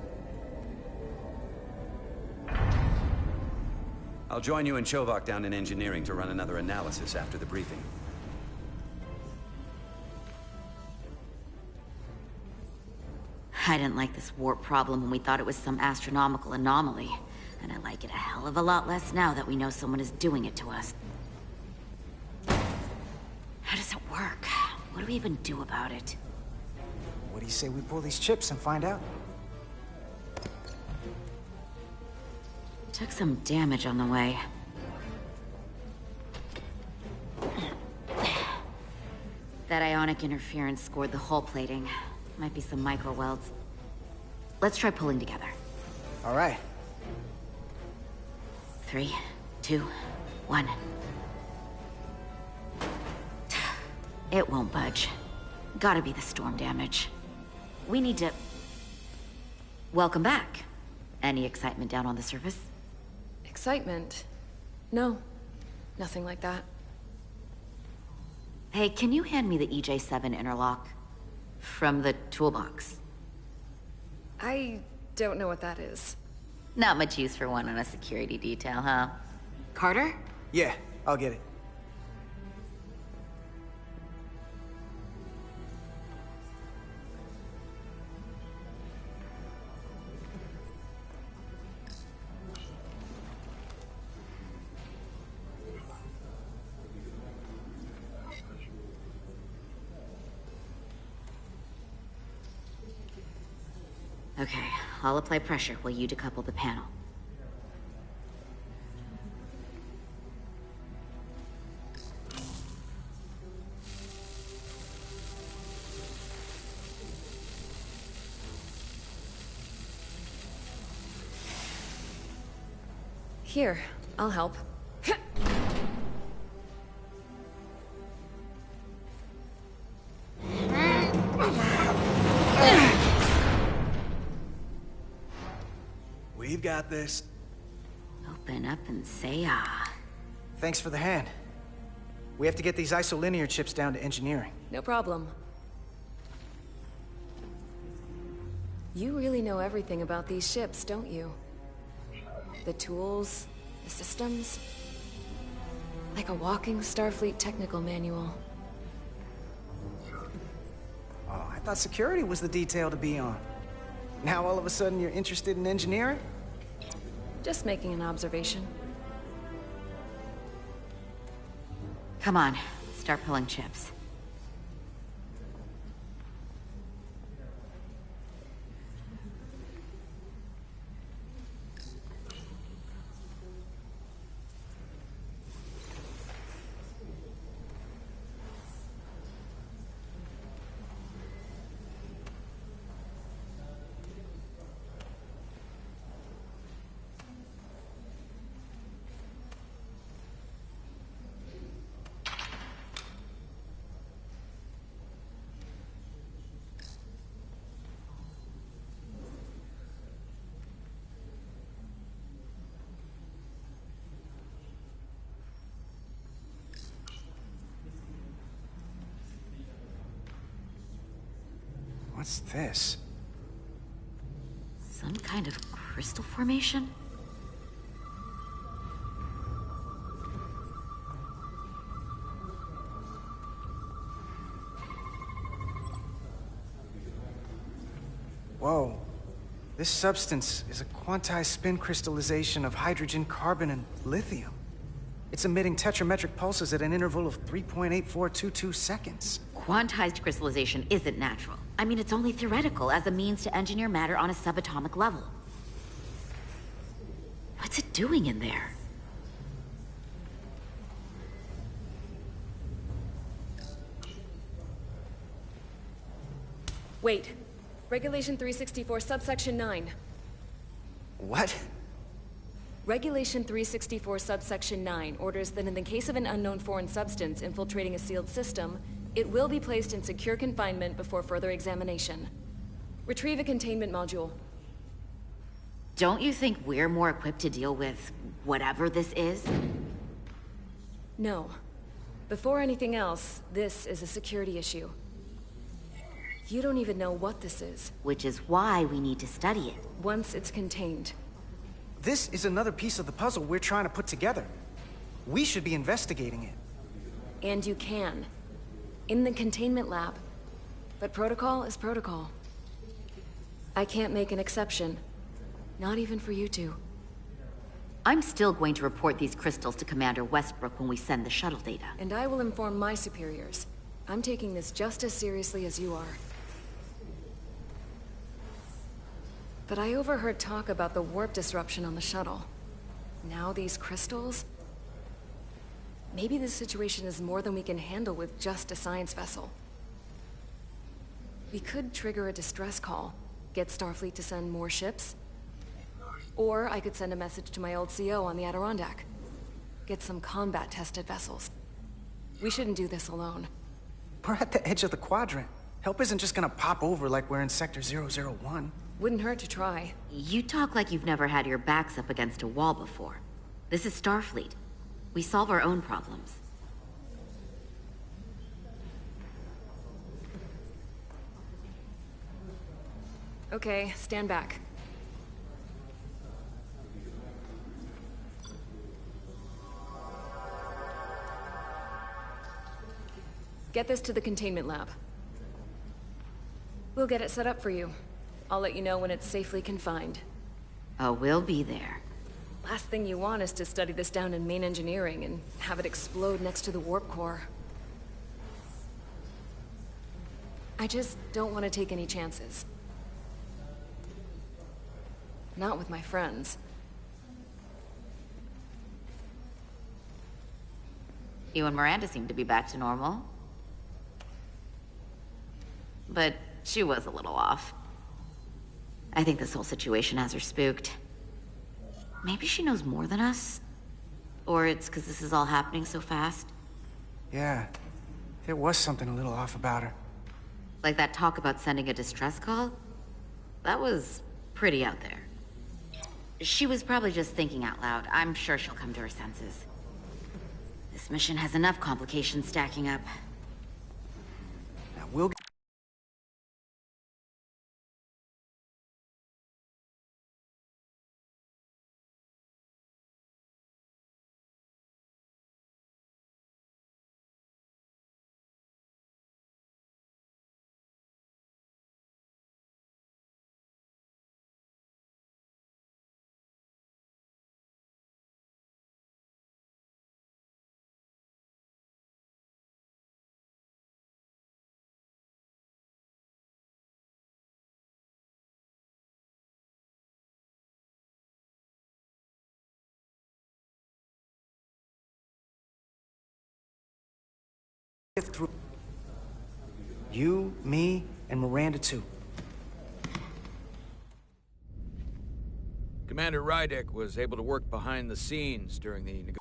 I'll join you and Chovak down in engineering to run another analysis after the briefing. I didn't like this warp problem when we thought it was some astronomical anomaly. And I like it a hell of a lot less now that we know someone is doing it to us. How does it work? What do we even do about it? What do you say we pull these chips and find out? Took some damage on the way. That ionic interference scored the hull plating. Might be some micro welds. let's try pulling together. All right. 3, 2, 1. It won't budge. Gotta be the storm damage. We need to... Welcome back. Any excitement down on the surface? Excitement? No. Nothing like that. Hey, can you hand me the EJ7 interlock? From the toolbox. I don't know what that is. Not much use for one on a security detail, huh? Carter? Yeah, I'll get it. Okay, I'll apply pressure while you decouple the panel. Here, I'll help. We've got this. Open up and say ah. Thanks for the hand. We have to get these isolinear chips down to engineering. No problem. You really know everything about these ships, don't you? The tools, the systems. Like a walking Starfleet technical manual. Oh, I thought security was the detail to be on. Now all of a sudden you're interested in engineering? Just making an observation. Come on, start pulling chips. What's this? Some kind of crystal formation? Whoa. This substance is a quantized spin crystallization of hydrogen, carbon, and lithium. It's emitting tetrametric pulses at an interval of 3.8422 seconds. Quantized crystallization isn't natural. I mean, it's only theoretical as a means to engineer matter on a subatomic level. What's it doing in there? Wait. Regulation 364, subsection 9. What? Regulation 364, subsection 9 orders that in the case of an unknown foreign substance infiltrating a sealed system, it will be placed in secure confinement before further examination. Retrieve a containment module. Don't you think we're more equipped to deal with whatever this is? No. Before anything else, this is a security issue. You don't even know what this is. Which is why we need to study it. Once it's contained. This is another piece of the puzzle we're trying to put together. We should be investigating it. And you can. In the containment lab. But protocol is protocol. I can't make an exception. Not even for you two. I'm still going to report these crystals to Commander Westbrook when we send the shuttle data. And I will inform my superiors. I'm taking this just as seriously as you are. But I overheard talk about the warp disruption on the shuttle. Now these crystals? Maybe this situation is more than we can handle with just a science vessel. We could trigger a distress call. Get Starfleet to send more ships. Or I could send a message to my old CO on the Adirondack. Get some combat-tested vessels. We shouldn't do this alone. We're at the edge of the quadrant. Help isn't just gonna pop over like we're in Sector 001. Wouldn't hurt to try. You talk like you've never had your backs up against a wall before. This is Starfleet. We solve our own problems. Okay, stand back. Get this to the containment lab. We'll get it set up for you. I'll let you know when it's safely confined. Oh, we'll be there. Last thing you want is to study this down in main engineering and have it explode next to the warp core. I just don't want to take any chances. Not with my friends. You and Miranda seem to be back to normal. But she was a little off. I think this whole situation has her spooked. Maybe she knows more than us? Or it's because this is all happening so fast? Yeah, there was something a little off about her. Like that talk about sending a distress call? That was pretty out there. She was probably just thinking out loud. I'm sure she'll come to her senses. This mission has enough complications stacking up. Now we'll get through. You, me, and Miranda too. Commander Rydek was able to work behind the scenes during the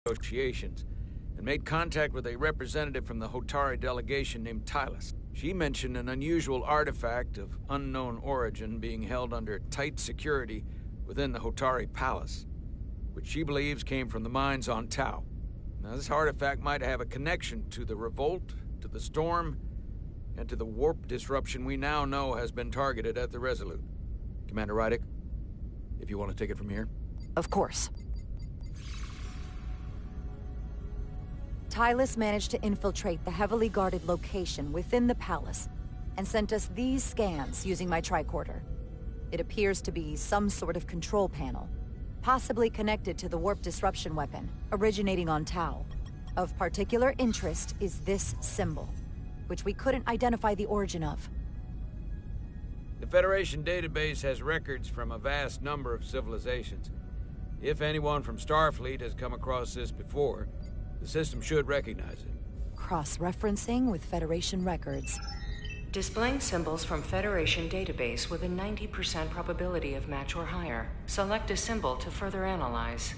negotiations and made contact with a representative from the Hotari delegation named Tylus. She mentioned an unusual artifact of unknown origin being held under tight security within the Hotari Palace, which she believes came from the mines on Tau. Now, this artifact might have a connection to the revolt, to the storm, and to the warp disruption we now know has been targeted at the Resolute. Commander Rydek, if you want to take it from here. Of course. Tylus managed to infiltrate the heavily guarded location within the palace and sent us these scans using my tricorder. It appears to be some sort of control panel, possibly connected to the warp disruption weapon originating on Tau. Of particular interest is this symbol, which we couldn't identify the origin of. The Federation database has records from a vast number of civilizations. If anyone from Starfleet has come across this before, the system should recognize it. Cross-referencing with Federation records. Displaying symbols from Federation database with a 90% probability of match or higher. Select a symbol to further analyze.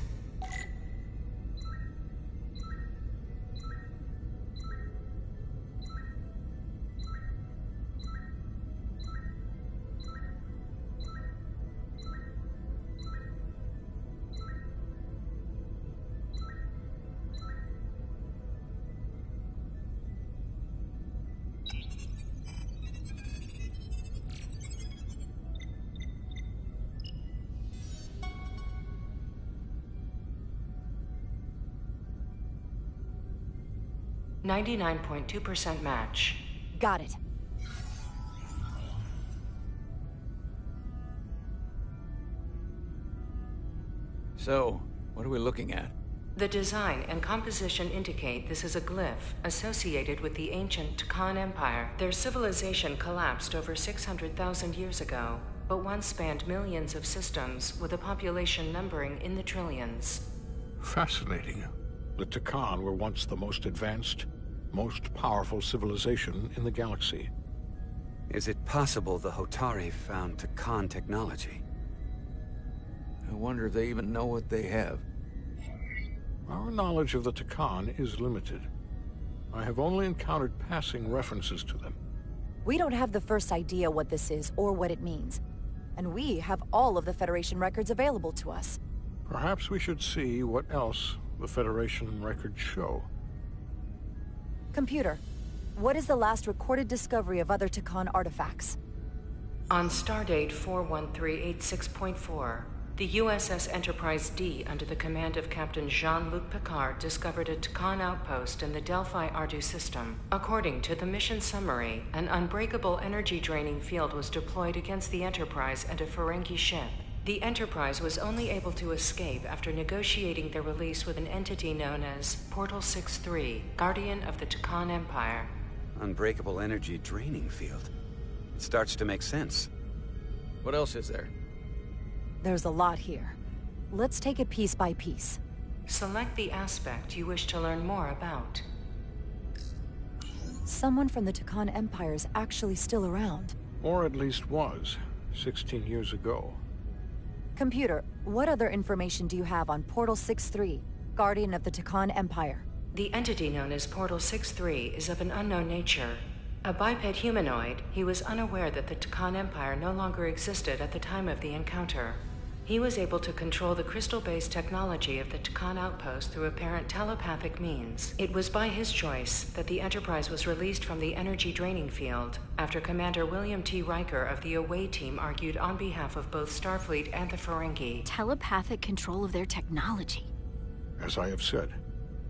99.2% match. Got it. So, what are we looking at? The design and composition indicate this is a glyph associated with the ancient Tkon Empire. Their civilization collapsed over 600,000 years ago, but once spanned millions of systems with a population numbering in the trillions. Fascinating. The Tkon were once the most advanced, most powerful civilization in the galaxy. Is it possible the Hotari found Tkon technology? I wonder if they even know what they have. Our knowledge of the Tkon is limited. I have only encountered passing references to them. We don't have the first idea what this is or what it means. And we have all of the Federation records available to us. Perhaps we should see what else the Federation records show. Computer, what is the last recorded discovery of other Tkon artifacts? On stardate 41386.4, the USS Enterprise D, under the command of Captain Jean-Luc Picard, discovered a Tkon outpost in the Delphi Ardu system. According to the mission summary, an unbreakable energy-draining field was deployed against the Enterprise and a Ferengi ship. The Enterprise was only able to escape after negotiating their release with an entity known as Portal 6-3, Guardian of the Tkon Empire. Unbreakable energy draining field. It starts to make sense. What else is there? There's a lot here. Let's take it piece by piece. Select the aspect you wish to learn more about. Someone from the Tkon Empire is actually still around. Or at least was, 16 years ago. Computer, what other information do you have on Portal 6-3, Guardian of the Tkon Empire? The entity known as Portal 6-3 is of an unknown nature. A biped humanoid, he was unaware that the Tkon Empire no longer existed at the time of the encounter. He was able to control the crystal-based technology of the Tkon outpost through apparent telepathic means. It was by his choice that the Enterprise was released from the energy draining field after Commander William T. Riker of the Away Team argued on behalf of both Starfleet and the Ferengi. Telepathic control of their technology. As I have said,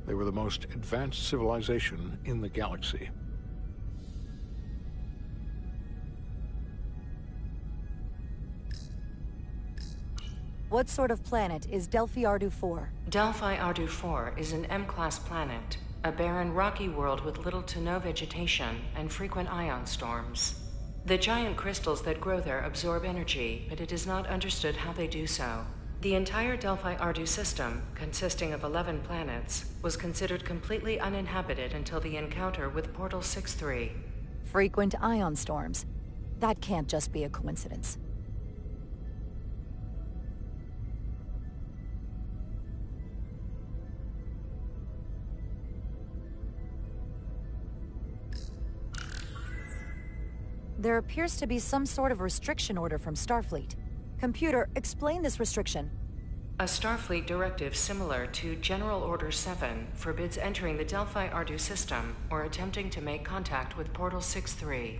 they were the most advanced civilization in the galaxy. What sort of planet is Delphi Ardu 4? Delphi Ardu 4 is an M-class planet, a barren rocky world with little to no vegetation and frequent ion storms. The giant crystals that grow there absorb energy, but it is not understood how they do so. The entire Delphi Ardu system, consisting of 11 planets, was considered completely uninhabited until the encounter with Portal 6-3. Frequent ion storms. That can't just be a coincidence. There appears to be some sort of restriction order from Starfleet. Computer, explain this restriction. A Starfleet directive similar to General Order 7 forbids entering the Delphi Ardu system or attempting to make contact with Portal 6-3.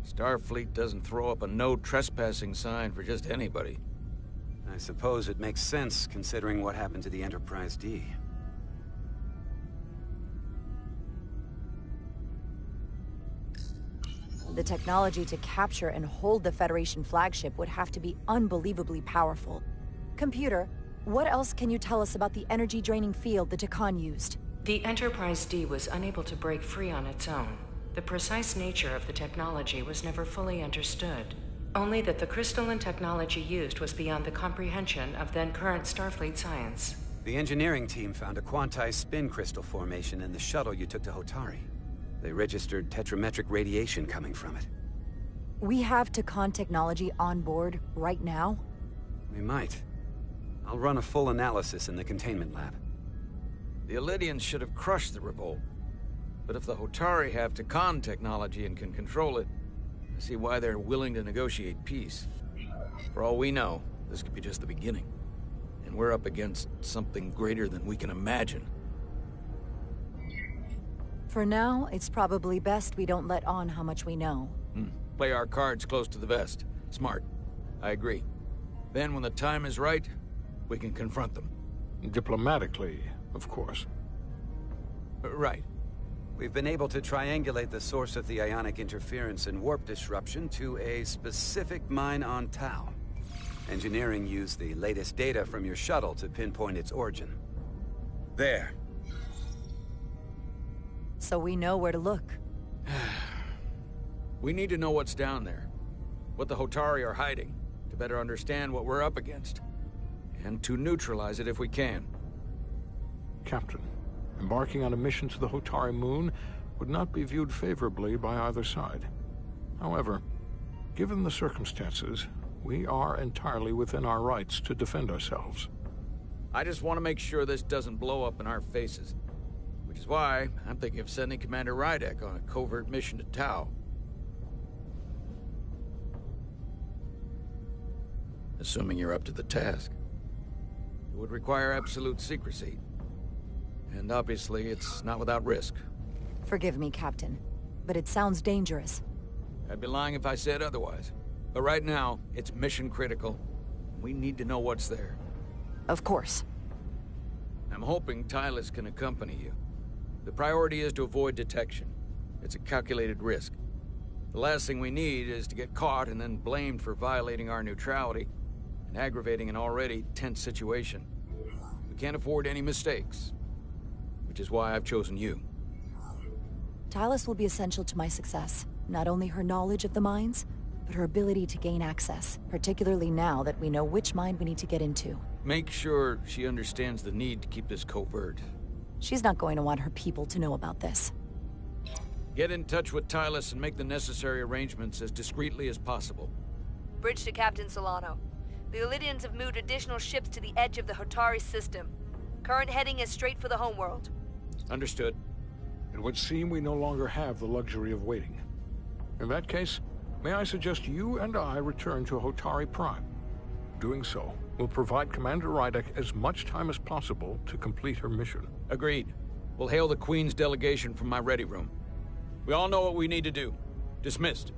Starfleet doesn't throw up a no trespassing sign for just anybody. I suppose it makes sense considering what happened to the Enterprise D. The technology to capture and hold the Federation flagship would have to be unbelievably powerful. Computer, what else can you tell us about the energy-draining field the Tkon used? The Enterprise D was unable to break free on its own. The precise nature of the technology was never fully understood. Only that the crystalline technology used was beyond the comprehension of then-current Starfleet science. The engineering team found a quantized spin crystal formation in the shuttle you took to Hotari. They registered tetrametric radiation coming from it. We have Tkon technology on board right now? We might. I'll run a full analysis in the containment lab. The Elydians should have crushed the revolt. But if the Hotari have Tkon technology and can control it, I see why they're willing to negotiate peace. For all we know, this could be just the beginning. And we're up against something greater than we can imagine. For now, it's probably best we don't let on how much we know. Play our cards close to the vest. Smart. I agree. Then when the time is right, we can confront them. Diplomatically, of course. Right. We've been able to triangulate the source of the ionic interference and warp disruption to a specific mine on Tau. Engineering used the latest data from your shuttle to pinpoint its origin. There. So we know where to look. We need to know what's down there. What the Hotari are hiding, to better understand what we're up against. And to neutralize it if we can. Captain, embarking on a mission to the Hotari moon would not be viewed favorably by either side. However, given the circumstances, we are entirely within our rights to defend ourselves. I just want to make sure this doesn't blow up in our faces. Which is why I'm thinking of sending Commander Rydek on a covert mission to Tau. Assuming you're up to the task. It would require absolute secrecy. And obviously, it's not without risk. Forgive me, Captain, but it sounds dangerous. I'd be lying if I said otherwise. But right now, it's mission critical. We need to know what's there. Of course. I'm hoping Tylus can accompany you. The priority is to avoid detection. It's a calculated risk. The last thing we need is to get caught and then blamed for violating our neutrality and aggravating an already tense situation. We can't afford any mistakes, which is why I've chosen you. Tylus will be essential to my success. Not only her knowledge of the mines, but her ability to gain access, particularly now that we know which mine we need to get into. Make sure she understands the need to keep this covert. She's not going to want her people to know about this. Get in touch with Tylus and make the necessary arrangements as discreetly as possible. Bridge to Captain Solano. The Illidians have moved additional ships to the edge of the Hotari system. Current heading is straight for the homeworld. Understood. It would seem we no longer have the luxury of waiting. In that case, may I suggest you and I return to Hotari Prime? Doing so will provide Commander Rydek as much time as possible to complete her mission. Agreed. We'll hail the Queen's delegation from my ready room. We all know what we need to do. Dismissed.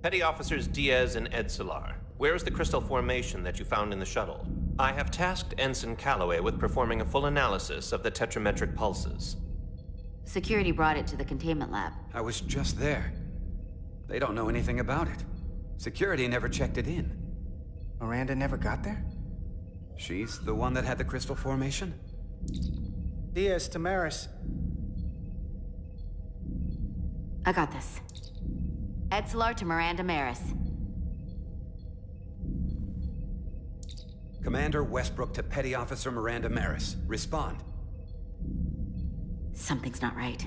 Petty Officers Diaz and Edsolar, where is the crystal formation that you found in the shuttle? I have tasked Ensign Calloway with performing a full analysis of the tetrametric pulses. Security brought it to the containment lab. I was just there. They don't know anything about it. Security never checked it in. Miranda never got there? She's the one that had the crystal formation? Diaz, Tamaris. I got this. Edsolar to Miranda Maris. Commander Westbrook to Petty Officer Miranda Maris. Respond. Something's not right.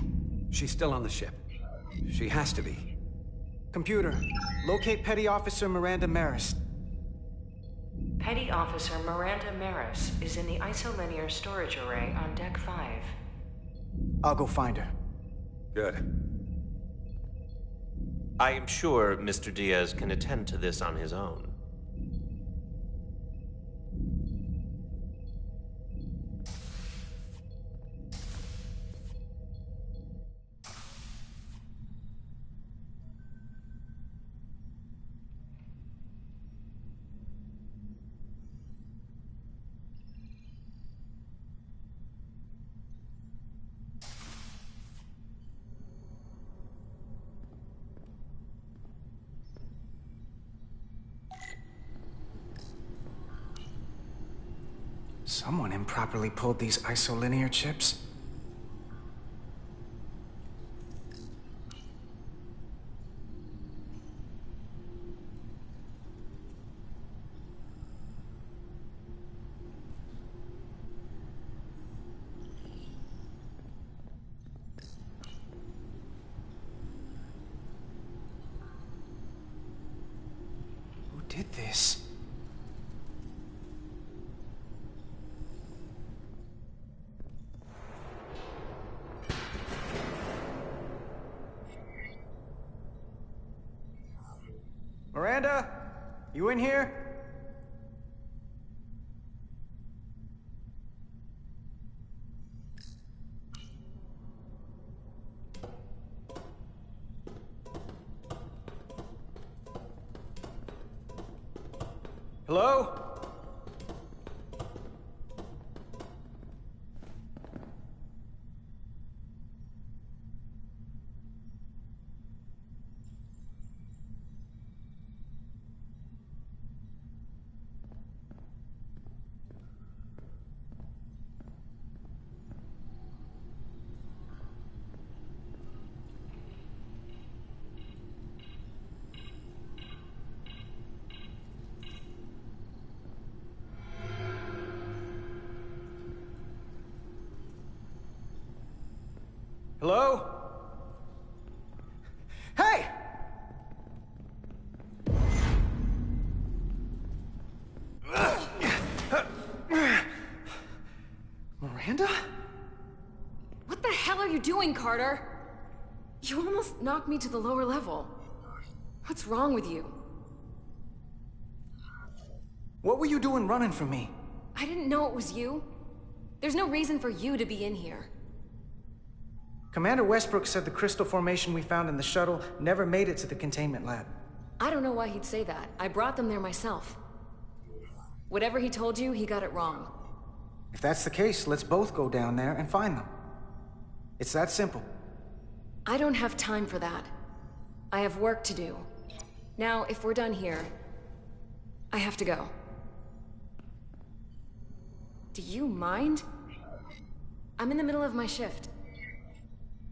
She's still on the ship. She has to be. Computer, locate Petty Officer Miranda Maris. Petty Officer Miranda Maris is in the isolinear storage array on Deck 5. I'll go find her. Good. I am sure Mr. Diaz can attend to this on his own. Someone improperly pulled these isolinear chips. Who did this? Miranda? You in here? Hello? Hello? Hey! Miranda? What the hell are you doing, Carter? You almost knocked me to the lower level. What's wrong with you? What were you doing running from me? I didn't know it was you. There's no reason for you to be in here. Commander Westbrook said the crystal formation we found in the shuttle never made it to the containment lab. I don't know why he'd say that. I brought them there myself. Whatever he told you, he got it wrong. If that's the case, let's both go down there and find them. It's that simple. I don't have time for that. I have work to do. Now, if we're done here, I have to go. Do you mind? I'm in the middle of my shift.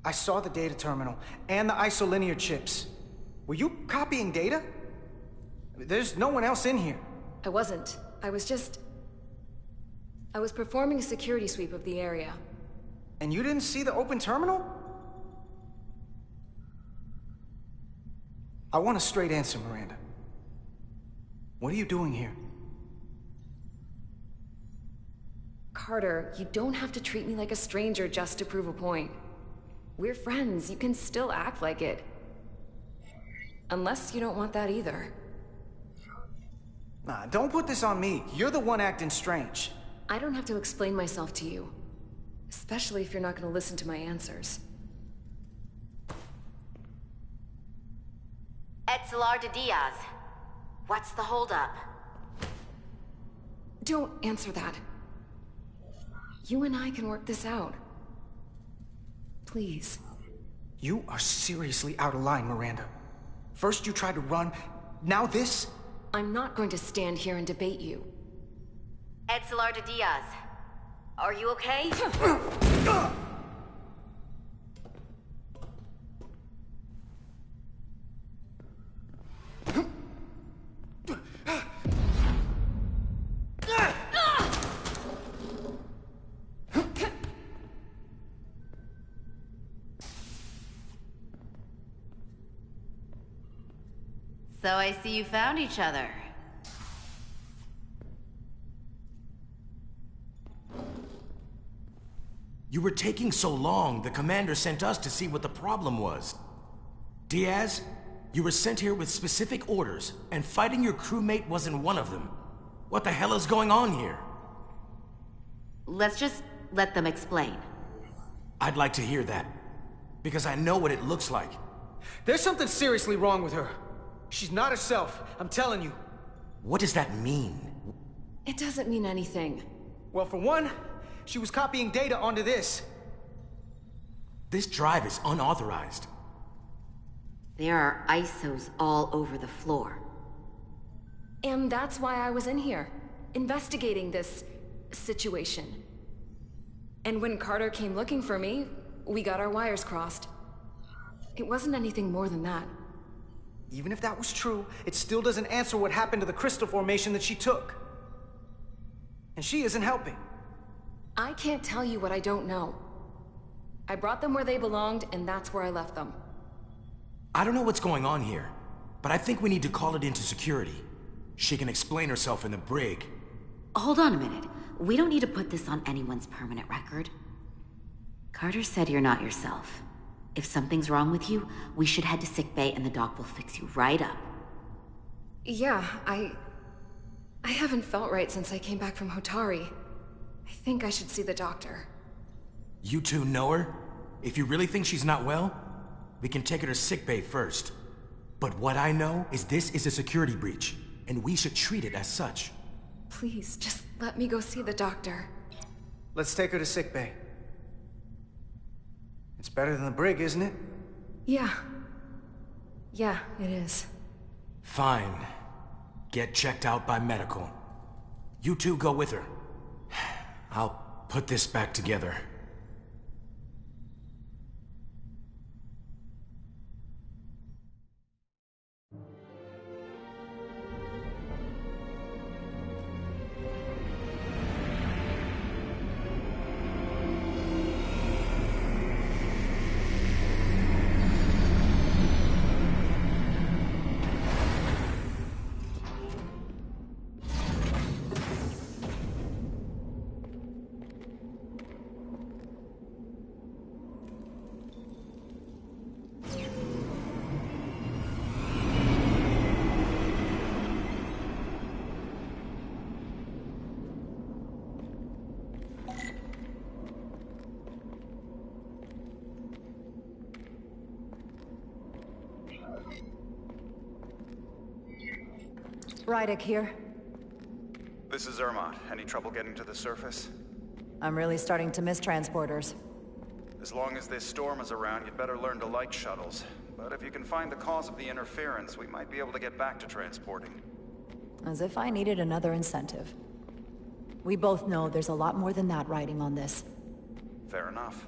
I saw the data terminal and the isolinear chips. Were you copying data? There's no one else in here. I wasn't. I was performing a security sweep of the area. And you didn't see the open terminal? I want a straight answer, Miranda. What are you doing here? Carter, you don't have to treat me like a stranger just to prove a point. We're friends. You can still act like it. Unless you don't want that either. Nah, don't put this on me. You're the one acting strange. I don't have to explain myself to you. Especially if you're not going to listen to my answers. Etzelar de Diaz. What's the holdup? Don't answer that. You and I can work this out. Please. You are seriously out of line, Miranda. First you tried to run, now this? I'm not going to stand here and debate you. Etzelar de Diaz. Are you okay? So I see you found each other. You were taking so long, the commander sent us to see what the problem was. Diaz, you were sent here with specific orders, and fighting your crewmate wasn't one of them. What the hell is going on here? Let's just let them explain. I'd like to hear that, because I know what it looks like. There's something seriously wrong with her. She's not herself, I'm telling you. What does that mean? It doesn't mean anything. Well, for one, she was copying data onto this. This drive is unauthorized. There are ISOs all over the floor. And that's why I was in here, investigating this situation. And when Carter came looking for me, we got our wires crossed. It wasn't anything more than that. Even if that was true, it still doesn't answer what happened to the crystal formation that she took. And she isn't helping. I can't tell you what I don't know. I brought them where they belonged, and that's where I left them. I don't know what's going on here, but I think we need to call it into security. She can explain herself in the brig. Hold on a minute. We don't need to put this on anyone's permanent record. Carter said you're not yourself. If something's wrong with you, we should head to sickbay and the doc will fix you right up. Yeah, I haven't felt right since I came back from Hotari. I think I should see the doctor. You two know her? If you really think she's not well, we can take her to sickbay first. But what I know is this is a security breach. and we should treat it as such. Please, just let me go see the doctor. Let's take her to sickbay. It's better than the brig, isn't it? Yeah. Yeah, it is. Fine. Get checked out by medical. You two go with her. I'll put this back together. Rydick here. This is Ermont. Any trouble getting to the surface? I'm really starting to miss transporters. As long as this storm is around, you'd better learn to like shuttles. But if you can find the cause of the interference, we might be able to get back to transporting. As if I needed another incentive. We both know there's a lot more than that riding on this. Fair enough.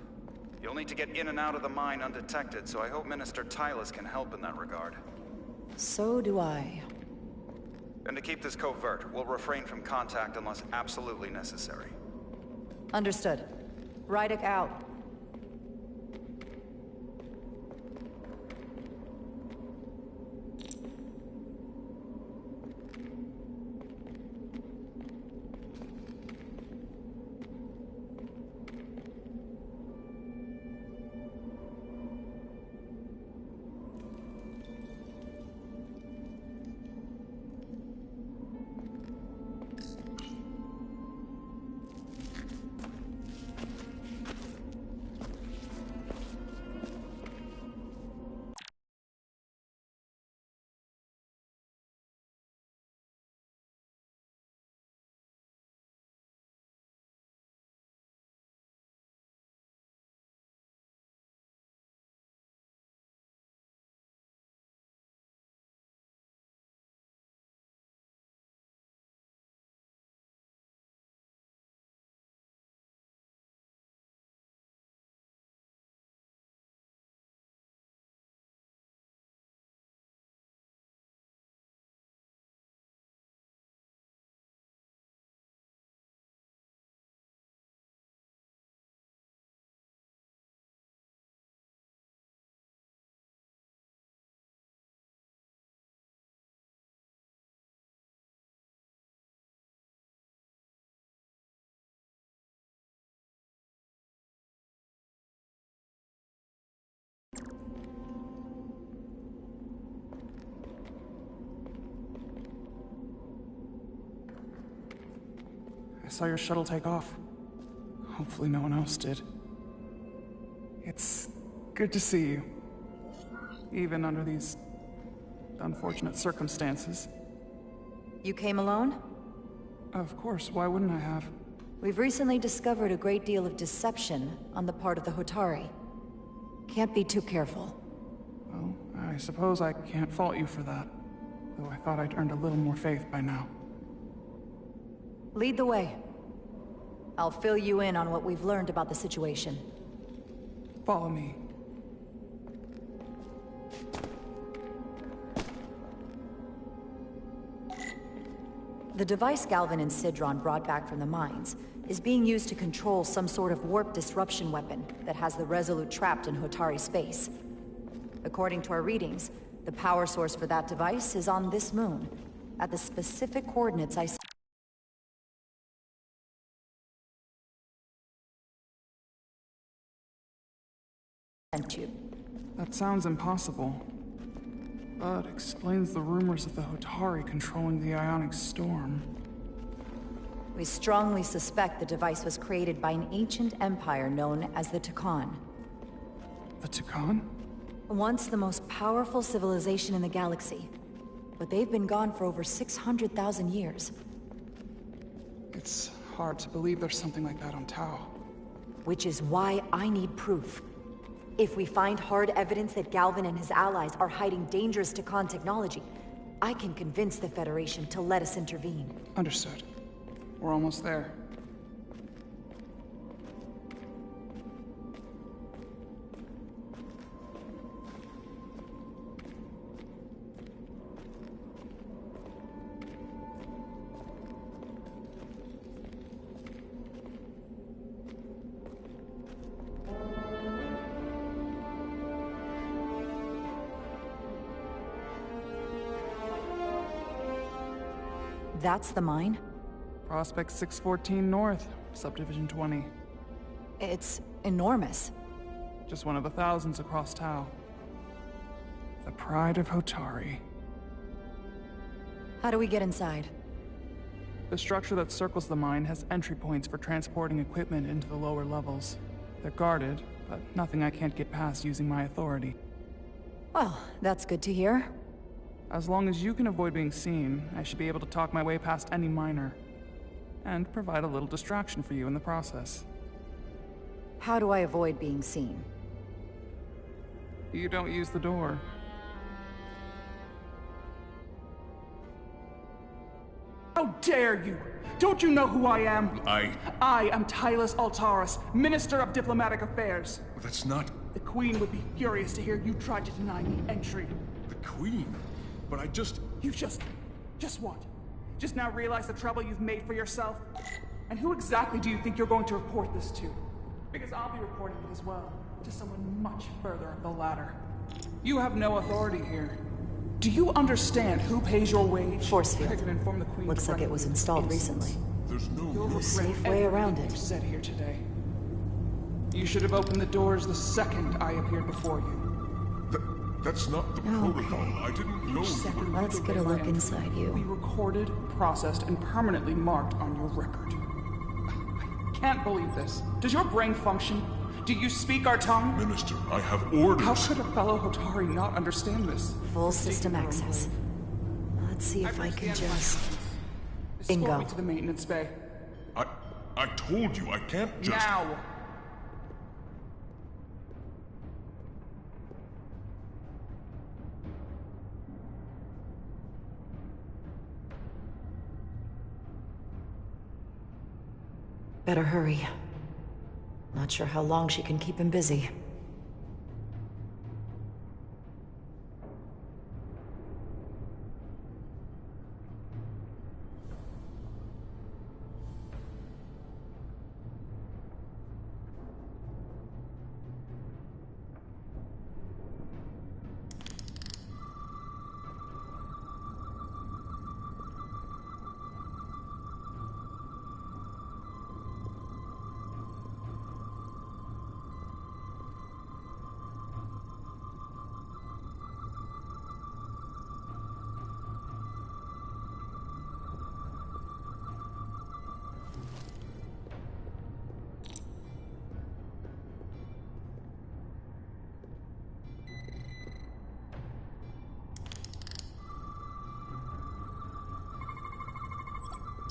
You'll need to get in and out of the mine undetected, so I hope Minister Tylus can help in that regard. So do I. And to keep this covert, we'll refrain from contact unless absolutely necessary. Understood. Rydick out. I saw your shuttle take off. Hopefully no one else did. It's good to see you. Even under these unfortunate circumstances. You came alone? Of course, why wouldn't I have? We've recently discovered a great deal of deception on the part of the Hotari. Can't be too careful. Well, I suppose I can't fault you for that. Though I thought I'd earned a little more faith by now. Lead the way. I'll fill you in on what we've learned about the situation. Follow me. The device Galvin and Sidron brought back from the mines is being used to control some sort of warp disruption weapon that has the Resolute trapped in Hotari space. According to our readings, the power source for that device is on this moon, at the specific coordinates I sent you. That sounds impossible. But explains the rumors of the Hotari controlling the ionic storm. We strongly suspect the device was created by an ancient empire known as the Takan. The Takan? Once the most powerful civilization in the galaxy. but they've been gone for over 600,000 years. It's hard to believe there's something like that on Tau. Which is why I need proof. If we find hard evidence that Galvin and his allies are hiding dangerous Takan technology, I can convince the Federation to let us intervene. Understood. We're almost there. That's the mine? Prospect 614 North, Subdivision 20. It's enormous. Just one of the thousands across Tau. The pride of Hotari. How do we get inside? The structure that circles the mine has entry points for transporting equipment into the lower levels. They're guarded, but nothing I can't get past using my authority. Well, that's good to hear. As long as you can avoid being seen, I should be able to talk my way past any miner. And provide a little distraction for you in the process. How do I avoid being seen? You don't use the door. How dare you! Don't you know who I am? I am Tylus Altaris, Minister of Diplomatic Affairs. That's not... The Queen would be furious to hear you tried to deny me entry. The Queen? But I just... You just what? Just now realize the trouble you've made for yourself? And who exactly do you think you're going to report this to? Because I'll be reporting it as well, to someone much further up the ladder. You have no authority here. Do you understand who pays your wage? Force field. I can inform the Queen. Looks like it was installed recently. There's no... You'll regret safe way around it. You said here today. You should have opened the doors the second I appeared before you. That's not the protocol. I didn't know you were... Let's get a look inside you. Be recorded, processed, and permanently marked on your record. I can't believe this. Does your brain function? Do you speak our tongue? Minister, I have orders. How could a fellow Hotari not understand this? Full system access. Let's see if I can just... Escort me to the maintenance bay. I told you, I can't just... Now! Better hurry. Not sure how long she can keep him busy.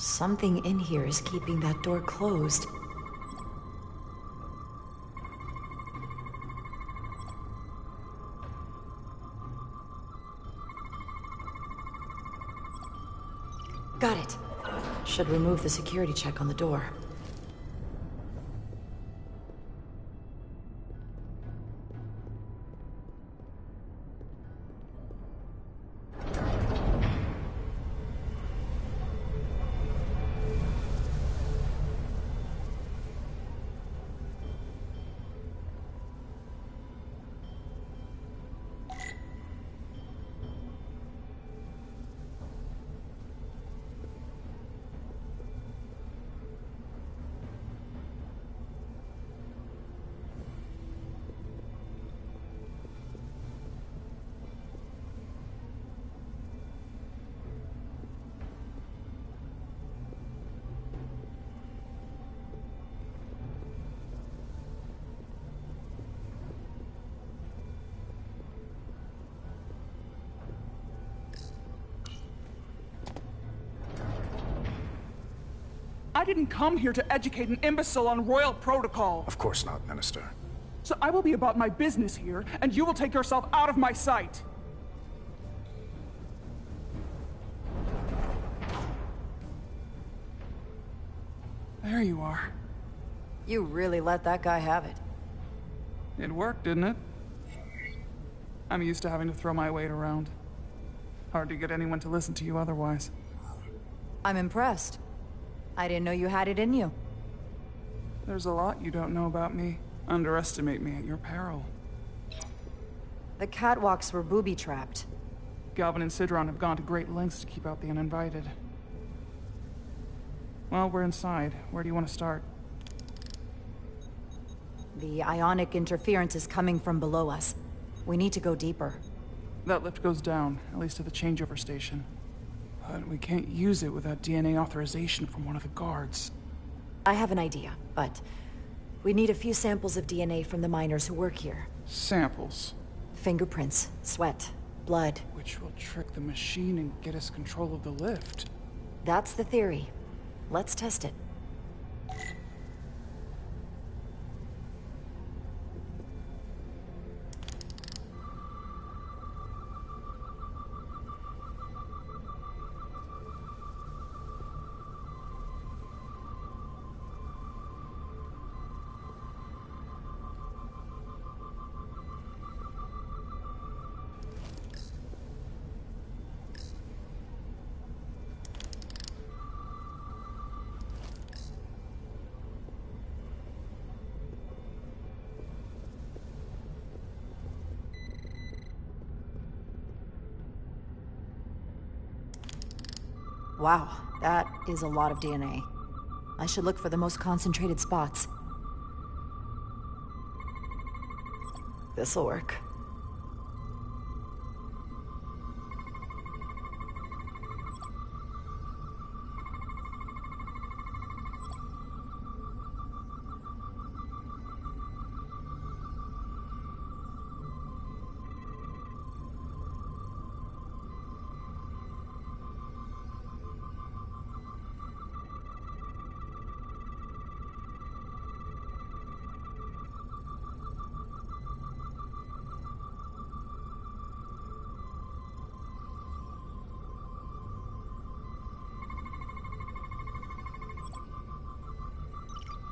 Something in here is keeping that door closed. Got it. Should remove the security check on the door. I didn't come here to educate an imbecile on royal protocol. Of course not, Minister. So I will be about my business here, and you will take yourself out of my sight. There you are. You really let that guy have it. It worked, didn't it? I'm used to having to throw my weight around. Hard to get anyone to listen to you otherwise. I'm impressed. I didn't know you had it in you. There's a lot you don't know about me. Underestimate me at your peril. The catwalks were booby-trapped. Galvin and Sidron have gone to great lengths to keep out the uninvited. Well, we're inside. Where do you want to start? The ionic interference is coming from below us. We need to go deeper. That lift goes down, at least to the changeover station. But we can't use it without DNA authorization from one of the guards. I have an idea, but we need a few samples of DNA from the miners who work here. Samples? Fingerprints, sweat, blood. Which will trick the machine and get us control of the lift. That's the theory. Let's test it. Wow, that is a lot of DNA. I should look for the most concentrated spots. This'll work.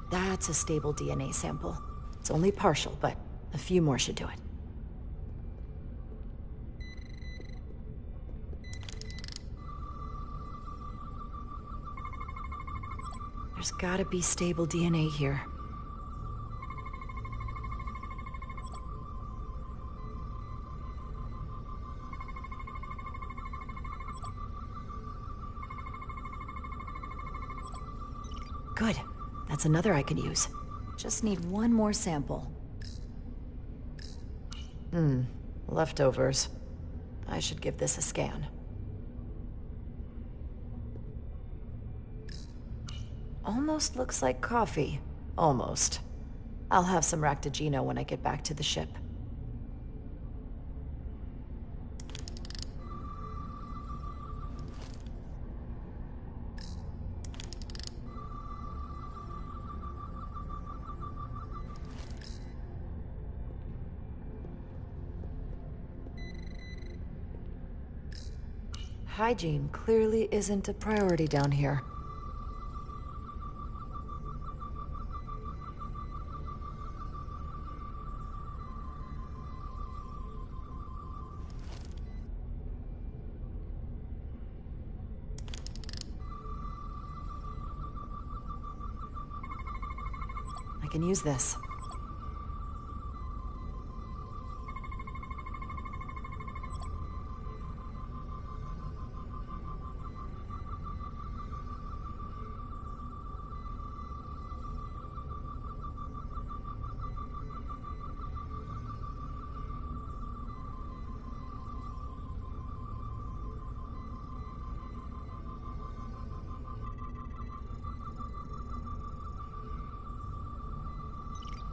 That's a stable DNA sample. It's only partial, but a few more should do it. There's gotta be stable DNA here. Good. That's another I can use. Just need one more sample. Leftovers. I should give this a scan. Almost looks like coffee. Almost. I'll have some Ractogino when I get back to the ship. Hygiene clearly isn't a priority down here. I can use this.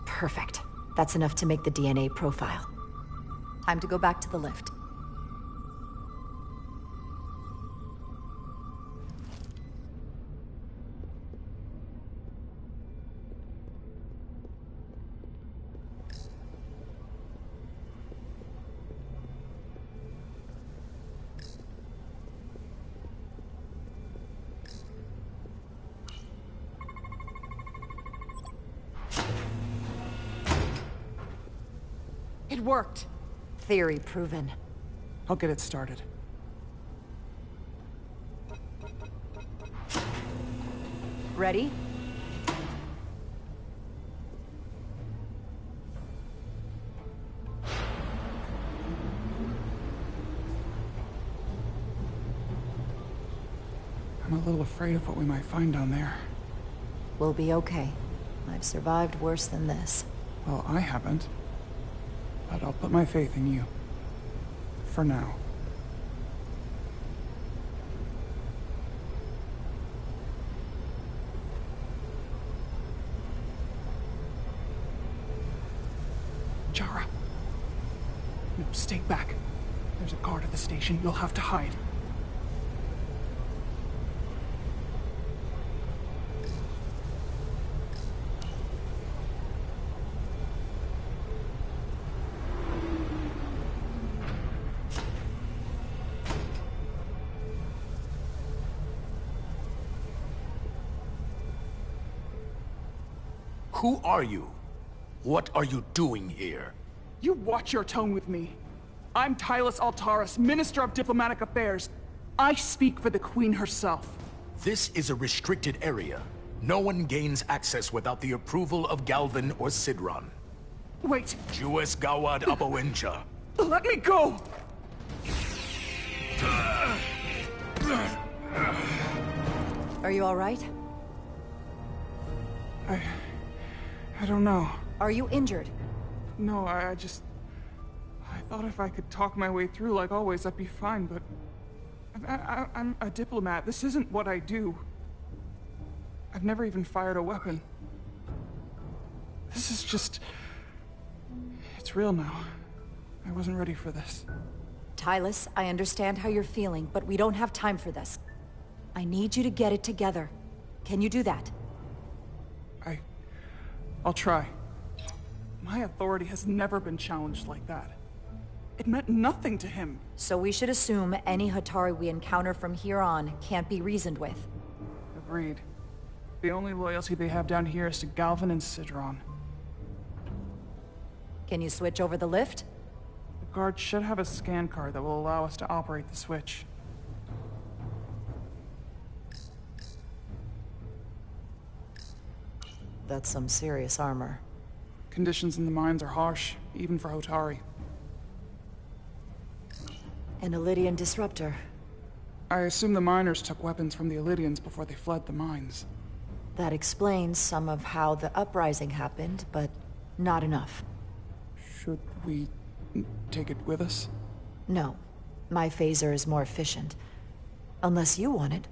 Perfect. That's enough to make the DNA profile. Time to go back to the lift. worked. Theory proven. I'll get it started. Ready? I'm a little afraid of what we might find down there. We'll be okay. I've survived worse than this. Well, I haven't. But I'll put my faith in you. For now. Jara. No, stay back. There's a guard at the station. You'll have to hide. Who are you? What are you doing here? You watch your tone with me. I'm Tylus Altaris, Minister of Diplomatic Affairs. I speak for the Queen herself. This is a restricted area. No one gains access without the approval of Galvin or Sidron. Wait. Jues Gawad Abawenja. Let me go! Are you all right? I don't know. Are you injured? No, I thought if I could talk my way through like always, I'd be fine, but... I'm a diplomat. This isn't what I do. I've never even fired a weapon. This is just... It's real now. I wasn't ready for this. Tylus, I understand how you're feeling, but we don't have time for this. I need you to get it together. Can you do that? I'll try. My authority has never been challenged like that. It meant nothing to him. So we should assume any Hatari we encounter from here on can't be reasoned with. Agreed. The only loyalty they have down here is to Galvin and Sidron. Can you switch over the lift? The guard should have a scan card that will allow us to operate the switch. That's some serious armor. Conditions in the mines are harsh, even for Hotari. An Illydian disruptor. I assume the miners took weapons from the Illydians before they fled the mines. That explains some of how the uprising happened, but not enough. Should we take it with us? No. My phaser is more efficient. Unless you want it.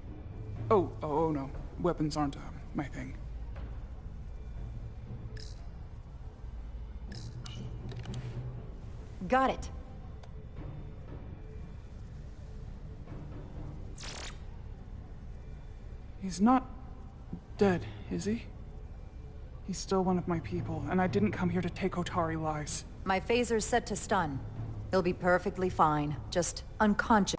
Oh no. Weapons aren't my thing. Got it. He's not dead, is he? He's still one of my people, and I didn't come here to take Hotari lives. My phaser's set to stun. He'll be perfectly fine, just unconscious.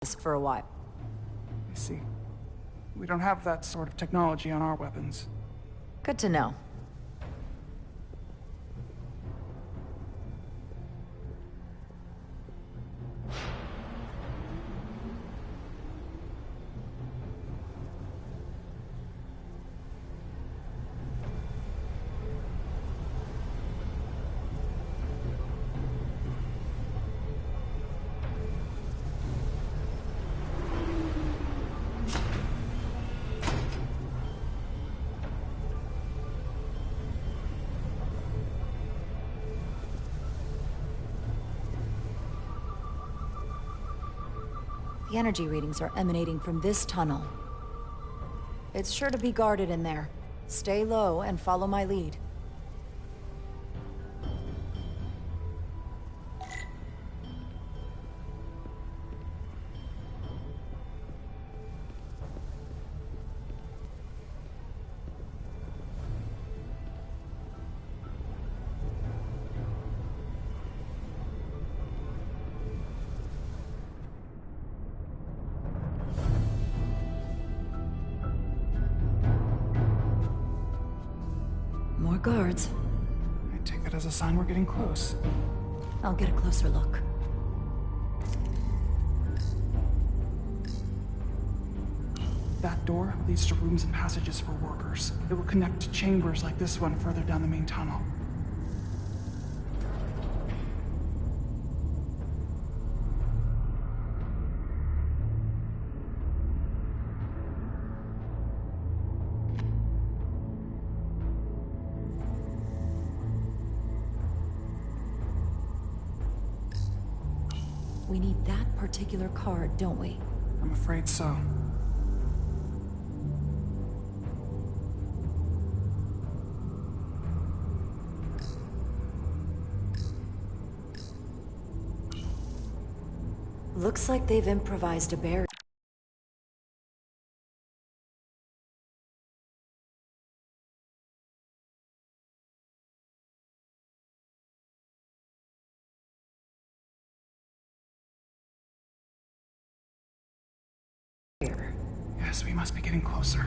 last for a while. I see. We don't have that sort of technology on our weapons. Good to know. The energy readings are emanating from this tunnel. It's sure to be guarded in there. Stay low and follow my lead. More guards. I take that as a sign we're getting close. I'll get a closer look. That door leads to rooms and passages for workers. It will connect to chambers like this one further down the main tunnel. We need that particular card, don't we? I'm afraid so. Looks like they've improvised a barrier. Yes, we must be getting closer.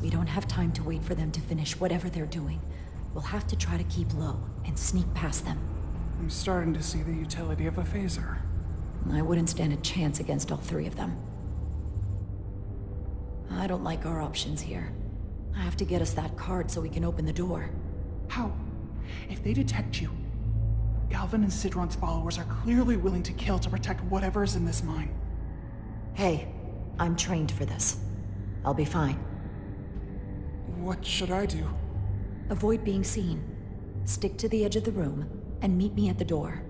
We don't have time to wait for them to finish whatever they're doing. We'll have to try to keep low and sneak past them. I'm starting to see the utility of a phaser. I wouldn't stand a chance against all three of them. I don't like our options here. I have to get us that card so we can open the door. How? If they detect you, Galvin and Sidron's followers are clearly willing to kill to protect whatever is in this mine. Hey, I'm trained for this. I'll be fine. What should I do? Avoid being seen. Stick to the edge of the room, and meet me at the door.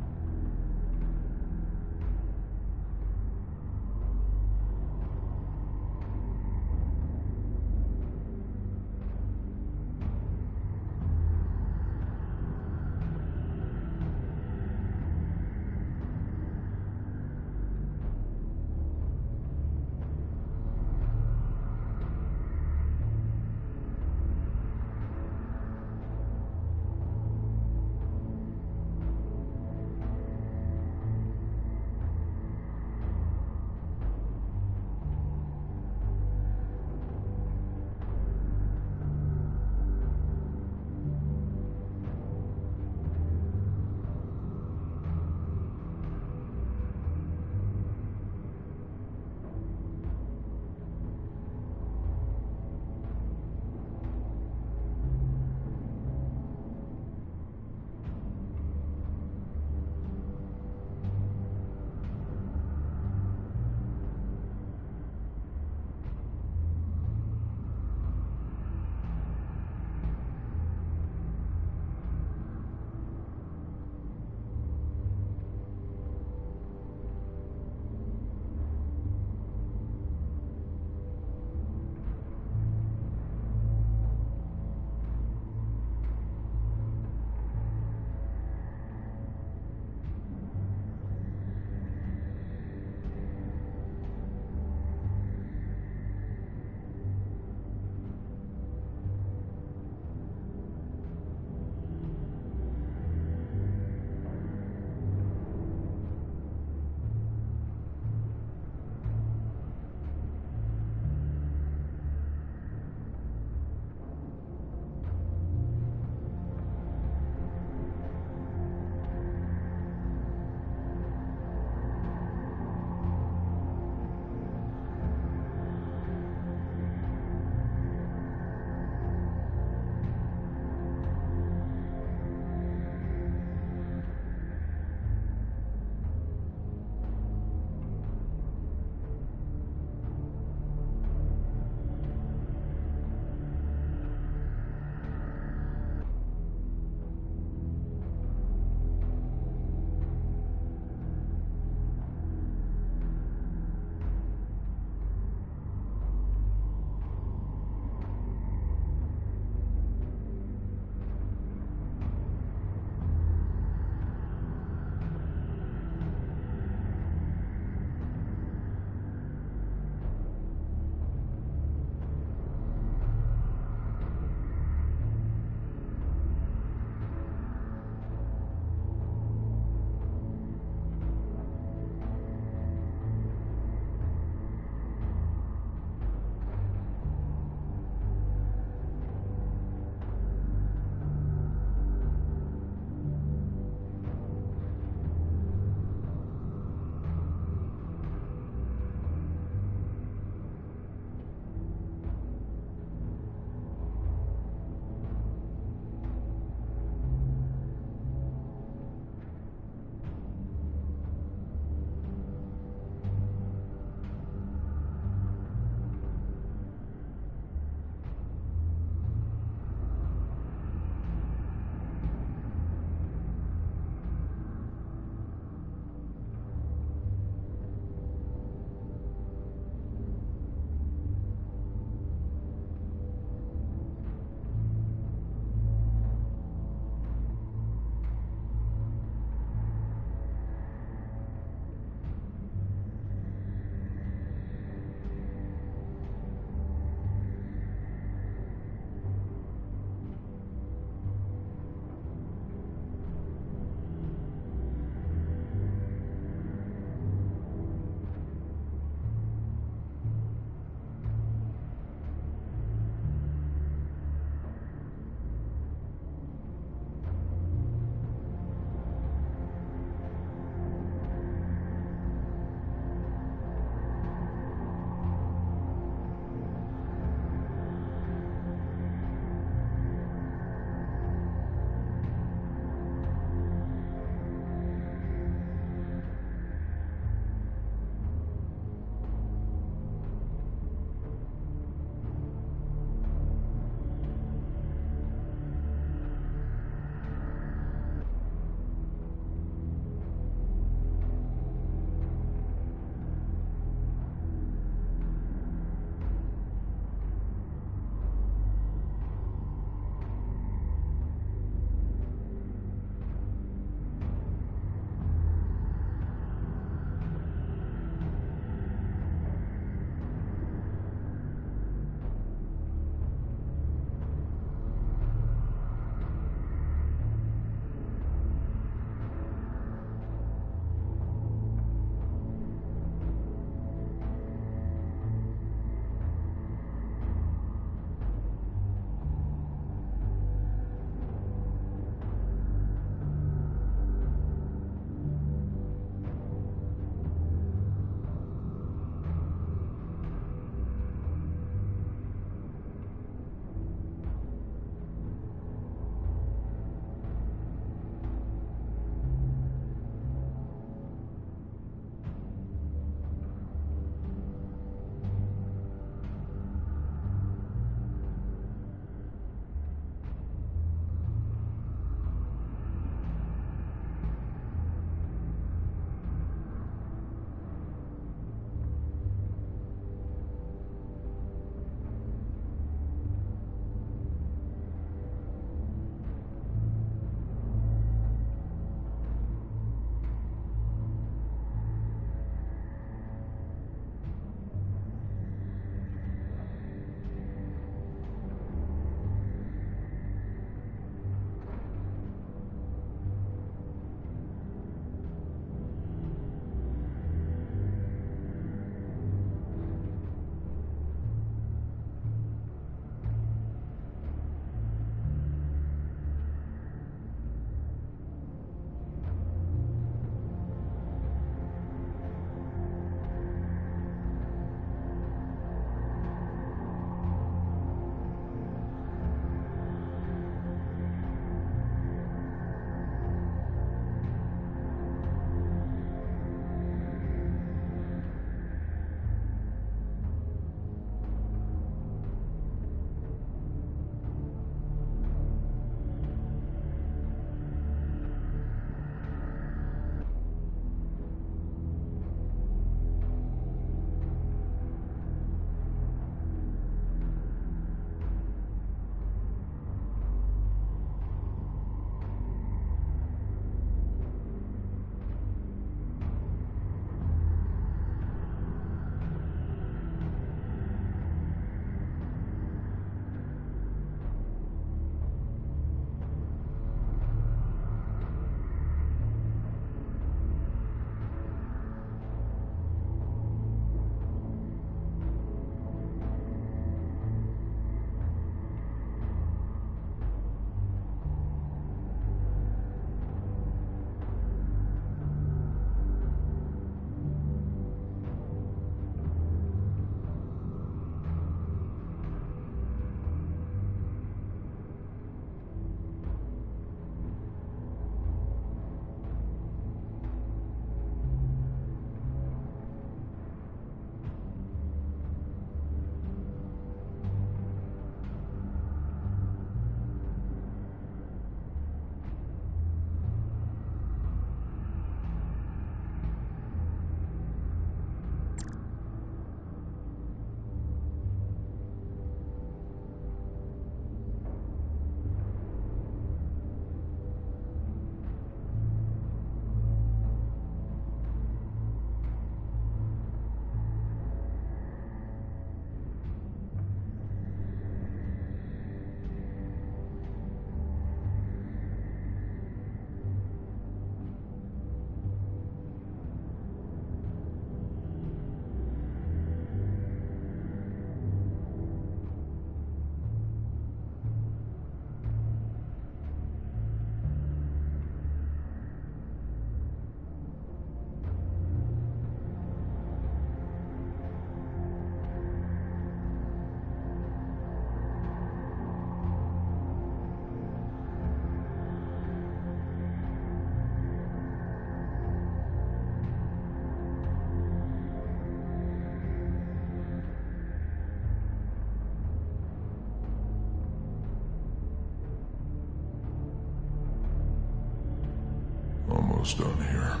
Almost done here. Are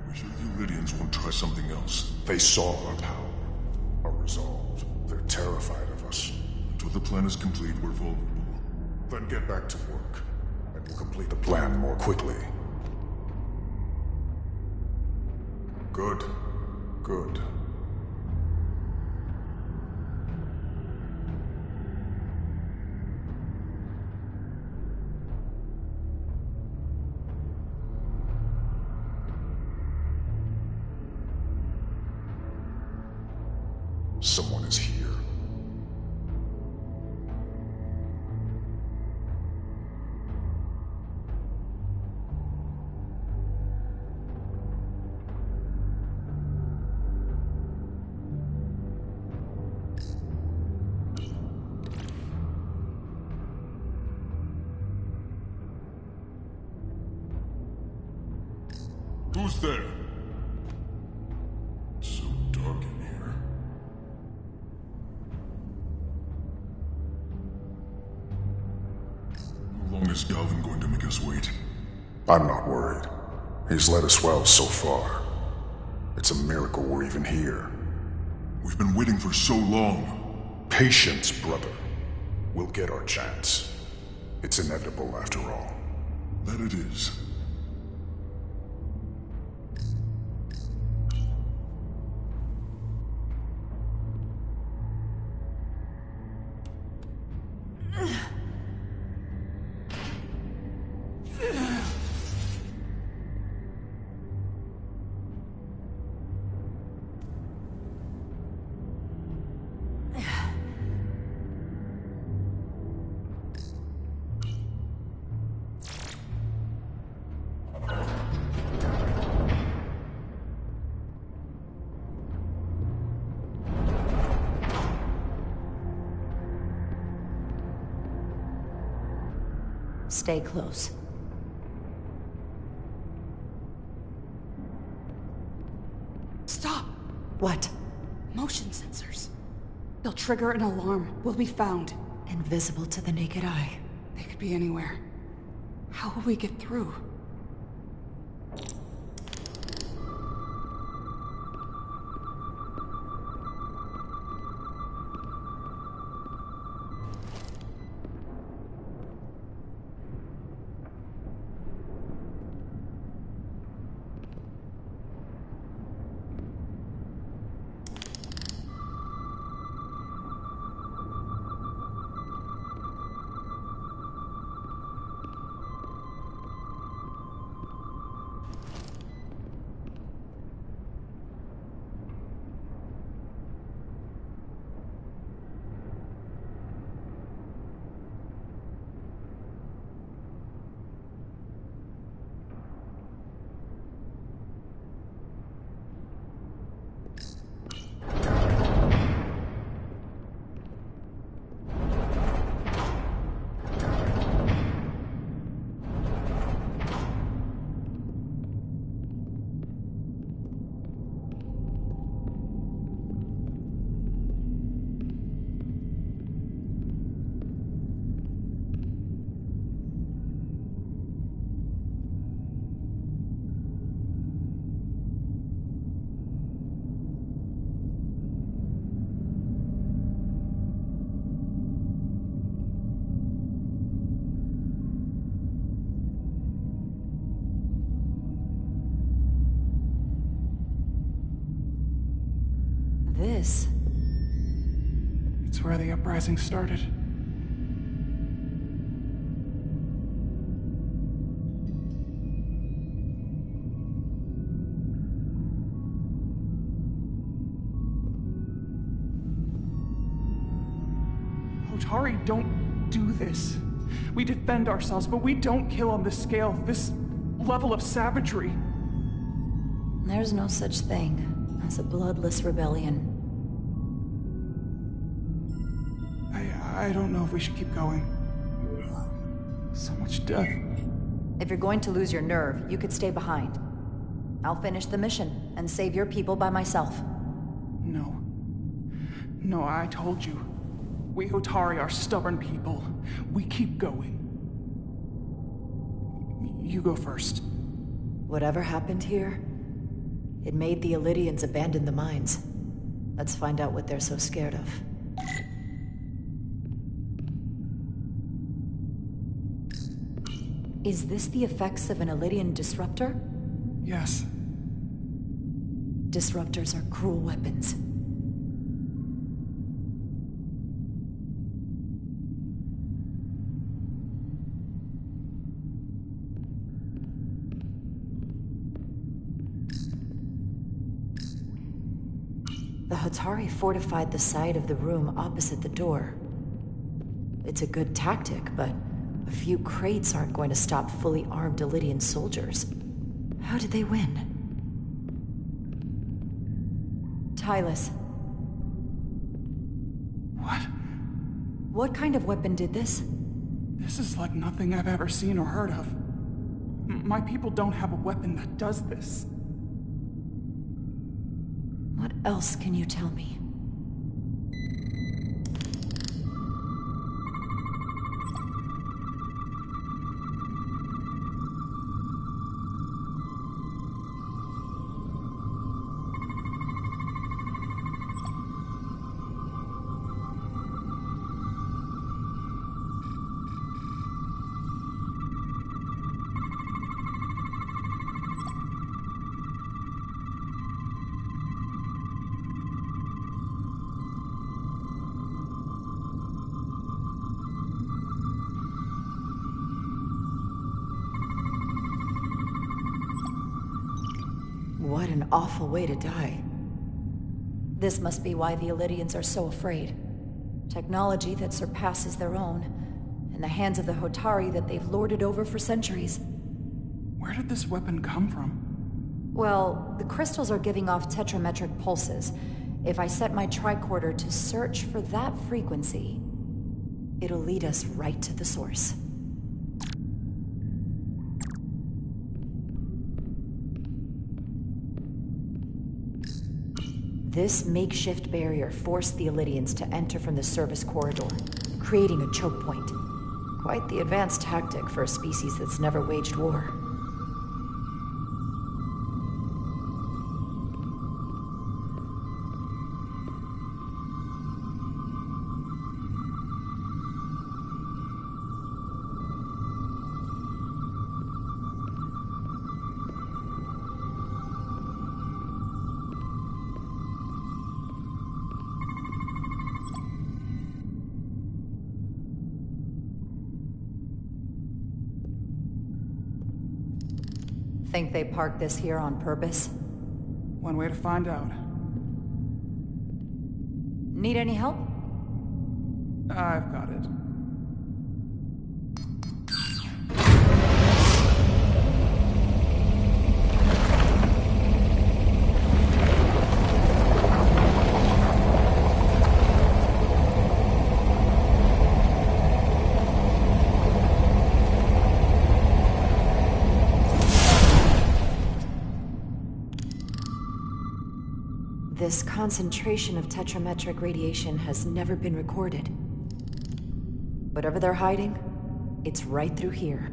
we sure the Lydians won't try something else? They saw our power, our resolve. They're terrified of us. Until the plan is complete, we're vulnerable. Then get back to work, and we'll complete the plan more quickly. Good. Good. Someone is here. Who's there? It's so dark in here. How long is Galvin going to make us wait? I'm not worried. He's led us well so far. It's a miracle we're even here. We've been waiting for so long. Patience, brother. We'll get our chance. It's inevitable after all. That it is. Stay close. Stop! What? Motion sensors. They'll trigger an alarm. We'll be found. Invisible to the naked eye. They could be anywhere. How will we get through? This? It's where the uprising started. Hotari, don't do this. We defend ourselves, but we don't kill on this scale, this level of savagery. There's no such thing as a bloodless rebellion. I don't know if we should keep going. So much death. If you're going to lose your nerve, you could stay behind. I'll finish the mission and save your people by myself. No. No, I told you. We Hotari are stubborn people. We keep going. You go first. Whatever happened here, it made the Illydians abandon the mines. Let's find out what they're so scared of. Is this the effects of an Illydian disruptor? Yes. Disruptors are cruel weapons. The Hatari fortified the side of the room opposite the door. It's a good tactic, but a few crates aren't going to stop fully armed Illydian soldiers. How did they win? Tylus. What? What kind of weapon did this? This is like nothing I've ever seen or heard of. My people don't have a weapon that does this. What else can you tell me? What an awful way to die. This must be why the Illydians are so afraid. Technology that surpasses their own, in the hands of the Hotari that they've lorded over for centuries. Where did this weapon come from? Well, the crystals are giving off tetrametric pulses. If I set my tricorder to search for that frequency, it'll lead us right to the source. This makeshift barrier forced the Illydians to enter from the service corridor, creating a choke point. Quite the advanced tactic for a species that's never waged war. Think they parked this here on purpose? One way to find out. Need any help? I've got it. This concentration of tetrametric radiation has never been recorded. Whatever they're hiding, it's right through here.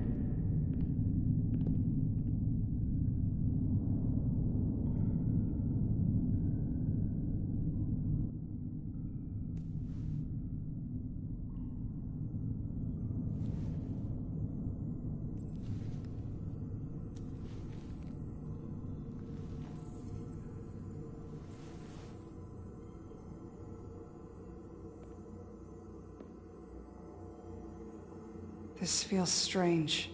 This feels strange.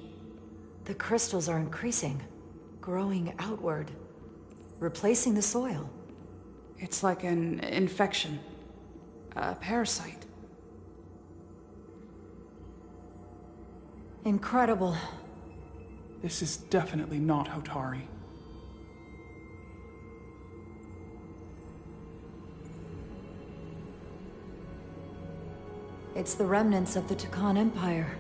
The crystals are increasing, growing outward, replacing the soil. It's like an infection. A parasite. Incredible. This is definitely not Hotari. It's the remnants of the Takan Empire.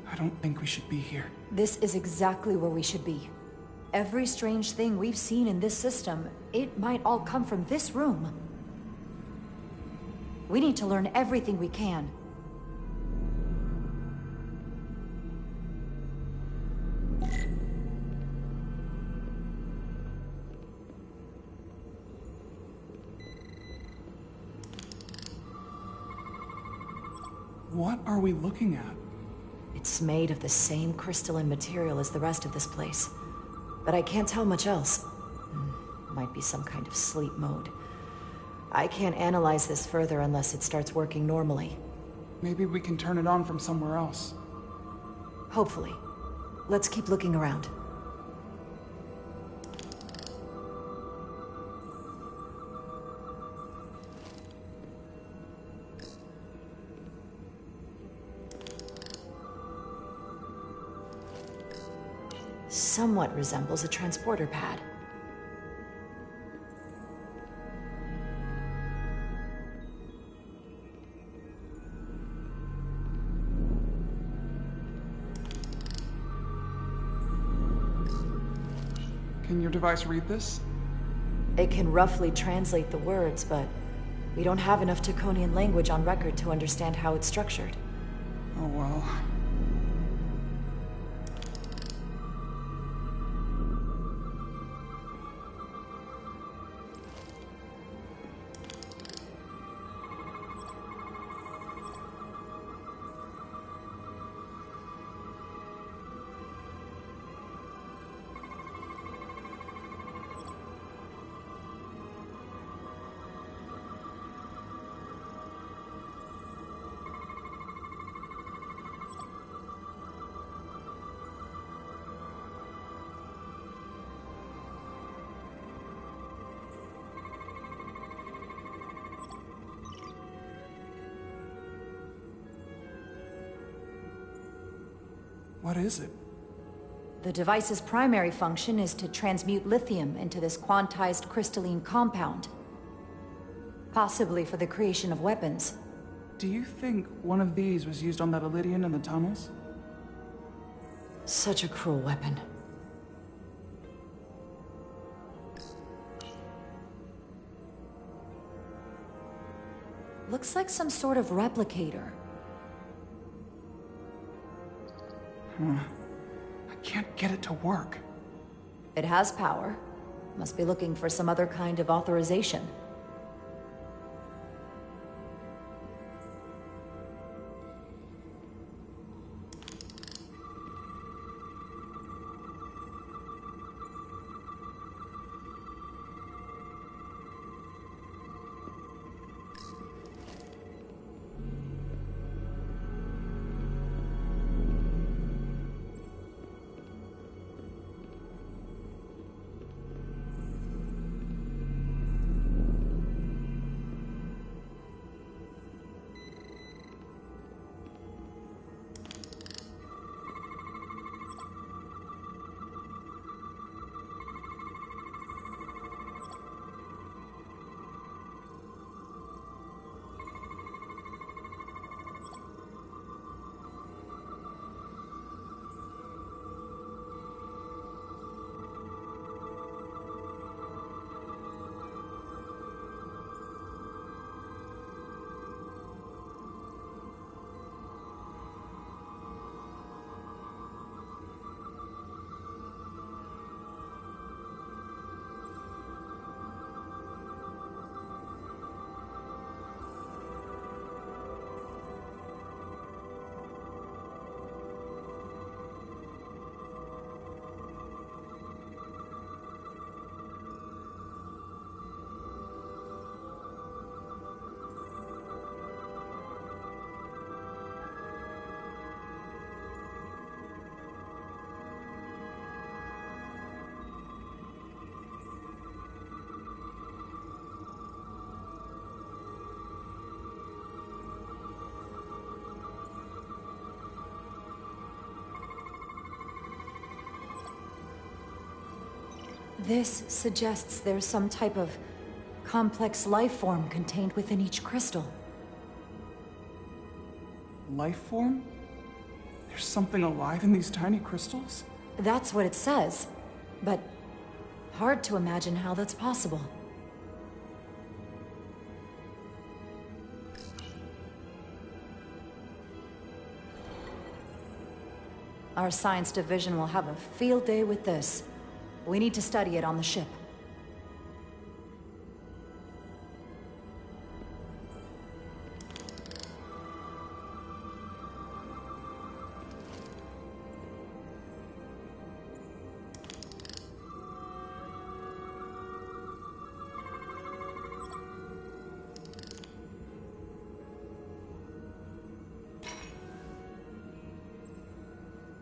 I don't think we should be here. This is exactly where we should be. Every strange thing we've seen in this system, it might all come from this room. We need to learn everything we can. What are we looking at? It's made of the same crystalline material as the rest of this place. But I can't tell much else. Might be some kind of sleep mode. I can't analyze this further unless it starts working normally. Maybe we can turn it on from somewhere else. Hopefully. Let's keep looking around. Somewhat resembles a transporter pad. Can your device read this? It can roughly translate the words, but we don't have enough Taconian language on record to understand how it's structured. Oh well. What is it? The device's primary function is to transmute lithium into this quantized crystalline compound. Possibly for the creation of weapons. Do you think one of these was used on that Elydian in the tunnels? Such a cruel weapon. Looks like some sort of replicator. I can't get it to work. It has power. Must be looking for some other kind of authorization. This suggests there's some type of complex life form contained within each crystal. Life form? There's something alive in these tiny crystals? That's what it says, but hard to imagine how that's possible. Our science division will have a field day with this. We need to study it on the ship.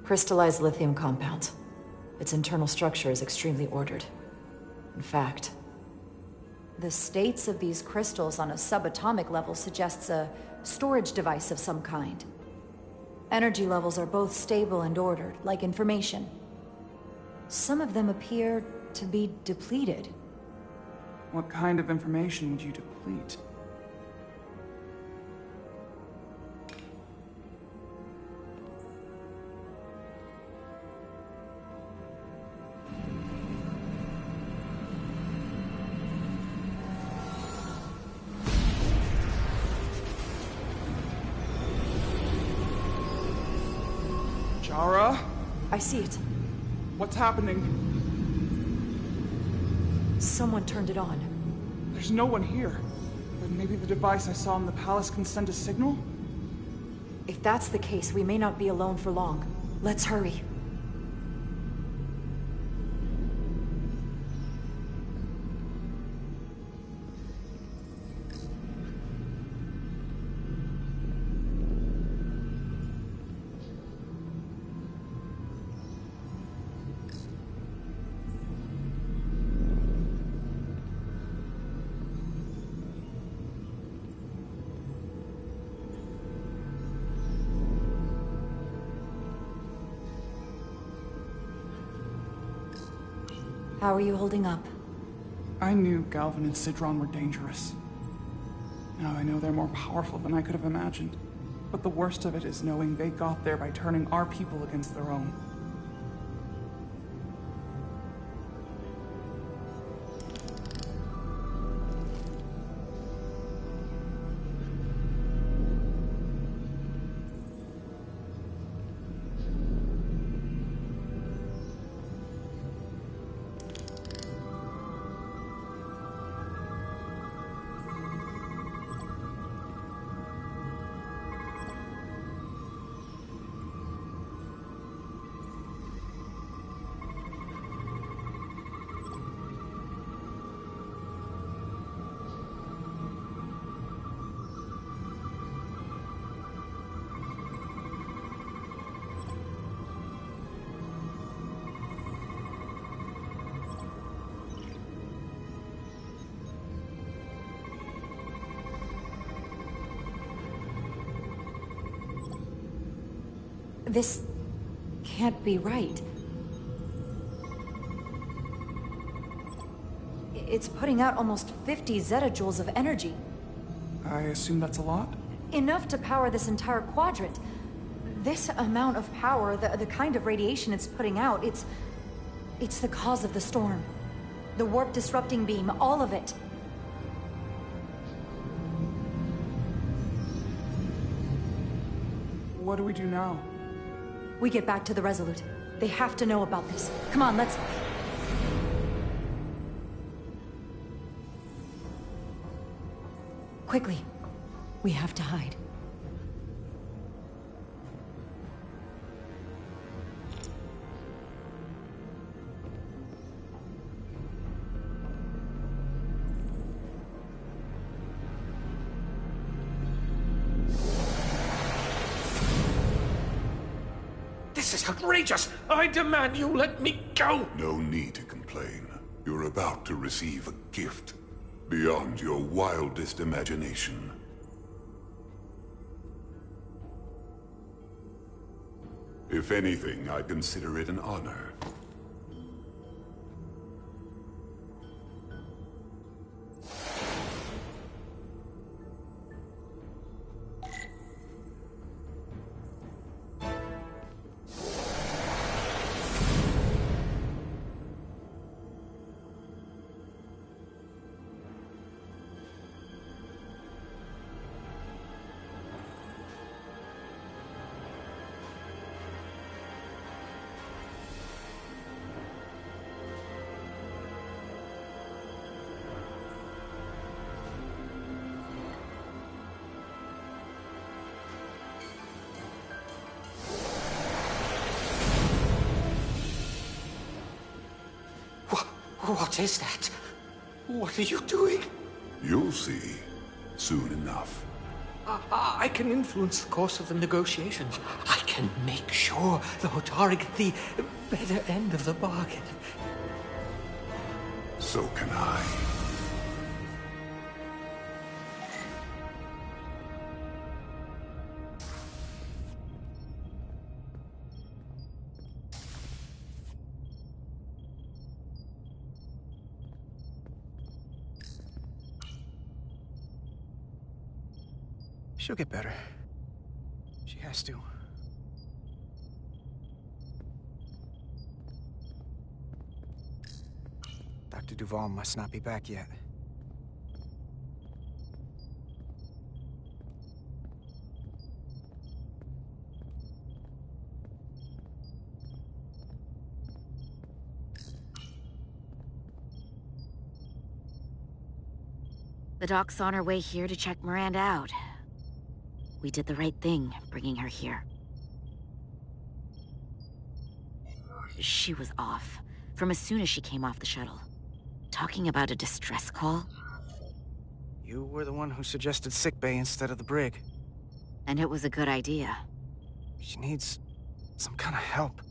Crystallized lithium compound. Its internal structure is extremely ordered. In fact, the states of these crystals on a subatomic level suggests a storage device of some kind. Energy levels are both stable and ordered, like information. Some of them appear to be depleted. What kind of information would you deplete? Jara? I see it. What's happening? Someone turned it on. There's no one here. But maybe the device I saw in the palace can send a signal? If that's the case, we may not be alone for long. Let's hurry. How are you holding up? I knew Galvin and Sidron were dangerous. Now I know they're more powerful than I could have imagined. But the worst of it is knowing they got there by turning our people against their own. This can't be right. It's putting out almost 50 zettajoules of energy. I assume that's a lot? Enough to power this entire quadrant. This amount of power, the kind of radiation it's putting out, it's the cause of the storm. The warp disrupting beam, all of it. What do we do now? We get back to the Resolute. They have to know about this. Come on, let's... Quickly. We have to hide. This is outrageous! I demand you let me go! No need to complain. You're about to receive a gift beyond your wildest imagination. If anything, I consider it an honor. What is that? What are you doing? You'll see. Soon enough. I can influence the course of the negotiations. I can make sure the Hotari get the better end of the bargain. So can I. She'll get better. She has to. Dr. Duval must not be back yet. The doc's on her way here to check Miranda out. We did the right thing, bringing her here. She was off, from as soon as she came off the shuttle. Talking about a distress call. You were the one who suggested sickbay instead of the brig. And it was a good idea. She needs some kind of help.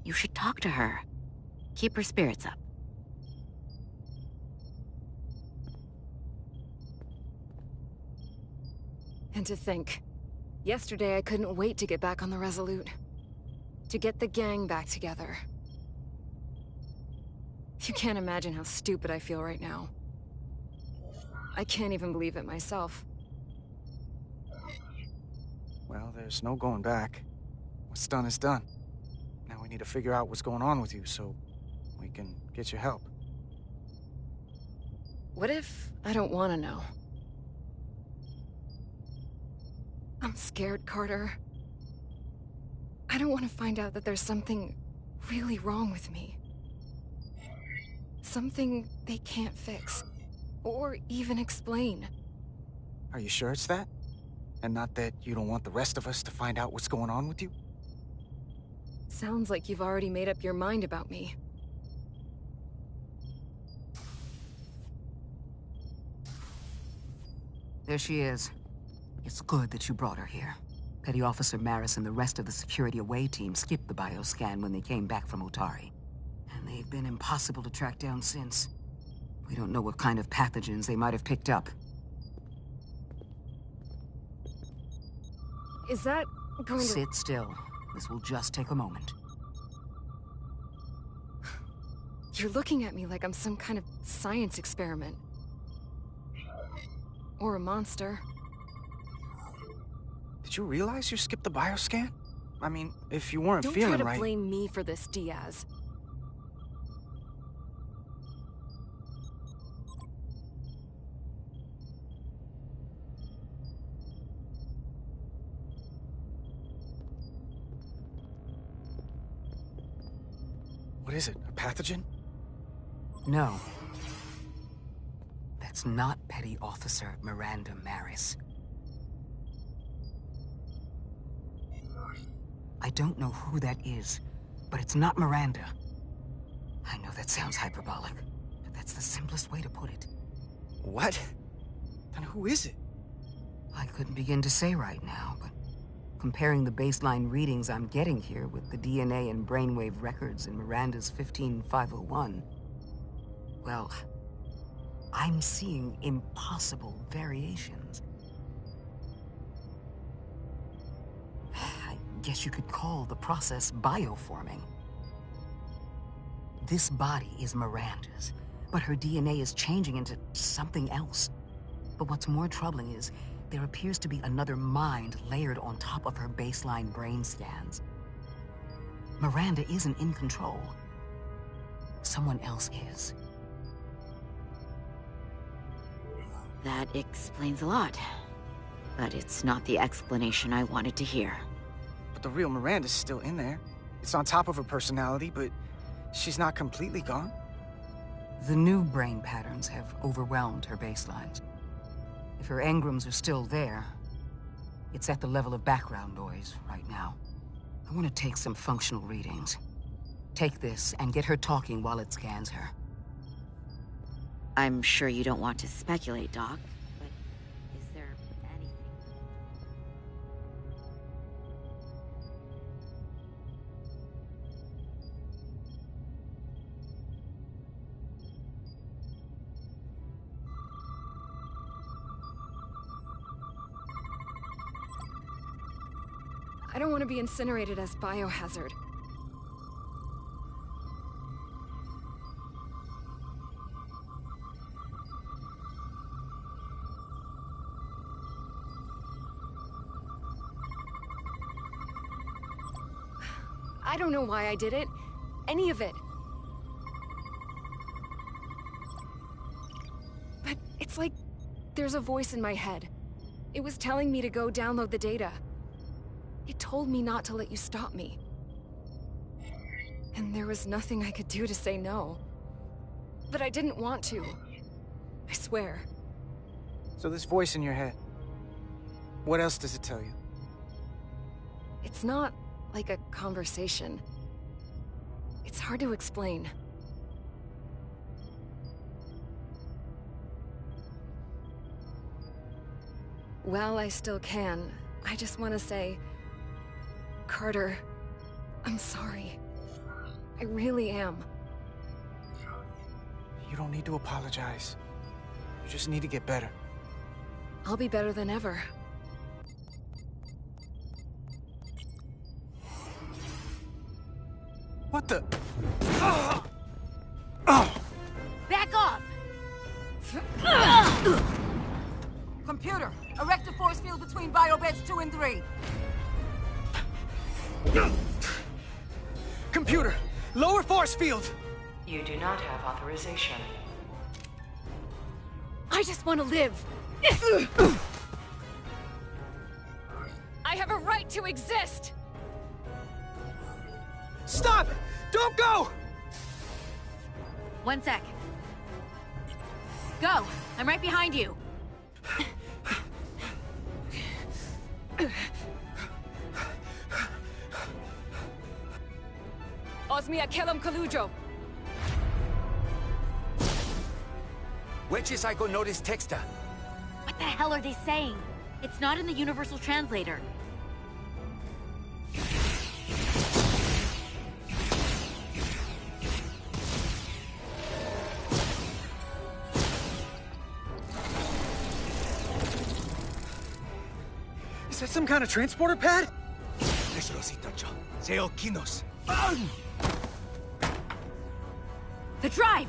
You should talk to her. Keep her spirits up. And to think, yesterday I couldn't wait to get back on the Resolute. To get the gang back together. You can't imagine how stupid I feel right now. I can't even believe it myself. Well, there's no going back. What's done is done. Now we need to figure out what's going on with you so we can get you help. What if I don't want to know? I'm scared, Carter. I don't want to find out that there's something really wrong with me. Something they can't fix, or even explain. Are you sure it's that? And not that you don't want the rest of us to find out what's going on with you? Sounds like you've already made up your mind about me. There she is. It's good that you brought her here. Petty Officer Maris and the rest of the security away team skipped the bioscan when they came back from Otari. And they've been impossible to track down since. We don't know what kind of pathogens they might have picked up. Is that going to... Sit still. This will just take a moment. You're looking at me like I'm some kind of science experiment. Or a monster. Did you realize you skipped the bioscan? I mean, if you weren't feeling right... Don't try to blame me for this, Diaz. What is it, a pathogen? No. That's not Petty Officer Miranda Maris. I don't know who that is, but it's not Miranda. I know that sounds hyperbolic, but that's the simplest way to put it. What? Then who is it? I couldn't begin to say right now, but comparing the baseline readings I'm getting here with the DNA and brainwave records in Miranda's 15501, well, I'm seeing impossible variations. I guess you could call the process bioforming. This body is Miranda's, but her DNA is changing into something else. But what's more troubling is there appears to be another mind layered on top of her baseline brain scans. Miranda isn't in control. Someone else is. That explains a lot. But it's not the explanation I wanted to hear. But the real Miranda's still in there. It's on top of her personality, but she's not completely gone. The new brain patterns have overwhelmed her baselines. If her engrams are still there, it's at the level of background noise right now. I want to take some functional readings. Take this and get her talking while it scans her. I'm sure you don't want to speculate, Doc, but is there anything... I don't want to be incinerated as biohazard. I don't know why I did it. Any of it. But it's like there's a voice in my head. It was telling me to go download the data. It told me not to let you stop me. And there was nothing I could do to say no. But I didn't want to. I swear. So this voice in your head, what else does it tell you? It's not like a conversation. It's hard to explain. While I still can, I just want to say, Carter, I'm sorry. I really am. You don't need to apologize. You just need to get better. I'll be better than ever. What the? Back off! Computer, erect a force field between biobeds 2 and 3. Computer, lower force field! You do not have authorization. I just want to live. I have a right to exist! Stop! Don't go! 1 sec. Go! I'm right behind you. Osmia Kellam Kalujo. Wedges I go notice texta. What the hell are they saying? It's not in the Universal Translator. Is that some kind of transporter pad? The drive!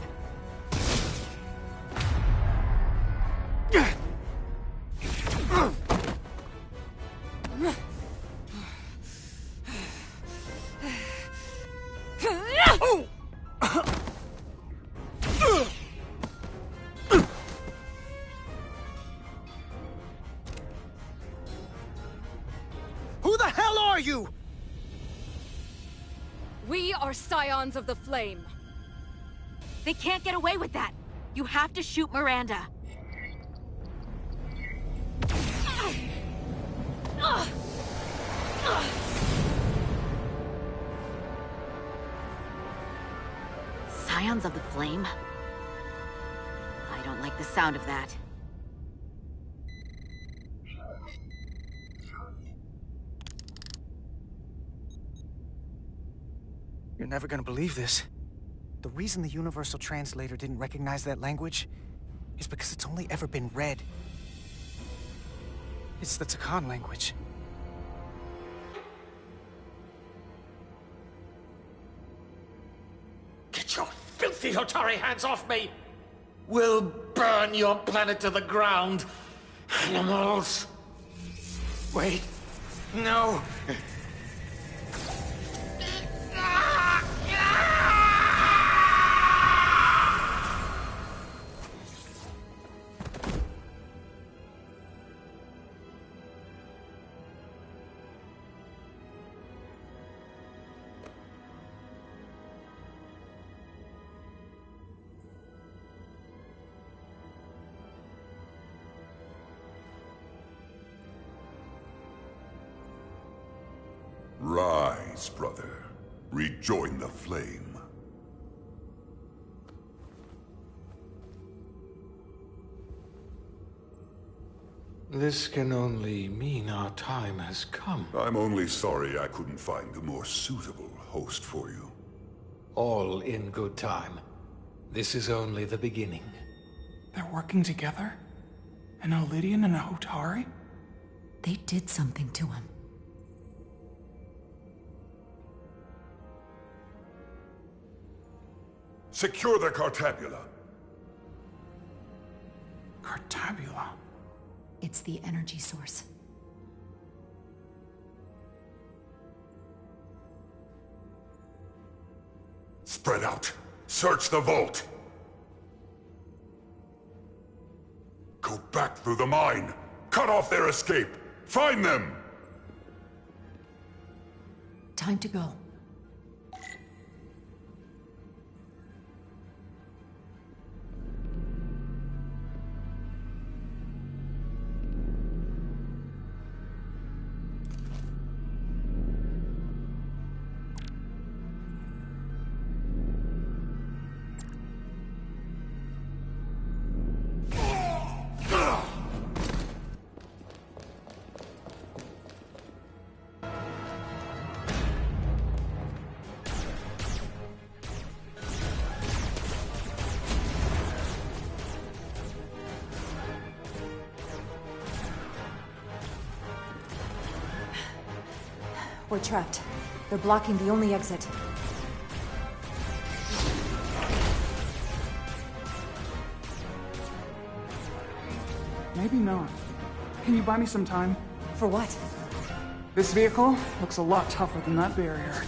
Who the hell are you? We are Scions of the Flame. They can't get away with that. You have to shoot Miranda. Scions of the Flame? I don't like the sound of that. You're never gonna believe this. The reason the Universal Translator didn't recognize that language is because it's only ever been read. It's the Takan language. Get your filthy Hotari hands off me! We'll burn your planet to the ground. Animals. Wait. No. Rise, brother. Rejoin the flame. This can only mean our time has come. I'm only sorry I couldn't find a more suitable host for you. All in good time. This is only the beginning. They're working together? An Elidian and a Hotari? They did something to him. Secure the Cartabula. Cartabula? It's the energy source. Spread out. Search the vault. Go back through the mine. Cut off their escape. Find them! Time to go. We're trapped. They're blocking the only exit. Maybe not. Can you buy me some time? For what? This vehicle looks a lot tougher than that barrier.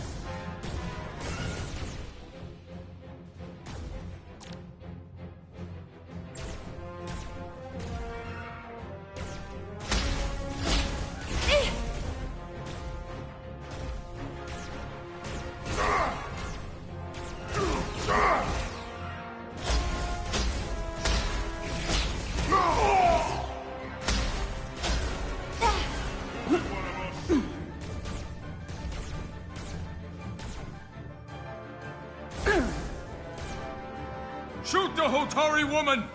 Shoot the Hotari woman!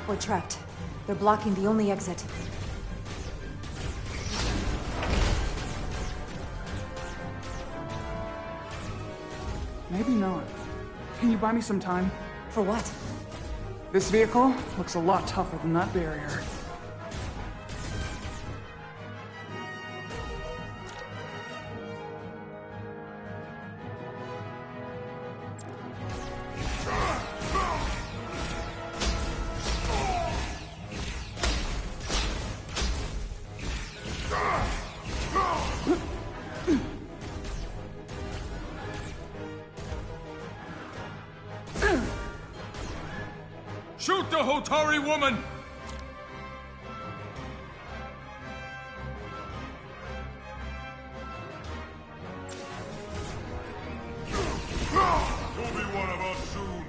We're trapped. They're blocking the only exit. Maybe not. Can you buy me some time? For what? This vehicle looks a lot tougher than that barrier. Shoot the Hotari woman! You'll be one of us soon.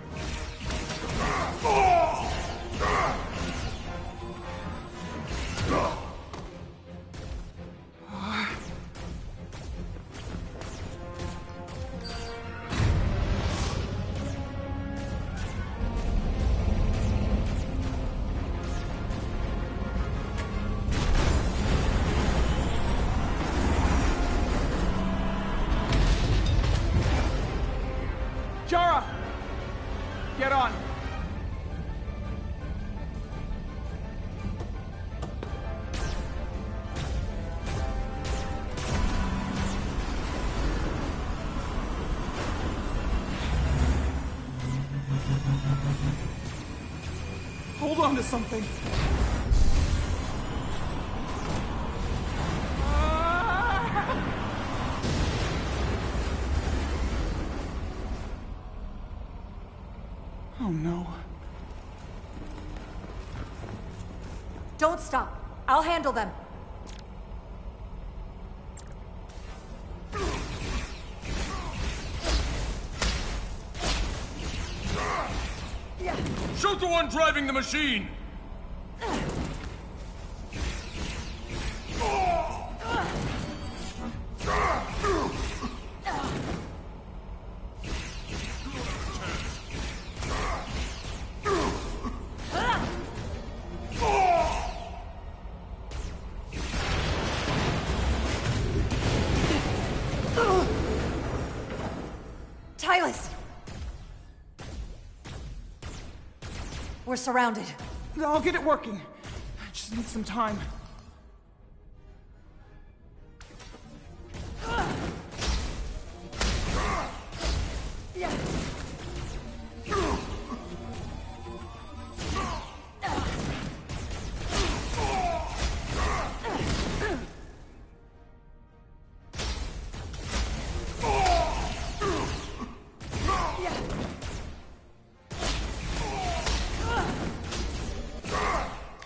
Jara! Get on! Hold on to something. Ah! Oh no. Don't stop. I'll handle them. Shoot the one driving the machine! Tyler! We're surrounded. I'll get it working. I just need some time.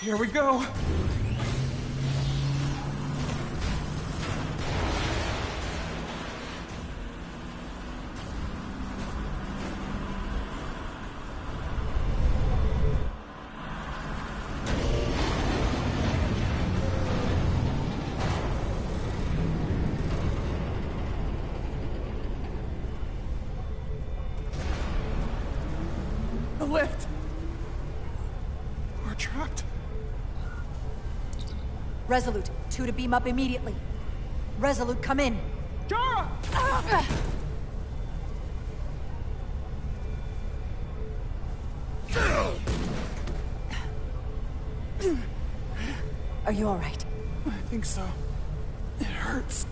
Here we go. The lift. We're trapped. Resolute, 2 to beam up immediately. Resolute, come in. Jara! Are you all right? I think so. It hurts.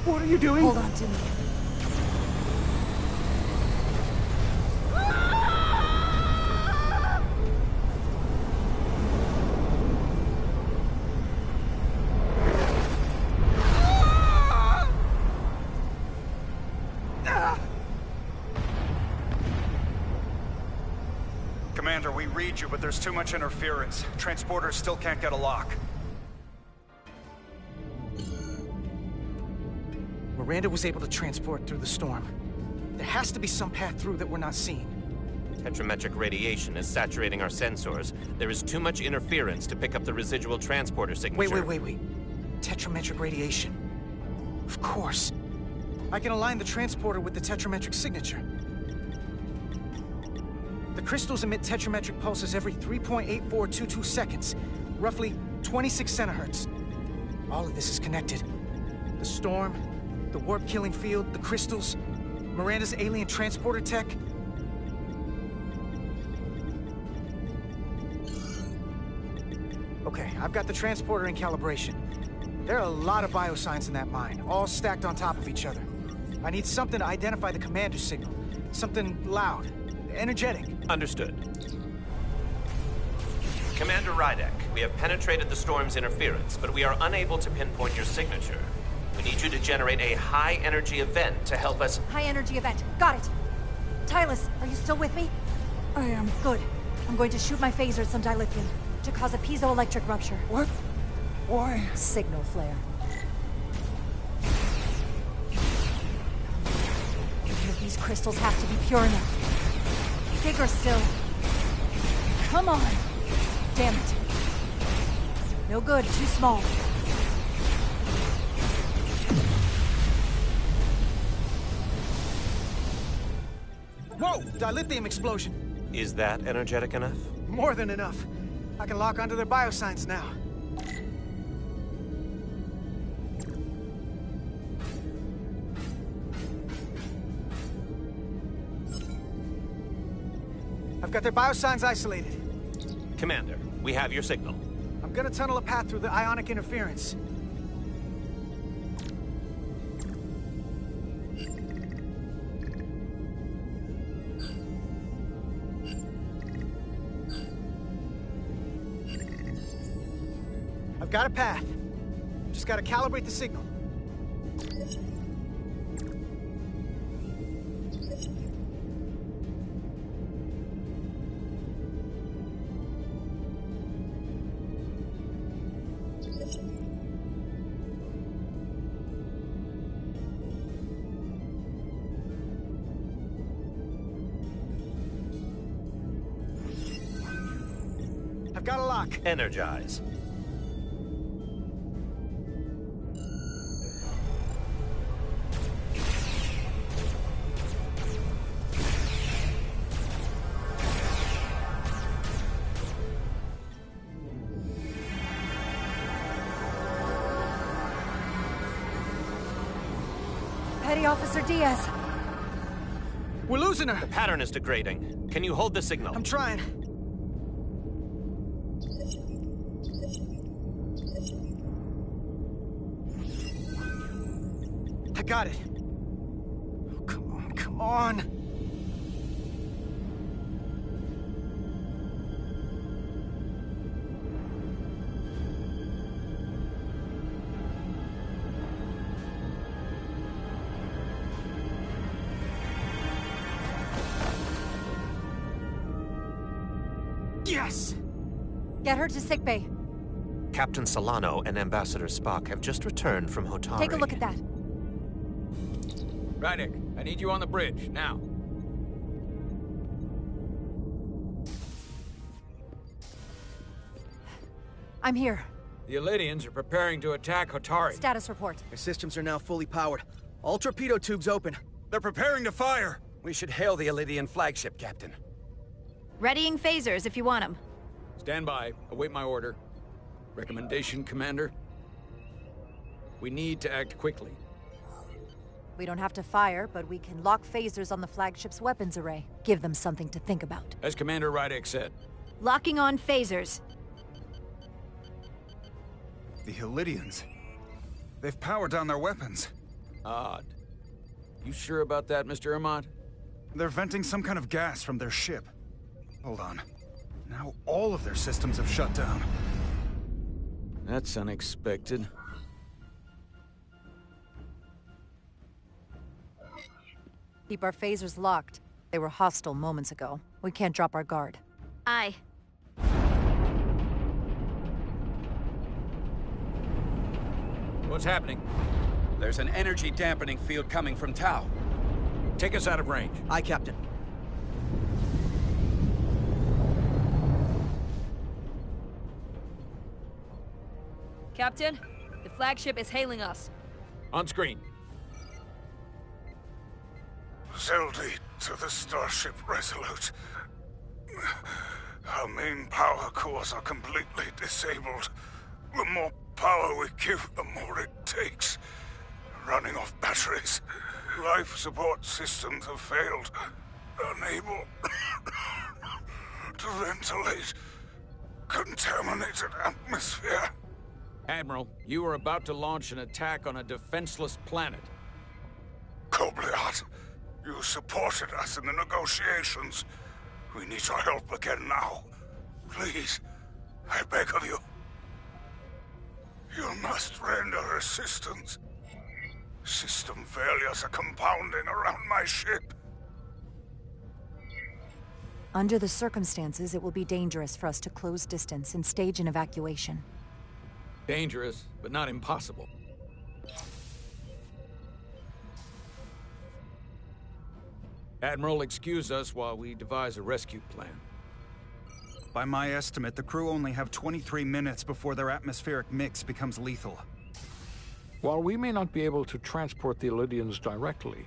What are you doing? Hold on to me. Commander, we read you, but there's too much interference. Transporters still can't get a lock. Miranda was able to transport through the storm. There has to be some path through that we're not seeing. Tetrametric radiation is saturating our sensors. There is too much interference to pick up the residual transporter signature. Wait. Tetrametric radiation. Of course. I can align the transporter with the tetrametric signature. The crystals emit tetrametric pulses every 3.8422 seconds, roughly 26 centihertz. All of this is connected. The storm, the warp-killing field, the crystals, Miranda's alien transporter tech. Okay, I've got the transporter in calibration. There are a lot of biosigns in that mine, all stacked on top of each other. I need something to identify the commander's signal. Something loud, energetic. Understood. Commander Rydek, we have penetrated the storm's interference, but we are unable to pinpoint your signature. We need you to generate a high-energy event to help us... High-energy event. Got it. Tylus, are you still with me? I am. Good. I'm going to shoot my phaser at some dilithium to cause a piezoelectric rupture. What? Why? Signal flare. These crystals have to be pure enough. Bigger still. Come on. Damn it. No good, too small. Whoa! Dilithium explosion. Is that energetic enough? More than enough. I can lock onto their biosigns now. I've got their biosigns isolated. Commander, we have your signal. I'm gonna tunnel a path through the ionic interference. I've got a path. Just gotta calibrate the signal. I've got a lock. Energize. Petty Officer Diaz. We're losing her. The pattern is degrading. Can you hold the signal? I'm trying. I got it. Oh, come on, come on. Yes! Get her to sickbay. Captain Solano and Ambassador Spock have just returned from Hotari. Take a look at that. Rydick, I need you on the bridge, now. I'm here. The Elydians are preparing to attack Hotari. Status report. Our systems are now fully powered. All torpedo tubes open. They're preparing to fire! We should hail the Elydian flagship, Captain. Readying phasers if you want them. Stand by. Await my order. Recommendation, Commander? We need to act quickly. We don't have to fire, but we can lock phasers on the flagship's weapons array. Give them something to think about. As Commander Rydick said. Locking on phasers. The Elydians. They've powered down their weapons. Odd. You sure about that, Mr. Ermont? They're venting some kind of gas from their ship. Hold on. Now all of their systems have shut down. That's unexpected. Keep our phasers locked. They were hostile moments ago. We can't drop our guard. Aye. What's happening? There's an energy dampening field coming from Tau. Take us out of range. Aye, Captain. Captain, the flagship is hailing us. On screen. Zeldy to the starship Resolute. Our main power cores are completely disabled. The more power we give, the more it takes. Running off batteries. Life support systems have failed. Unable to ventilate. Contaminated atmosphere. Admiral, you are about to launch an attack on a defenseless planet. Kobliat, you supported us in the negotiations. We need your help again now. Please, I beg of you. You must render assistance. System failures are compounding around my ship. Under the circumstances, it will be dangerous for us to close distance and stage an evacuation. Dangerous, but not impossible. Admiral, excuse us while we devise a rescue plan. By my estimate, the crew only have 23 minutes before their atmospheric mix becomes lethal. While we may not be able to transport the Elydians directly,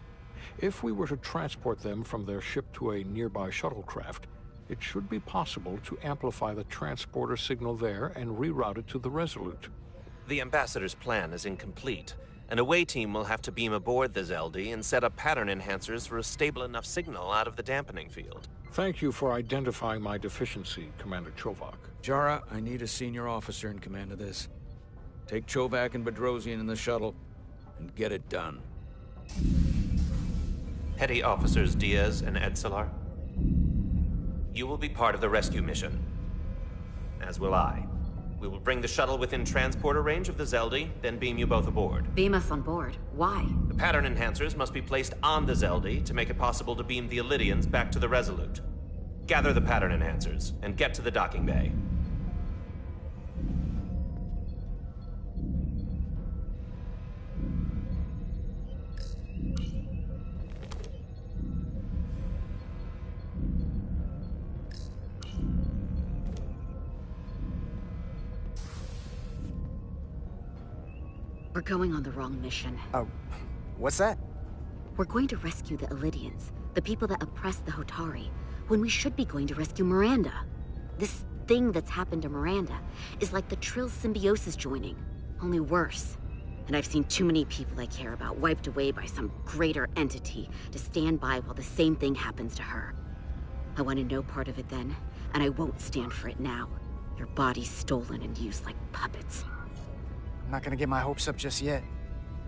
if we were to transport them from their ship to a nearby shuttlecraft, it should be possible to amplify the transporter signal there and reroute it to the Resolute. The Ambassador's plan is incomplete. An away team will have to beam aboard the Zeldy and set up pattern enhancers for a stable enough signal out of the dampening field. Thank you for identifying my deficiency, Commander Chovak. Jara, I need a senior officer in command of this. Take Chovak and Bedrosian in the shuttle, and get it done. Petty Officers Diaz and Edselar, you will be part of the rescue mission. As will I. We will bring the shuttle within transporter range of the Zeldi, then beam you both aboard. Beam us on board. Why? The pattern enhancers must be placed on the Zeldi to make it possible to beam the Illydians back to the Resolute. Gather the pattern enhancers, and get to the docking bay. We're going on the wrong mission. What's that? We're going to rescue the Illydians, the people that oppressed the Hotari, when we should be going to rescue Miranda. This thing that's happened to Miranda is like the Trill's symbiosis joining, only worse. And I've seen too many people I care about wiped away by some greater entity to stand by while the same thing happens to her. I wanted no part of it then, and I won't stand for it now. Your body's stolen and used like puppets. I'm not gonna get my hopes up just yet.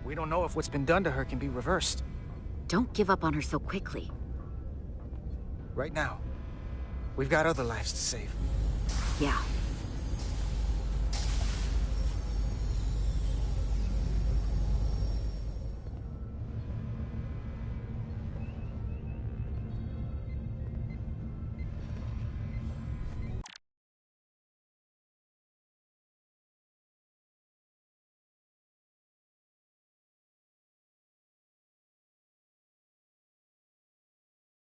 We don't know if what's been done to her can be reversed. Don't give up on her so quickly. Right now, we've got other lives to save. Yeah,